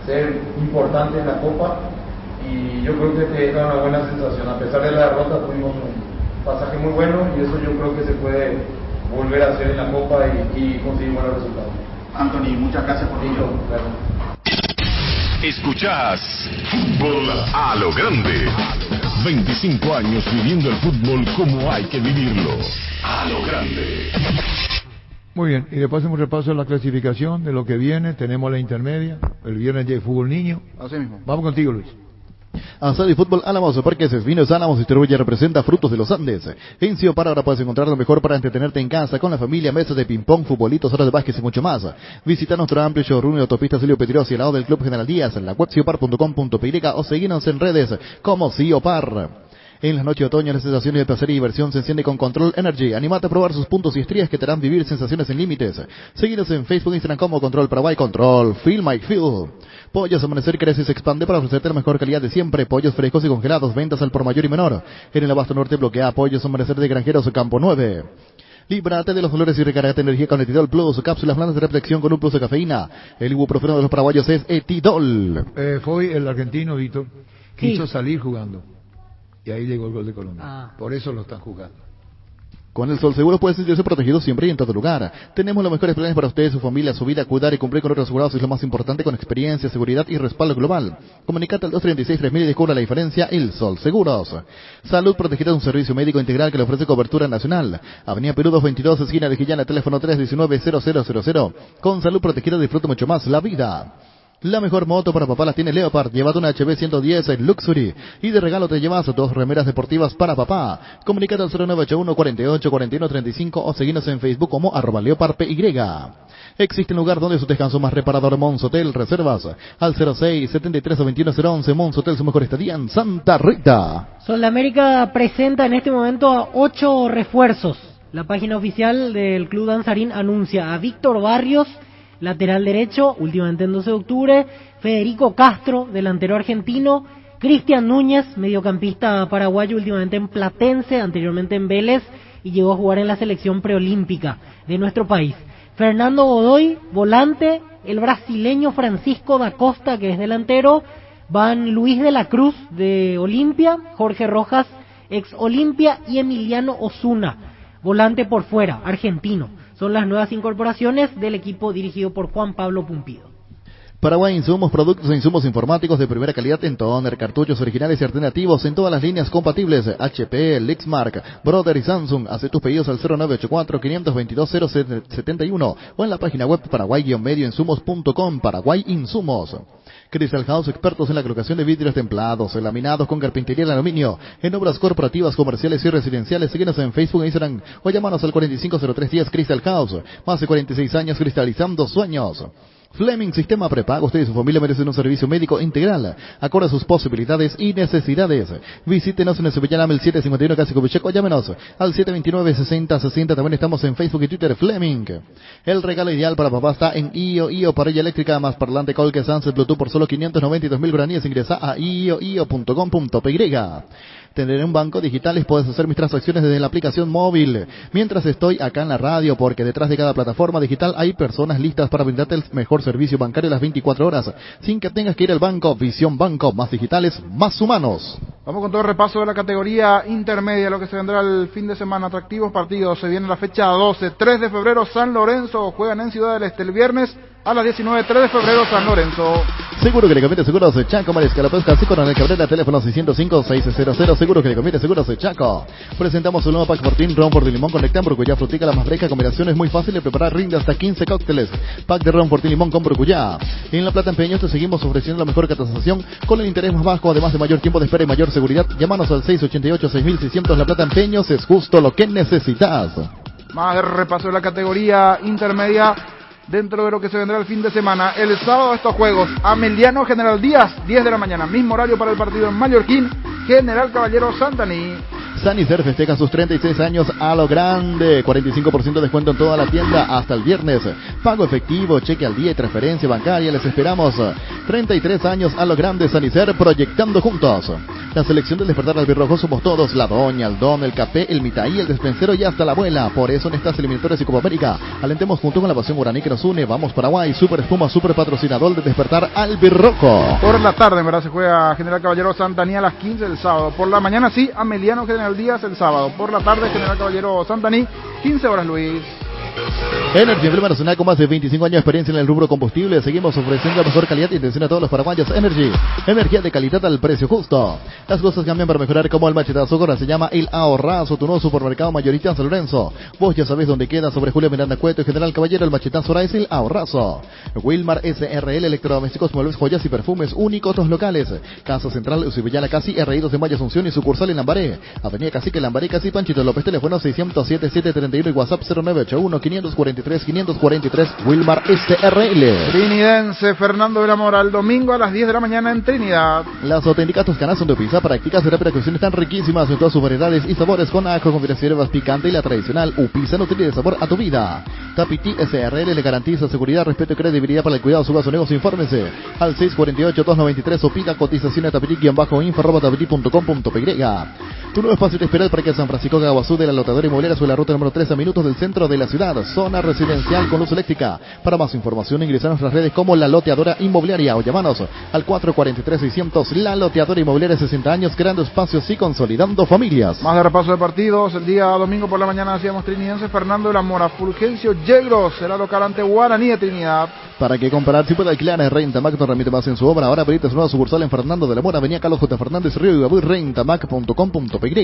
ser importante en la Copa, y yo creo que te deja una buena sensación. A pesar de la derrota tuvimos un pasaje muy bueno, y eso yo creo que se puede volver a hacer en la Copa y conseguir buenos resultados. Anthony, muchas gracias por ello. Escuchás Fútbol a lo Grande. 25 años viviendo el fútbol como hay que vivirlo. A lo Grande. Muy bien, y después hacemos un repaso de la clasificación de lo que viene. Tenemos la intermedia, el viernes ya hay fútbol niño. Así mismo. Vamos contigo, Luis. Asado y Fútbol Álamos, Parques Vinos Álamos distribuye, representa Frutos de los Andes. En Ciopar ahora puedes encontrar lo mejor para entretenerte en casa, con la familia, mesas de ping-pong, futbolitos, horas de básquet y mucho más. Visita nuestro amplio showroom de autopista Celio Petriosi al lado del Club General Díaz, en la web ciopar.com.py, o seguinos en redes como Ciopar. En las noches de otoño, las sensaciones de placer y diversión se enciende con Control Energy. Anímate a probar sus puntos y estrías que te harán vivir sensaciones sin límites. Síguenos en Facebook e Instagram como Control Paraguay. Control, Feel My Feel. Pollos Amanecer crece y se expande para ofrecerte la mejor calidad de siempre. Pollos frescos y congelados, ventas al por mayor y menor. En el Abasto Norte bloquea Pollos Amanecer de Granjeros Campo 9. Líbrate de los dolores y recargate energía con Etidol Plus, cápsulas blandas de reflexión con un plus de cafeína. El ibuprofeno de los paraguayos es Etidol. Fue el argentino, Víctor, quiso salir jugando. Y ahí llegó el gol de Colombia. Por eso lo están jugando. Con el Sol Seguro puede sentirse protegido siempre y en todo lugar. Tenemos los mejores planes para usted, su familia, su vida. Cuidar y cumplir con otros asegurados es lo más importante, con experiencia, seguridad y respaldo global. Comunicate al 236-3000 y descubra la diferencia. El Sol Seguros. Salud Protegida es un servicio médico integral que le ofrece cobertura nacional. Avenida Perú 222, esquina de Quillana, teléfono 319-0000. Con Salud Protegida disfruta mucho más la vida. La mejor moto para papá la tiene Leopard. Llévate una HB 110 Luxury y de regalo te llevas 2 remeras deportivas para papá. Comunicate al 0981 48 41 35 o seguinos en Facebook como @LeopardPY. Existe un lugar donde su descanso más reparador, Mons Hotel. Reservas al 06 73 21 011. Mons Hotel, su mejor estadía en Santa Rita. Sol América presenta en este momento a 8 refuerzos. La página oficial del Club Danzarín anuncia a Víctor Barrios, lateral derecho, últimamente en 12 de octubre, Federico Castro, delantero argentino, Cristian Núñez, mediocampista paraguayo, últimamente en Platense, anteriormente en Vélez, y llegó a jugar en la selección preolímpica de nuestro país. Fernando Godoy, volante, el brasileño Francisco da Costa, que es delantero, van Luis de la Cruz, de Olimpia, Jorge Rojas, ex Olimpia, y Emiliano Osuna, volante por fuera, argentino. Son las nuevas incorporaciones del equipo dirigido por Juan Pablo Pumpido. Paraguay Insumos, productos e insumos informáticos de primera calidad en toner, cartuchos originales y alternativos en todas las líneas compatibles. HP, Lexmark, Brother y Samsung. Haz tus pedidos al 0984-522-071 o en la página web paraguay-medioinsumos.com. Paraguay Insumos. Crystal House, expertos en la colocación de vidrios templados, laminados con carpintería en aluminio, en obras corporativas, comerciales y residenciales. Síguenos en Facebook e Instagram o llámanos al 450310 Crystal House. Más de 46 años cristalizando sueños. Fleming Sistema Prepago. Usted y su familia merecen un servicio médico integral, acorde a sus posibilidades y necesidades. Visítenos en el Subillana el 751 Casi Covicheco. Llámenos al 729-6060. También estamos en Facebook y Twitter. Fleming. El regalo ideal para papá está en IO parrilla eléctrica más parlante Colque Sunset Bluetooth por solo 592.000 guaraníes. Ingresa a io.com.py. Tener un banco digital y puedes hacer mis transacciones desde la aplicación móvil. Mientras estoy acá en la radio, porque detrás de cada plataforma digital hay personas listas para brindarte el mejor servicio bancario las 24 horas, sin que tengas que ir al banco. Visión Banco, más digitales, más humanos. Vamos con todo el repaso de la categoría intermedia, lo que se vendrá el fin de semana. Atractivos partidos. Se viene la fecha 12, 3 de febrero, San Lorenzo. Juegan en Ciudad del Este el viernes a las 19, 3 de febrero, San Lorenzo. Seguro que le conviene seguros de Chaco, Mariscal López, Casi Coronel Cabrera, teléfono 605-600. Seguro que le conviene seguros de Chaco. Presentamos un nuevo pack Fortín, ron por de limón con nectar, brucuyá, frutica, la más fresca. Combinación es muy fácil de preparar, rinde hasta 15 cócteles. Pack de ron Fortín limón con brucuyá. En La Plata Empeños te seguimos ofreciendo la mejor cotización con el interés más bajo, además de mayor tiempo de espera y mayor seguridad. Llámanos al 688-6600. La Plata Empeños es justo lo que necesitas. Más de repaso de la categoría intermedia dentro de lo que se vendrá el fin de semana. El sábado estos juegos: Ameliano General Díaz, 10 de la mañana, mismo horario para el partido en Mallorquín, General Caballero Santaní. Sanicer festeja sus 36 años a lo grande, 45% de descuento en toda la tienda hasta el viernes. Pago efectivo, cheque al día y transferencia bancaria, les esperamos. 33 años a lo grande, Sanicer, proyectando juntos. La selección del despertar albirrojo somos todos: la doña, el don, el café, el mitaí, el despensero y hasta la abuela. Por eso en estas eliminatorias y Copa América alentemos junto con la pasión guaraní que nos une. Vamos Paraguay, Super Espuma, super patrocinador de despertar albirrojo. Por la tarde, en verdad, se juega General Caballero Santaní a las 15 del sábado. Por la mañana sí, Ameliano General Díaz el sábado. Por la tarde, General Caballero Santaní, 15 horas, Luis. Energy, emblema nacional con más de 25 años de experiencia en el rubro combustible. Seguimos ofreciendo la mejor calidad y atención a todos los paraguayos. Energy, energía de calidad al precio justo. Las cosas cambian para mejorar, como el machetazo. Ahora se llama El Ahorrazo, tu nuevo supermercado mayorista en San Lorenzo. Vos ya sabés dónde queda, sobre Julio Miranda Cueto y General Caballero. El machetazo ahora es El Ahorrazo. Wilmar SRL, electrodomésticos, muebles, joyas y perfumes únicos, otros locales. Casa Central, Usibillana Casi, R.I. de Mayo Asunción y sucursal en Lambaré. Avenida Cacique, Lambaré, Casi, Panchito López. Teléfono 607-731 y WhatsApp 0981-543-543. Wilmar SRL. Trinidense Fernando de la Mora, el domingo a las 10 de la mañana en Trinidad. Las auténticas toscanas son de pizza, prácticas y rápidas cocción, están riquísimas en todas sus variedades y sabores, con ajo, con hierbas picante y la tradicional Upizza nutre de sabor a tu vida. Tapiti SRL le garantiza seguridad, respeto y credibilidad para el cuidado de su vaso negocio. Infórmese al 648-293 o pida cotización a tapiti-info@tapiti.com.py. Tu nuevo espacio te espera el Parque San Francisco de Aguazú de la Lotadora Inmobiliaria sobre la ruta número 3 a minutos del centro de la ciudad. Zona residencial con luz eléctrica. Para más información ingresa a nuestras redes como La Loteadora Inmobiliaria o llámanos al 443-600. La Loteadora Inmobiliaria, 60 años, creando espacios y consolidando familias. Más de repaso de partidos. El día domingo por la mañana hacíamos Trinidense Fernando de la Mora. Fulgencio Yegros será local ante Guaraní de Trinidad. Para que comparar, si puede alquilar en Rentamac, no remite más en su obra. Ahora habilita su nueva sucursal en Fernando de la Mora, Avenida Carlos J. Fernández, Río y Guabú, rentamac.com.py.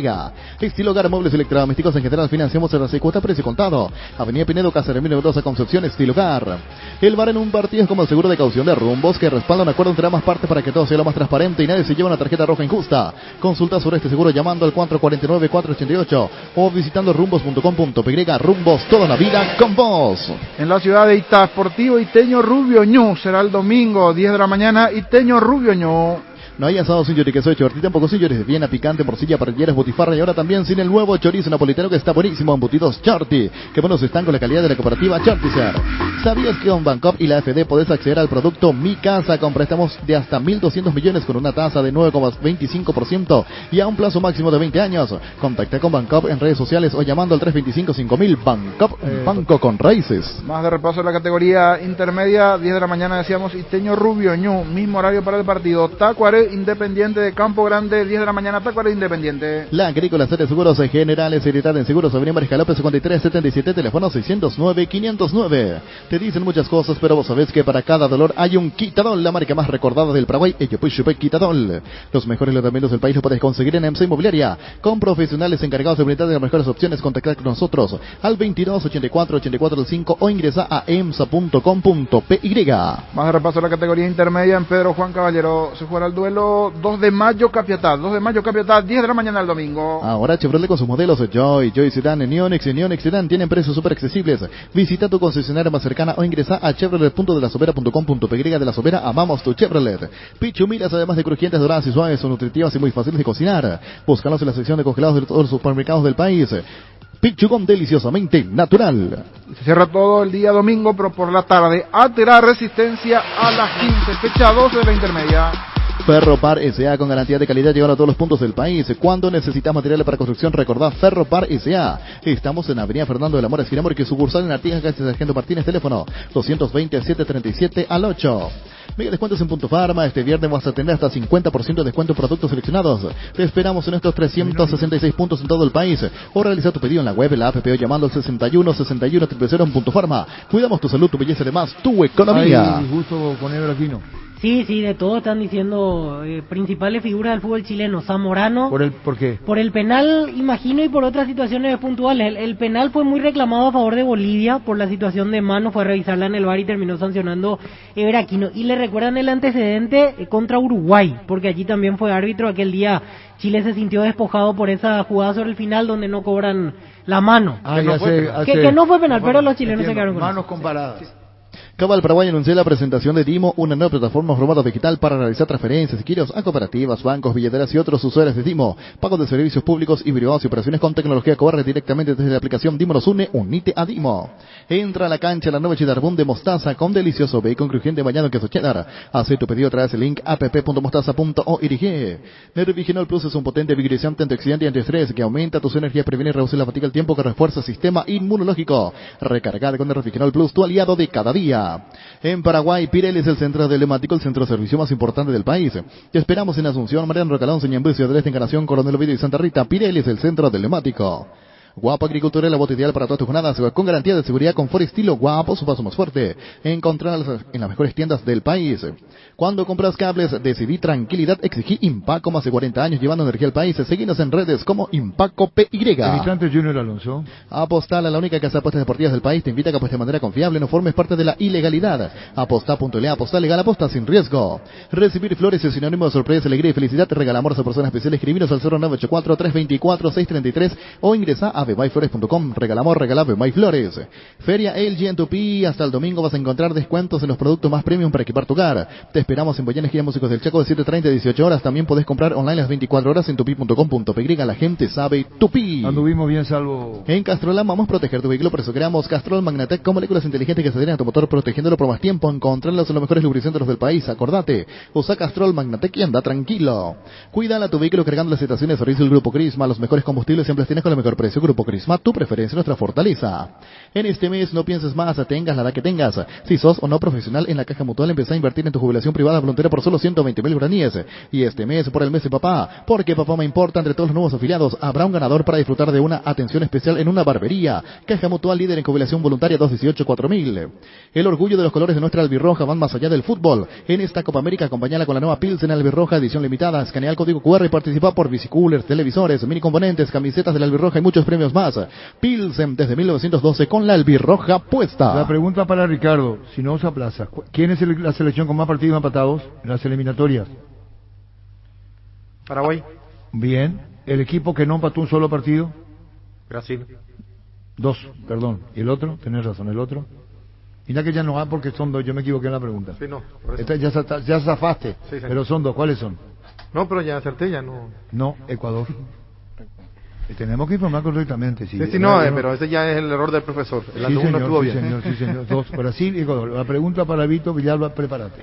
Estilo Hogar, muebles electrodomésticos en general, financiamos en la cuota precio contado. Avenida Pinedo, Casa de Mendoza, Concepción, Estilo Hogar. El VAR en un partido es como el seguro de caución de Rumbos, que respalda un acuerdo entre ambas partes para que todo sea lo más transparente y nadie se lleve una tarjeta roja injusta. Consulta sobre este seguro llamando al 449-488 o visitando rumbos.com.py. Rumbos, toda la vida con vos. En la ciudad de Itá, Sportivo Iteño Rubio Ñu será el domingo, 10 de la mañana, Iteño Rubio Ñu. No hay asado sin chorizo de Chorti, tampoco sin chorizo de Viena, picante, morcilla, parrilleras, botifarra y ahora también sin el nuevo chorizo napolitano que está buenísimo, embutidos Chorti, que buenos están con la calidad de la cooperativa Chortizer. ¿Sabías que con Bancop y la AFD podés acceder al producto Mi Casa con préstamos de hasta 1.200 millones con una tasa de 9,25% y a un plazo máximo de 20 años? Contacta con Bancop en redes sociales o llamando al 325-5000. Bancop, banco con raíces. Más de repaso de la categoría intermedia, 10 de la mañana decíamos Iteño Rubio Ñu, mismo horario para el partido. Tacuaré Independiente de Campo Grande, 10 de la mañana, Tacuaré Independiente. La Agrícola Serie Seguros Generales, Seriedad en Seguros, Avenida Mariscal López 5377, teléfono 609-509. Te dicen muchas cosas, pero vos sabés que para cada dolor hay un Quitadol, la marca más recordada del Paraguay, Quitadol. Los mejores tratamientos del país los podés conseguir en EMSA Inmobiliaria, con profesionales encargados de brindar las mejores opciones. Contactar con nosotros al 2284-8405 o ingresa a emsa.com.py. Más de repaso de la categoría intermedia en Pedro Juan Caballero, se jugará el duelo 2 de mayo Capiatá, 10 de la mañana el domingo. Ahora Chevrolet con sus modelos Joy Sedan, Neonex y Neonex Sedan tienen precios súper accesibles. Visita tu concesionaria más cercana o ingresa a chevrolet.delasobera.com.py. De La Sobera, amamos tu Chevrolet. Pichumilas, además de crujientes, doradas y suaves, son nutritivas y muy fáciles de cocinar. Búscalos en la sección de congelados de todos los supermercados del país. Pichugón, deliciosamente natural. Se cierra todo el día domingo, pero por la tarde, Atera Resistencia a las 15, fecha 12 de la intermedia. Ferropar S.A. con garantía de calidad, llegando a todos los puntos del país. Cuando necesitas materiales para construcción, recordá Ferropar S.A. Estamos en Avenida Fernando de la Mora, esquina Porque, sucursal en Artigas, calle Sargento Martínez, teléfono 220-737-8. Mega descuentos en Punto Farma. Este viernes vas a tener hasta 50% de descuento en productos seleccionados. Te esperamos en estos 366 puntos en todo el país. O realiza tu pedido en la web, en la app o llamando al 61-61-000 en Punto Farma. Cuidamos tu salud, tu belleza, además tu economía. Ay, justo con Ebro Aquino. Sí, de todo están diciendo principales figuras del fútbol chileno. Zamorano. ¿Por qué? Por el penal, imagino, y por otras situaciones puntuales. El penal fue muy reclamado a favor de Bolivia por la situación de mano. Fue a revisarla en el VAR y terminó sancionando Ever Aquino. Y le recuerdan el antecedente contra Uruguay, porque allí también fue árbitro. Aquel día Chile se sintió despojado por esa jugada sobre el final donde no cobran la mano. Que no fue penal, pero los chilenos se quedaron con manos comparadas. Cabal Paraguay anunció la presentación de Dimo, una nueva plataforma formato digital para realizar transferencias y giros a cooperativas, bancos, billeteras y otros usuarios de Dimo, pago de servicios públicos y privados y operaciones con tecnología que corre directamente desde la aplicación Dimo nos une, unite a Dimo. Entra a la cancha la nueva cheddar boom de mostaza con delicioso bacon crujiente bañado en queso cheddar. Haz tu pedido a través del link app.mostaza.org. Nervigenol Plus es un potente vigorizante, antioxidante y antiestrés que aumenta tus energías, previene y reduce la fatiga al tiempo, que refuerza el sistema inmunológico. Recargada con Nervigenol Plus, tu aliado de cada día. En Paraguay, Pirelli es el centro telemático, el centro de servicio más importante del país. Te esperamos en Asunción, Mariano Rocalón, Ñembucio, del Este, Encarnación, Coronel Ovidio y Santa Rita. Pirelli es el centro telemático. Guapo Agricultura es la bota ideal para todas tus jornadas, con garantía de seguridad, confort, estilo. Guapo, su paso más fuerte. Encontrarlas en las mejores tiendas del país. Cuando compras cables, decidí tranquilidad, exigí Impaco, más de 40 años llevando energía al país. Seguinos en redes como Impaco PY. El instante Junior Alonso. Apostal, a la única casa de apuestas deportivas del país, te invita a que apuestes de manera confiable, no formes parte de la ilegalidad. Apostá.le, apostar legal, aposta sin riesgo. Recibir flores es sinónimo de sorpresa, alegría y felicidad. Regalamos a personas especiales. Escribinos al 0984-324-633 o ingresa a bemayflores.com. Regalamos, regala Bemay Flores. Feria LG en Tupi. Hasta el domingo vas a encontrar descuentos en los productos más premium para equipar tu hogar. Te esperamos en Boyana, esquina Músicos del Chaco, de 7:30 a 18 horas. También podés comprar online las 24 horas en tupi.com.py. La gente sabe Tupi. Anduvimos bien, salvo. En Castrolán vamos a proteger tu vehículo, por eso creamos Castrol Magnatec con moléculas inteligentes que se adhieren a tu motor, protegiéndolo por más tiempo. Encontrarlos en los mejores lubricantes del país. Acordate, usa Castrol Magnatec y anda tranquilo. Cuídala tu vehículo cargando las estaciones de servicio del Grupo Crisma, los mejores combustibles en plastines con el mejor precio. Grupo Crisma, tu preferencia, nuestra fortaleza. En este mes no pienses más, tengas la edad que tengas. Si sos o no profesional en la Caja Mutual, empezá a invertir en tu jubilación privada voluntaria por solo 120.000 guaraníes. Y este mes por el mes de papá, porque papá me importa, entre todos los nuevos afiliados habrá un ganador para disfrutar de una atención especial en una barbería. Caja Mutual, líder en jubilación voluntaria 218-4000. El orgullo de los colores de nuestra albirroja van más allá del fútbol. En esta Copa América, acompañala con la nueva Pilsen albirroja edición limitada. Escanea el código QR y participa por bicicoolers, televisores, mini componentes, camisetas de la albirroja y muchos premios más. Pilsen desde 1912 con la albirroja puesta. La pregunta para Ricardo, si no usa plaza, ¿quién es la selección con más partidos empatados en las eliminatorias? Paraguay. Bien. ¿El equipo que no empató un solo partido? Brasil. 2, perdón. ¿Y el otro? Tenés razón, el otro. Mira que ya no va porque son 2, yo me equivoqué en la pregunta. Sí, no. Por eso. Ya zafaste, Sí, sí. pero son 2, ¿cuáles son? No, pero ya acerté, ya no. No, Ecuador. Tenemos que informar correctamente. Sí, pero ese ya es el error del profesor. El alumno estuvo bien. Sí, señor. 2, Brasil y Ecuador. La pregunta para Vito Villalba, prepárate.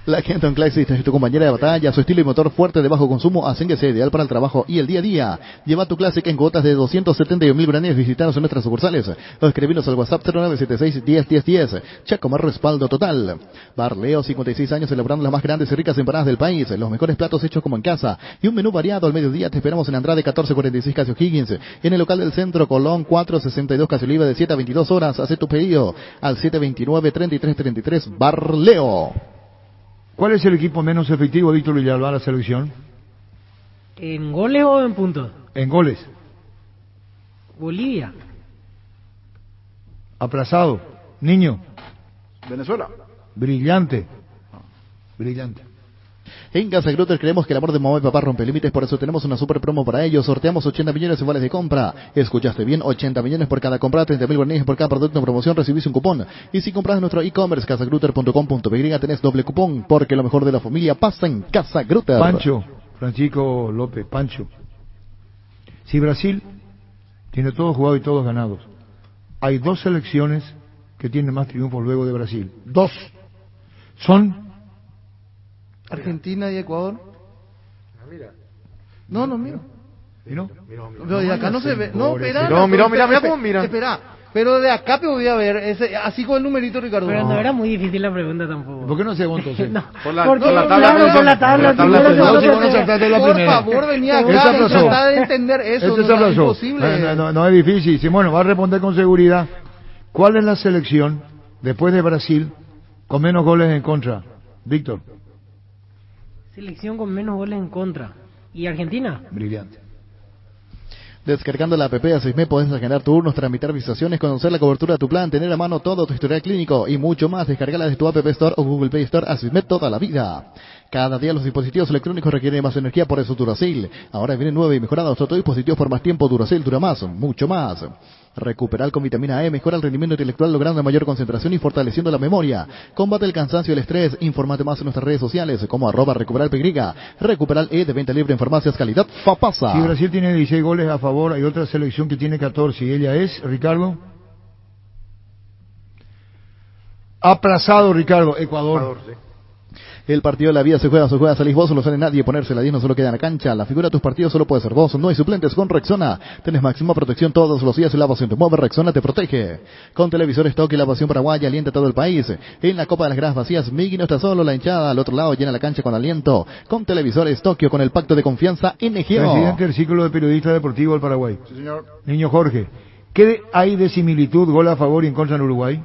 La Kenton Classic es tu compañera de batalla, su estilo y motor fuerte de bajo consumo hacen que sea ideal para el trabajo y el día a día. Lleva tu Classic en cuotas de 271.000 guaraníes. Visítanos en nuestras sucursales o escribinos al WhatsApp 0976-101010. Chacomar respaldo total. Bar Leo, 56 años celebrando las más grandes y ricas empanadas del país, los mejores platos hechos como en casa y un menú variado al mediodía. Te esperamos en Andrade 1446 Casio Higgins, en el local del centro Colón 462 Casio Oliva de 7 a 22 horas. Haz tu pedido al 729-3333 Bar Leo. ¿Cuál es el equipo menos efectivo, Víctor Villalba, la selección? ¿En goles o en puntos? En goles. Bolivia. Aplazado. Niño. Venezuela. Brillante. Brillante. En Casa Grutter creemos que el amor de mamá y papá rompe límites, por eso tenemos una super promo para ellos. Sorteamos 80 millones en vales de compra. Escuchaste bien, 80 millones por cada compra, 30.000 guaraníes por cada producto en promoción, recibís un cupón. Y si compras en nuestro e-commerce, casagrutter.com.py, tenés doble cupón, porque lo mejor de la familia pasa en Casa Grutter. Pancho, Francisco López, Pancho. Si Brasil tiene todos jugados y todos ganados, hay 2 selecciones que tienen más triunfos luego de Brasil. 2. Son Argentina y Ecuador. Mira. No, mira. ¿Y no? Pero de acá no se ve. No, espera. No, mira cómo mira. Espera. Pero de acá te voy a ver, así con el numerito, Ricardo. Pero no era muy difícil la pregunta tampoco. ¿Por qué no se entonces? No, por la tabla. Por favor, venía acá y tratá de entender eso. No es imposible. No es difícil. Sí, bueno, va a responder con seguridad. ¿Cuál es la selección, después de Brasil, con menos goles en contra? Víctor. Selección con menos goles en contra. ¿Y Argentina? Brillante. Descargando la app de Asismed podés agendar turnos, tramitar visitaciones, conocer la cobertura de tu plan, tener a mano todo tu historial clínico y mucho más. Descargala desde tu App Store o Google Play Store. Asismed toda la vida. Cada día los dispositivos electrónicos requieren más energía, por eso Duracell. Ahora vienen nuevos y mejorados otros dispositivos por más tiempo. Duracell dura más, mucho más. Recuperal con vitamina E mejora el rendimiento intelectual logrando mayor concentración y fortaleciendo la memoria. Combate el cansancio y el estrés. Infórmate más en nuestras redes sociales como @recuperalpy. Recuperal E de venta libre en farmacias calidad Fapasa. Si Brasil tiene 16 goles a favor, hay otra selección que tiene 14 y ella es, Ricardo. Aplazado, Ricardo, Ecuador. Sí. El partido de la vida se juega, salís vos, solo sale nadie, ponerse la 10 no solo queda en la cancha. La figura de tus partidos solo puede ser vos, no hay suplentes con Rexona. Tenés máxima protección todos los días y la pasión te mueve, Rexona te protege. Con televisores Toque y la pasión paraguaya alienta a todo el país. En la Copa de las Gradas Vacías, Migui no está solo, la hinchada al otro lado llena la cancha con aliento. Con televisores Tokio, con el pacto de confianza NGO. Presidente del Círculo de Periodistas Deportivos del Paraguay. Sí, señor. Niño Jorge, ¿qué hay de similitud, gol a favor y en contra en Uruguay?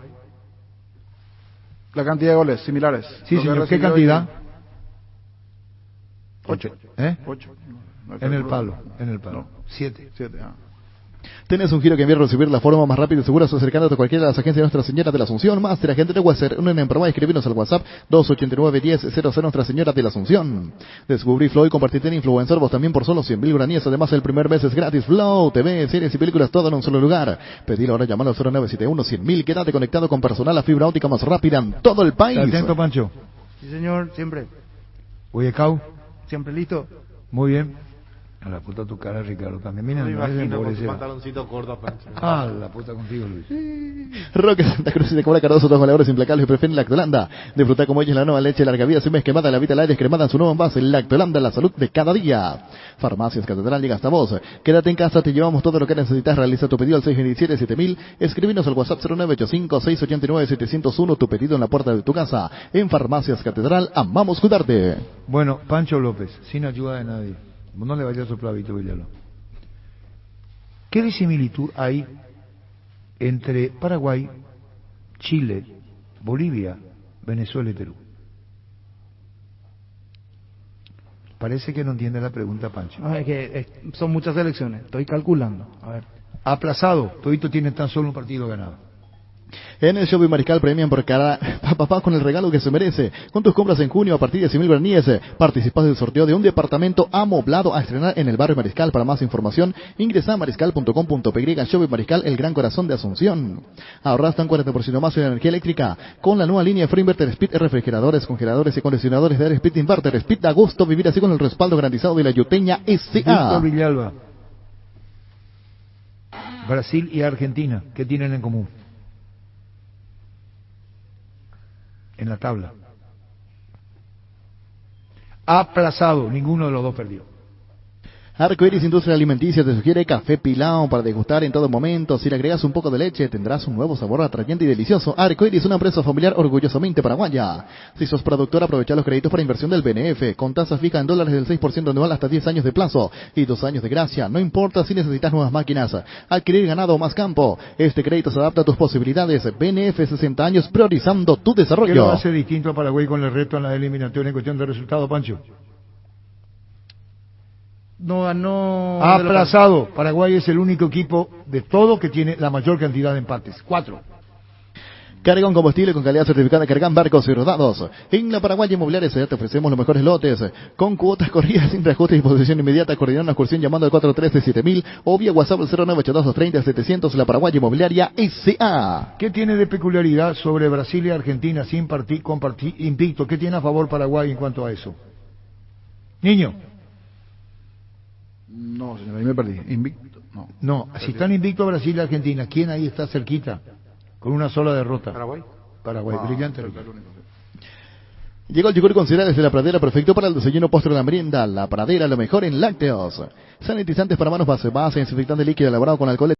La cantidad de goles similares. Sí, señor. ¿Qué cantidad? 8. 8. En el palo. 7. Tenés un giro que enviar a recibir la forma más rápida y segura acercándote a cualquiera de las agencias de Nuestra Señora de la Asunción. Máster, agente de Western, unen en Paraguay, escribinos al WhatsApp 289-1000 Nuestra Señora de la Asunción. Descubrí Flow y compartirte en Influencer, vos también por solo 100.000 guaraníes. Además, el primer mes es gratis. Flow, TV, series y películas, todo en un solo lugar. Pedilo ahora llamando al 0971-100.000. Quédate conectado con personal, la fibra óptica más rápida en todo el país. Atento, Pancho. Sí, señor, siempre. Huayacao. Siempre listo. Muy bien. A la puta tu cara, Ricardo, también. Mira, No me no es imagino con ese- su pantaloncito corto, Pancho. Ah, la puta contigo, Luis. Roque Santa Cruz y de Cobra Cardoso, dos goleadores implacables que prefieren Lactolanda. Disfruta como ellos la nueva leche larga vida, sin mes quemada, la Vital Aire cremada en su nuevo envase. Lactolanda, la salud de cada día. Farmacias Catedral, llega hasta vos. Quédate en casa, te llevamos todo lo que necesitas. Realiza tu pedido al 627-7000. Escríbenos al WhatsApp 0985-689-701. Tu pedido en la puerta de tu casa. En Farmacias Catedral, amamos cuidarte. Bueno, Pancho López, sin ayuda de nadie. No le vayas a soplar, Víctor Villalba. ¿Qué disimilitud hay entre Paraguay, Chile, Bolivia, Venezuela y Perú? Parece que no entiende la pregunta, Pancho. No, es que son muchas elecciones. Estoy calculando. A ver. Aplazado, todito tienen tan solo un partido ganado. En el Shopping Mariscal premian por cada papá con el regalo que se merece. Con tus compras en junio a partir de 100.000 guaraníes, participas del sorteo de un departamento amoblado a estrenar en el barrio Mariscal. Para más información, ingresa a mariscal.com.py. Shopping Mariscal, el gran corazón de Asunción. Ahorra hasta un 40% más en energía eléctrica con la nueva línea Free Inverter Speed, refrigeradores, congeladores y condicionadores de aire Speed Inverter Speed. Da gusto vivir así con el respaldo garantizado de la Yuteña S.A. Víctor Villalba. Brasil y Argentina, ¿qué tienen en común? En la tabla. Aplazado, ninguno de los dos perdió. Arcoiris Industria Alimenticia te sugiere café pilao para degustar en todo momento. Si le agregas un poco de leche, tendrás un nuevo sabor atrayente y delicioso. Arcoiris, una empresa familiar orgullosamente paraguaya. Si sos productor, aprovecha los créditos para inversión del BNF, con tasa fija en dólares del 6% anual hasta 10 años de plazo y 2 años de gracia. No importa si necesitas nuevas máquinas, adquirir ganado o más campo. Este crédito se adapta a tus posibilidades. BNF 60 años priorizando tu desarrollo. ¿Qué lo hace distinto a Paraguay con el resto en la eliminatoria en cuestión de resultado, Pancho? No ganó. Aplazado. Paraguay es el único equipo de todo que tiene la mayor cantidad de empates. 4. Carga un combustible con calidad certificada, cargan barcos y rodados. En la Paraguaya Inmobiliaria te ofrecemos los mejores lotes, con cuotas corridas sin reajuste y disposición inmediata. Coordinar una excursión llamando al 413-7000 o vía WhatsApp al 0982-230-700. La Paraguaya Inmobiliaria S.A. ¿Qué tiene de peculiaridad sobre Brasil y Argentina sin invicto? ¿Qué tiene a favor Paraguay en cuanto a eso? Niño. No, señor, ahí me perdí. Invicto, no. No, si están invictos Brasil y Argentina, ¿quién ahí está cerquita? Con una sola derrota. Paraguay. Paraguay, brillante. Llegó el yogur con cereales de La Pradera, perfecto para el desayuno, postre o la merienda. La Pradera, lo mejor en lácteos. Sanitizantes para manos base, desinfectante líquido elaborado con alcohol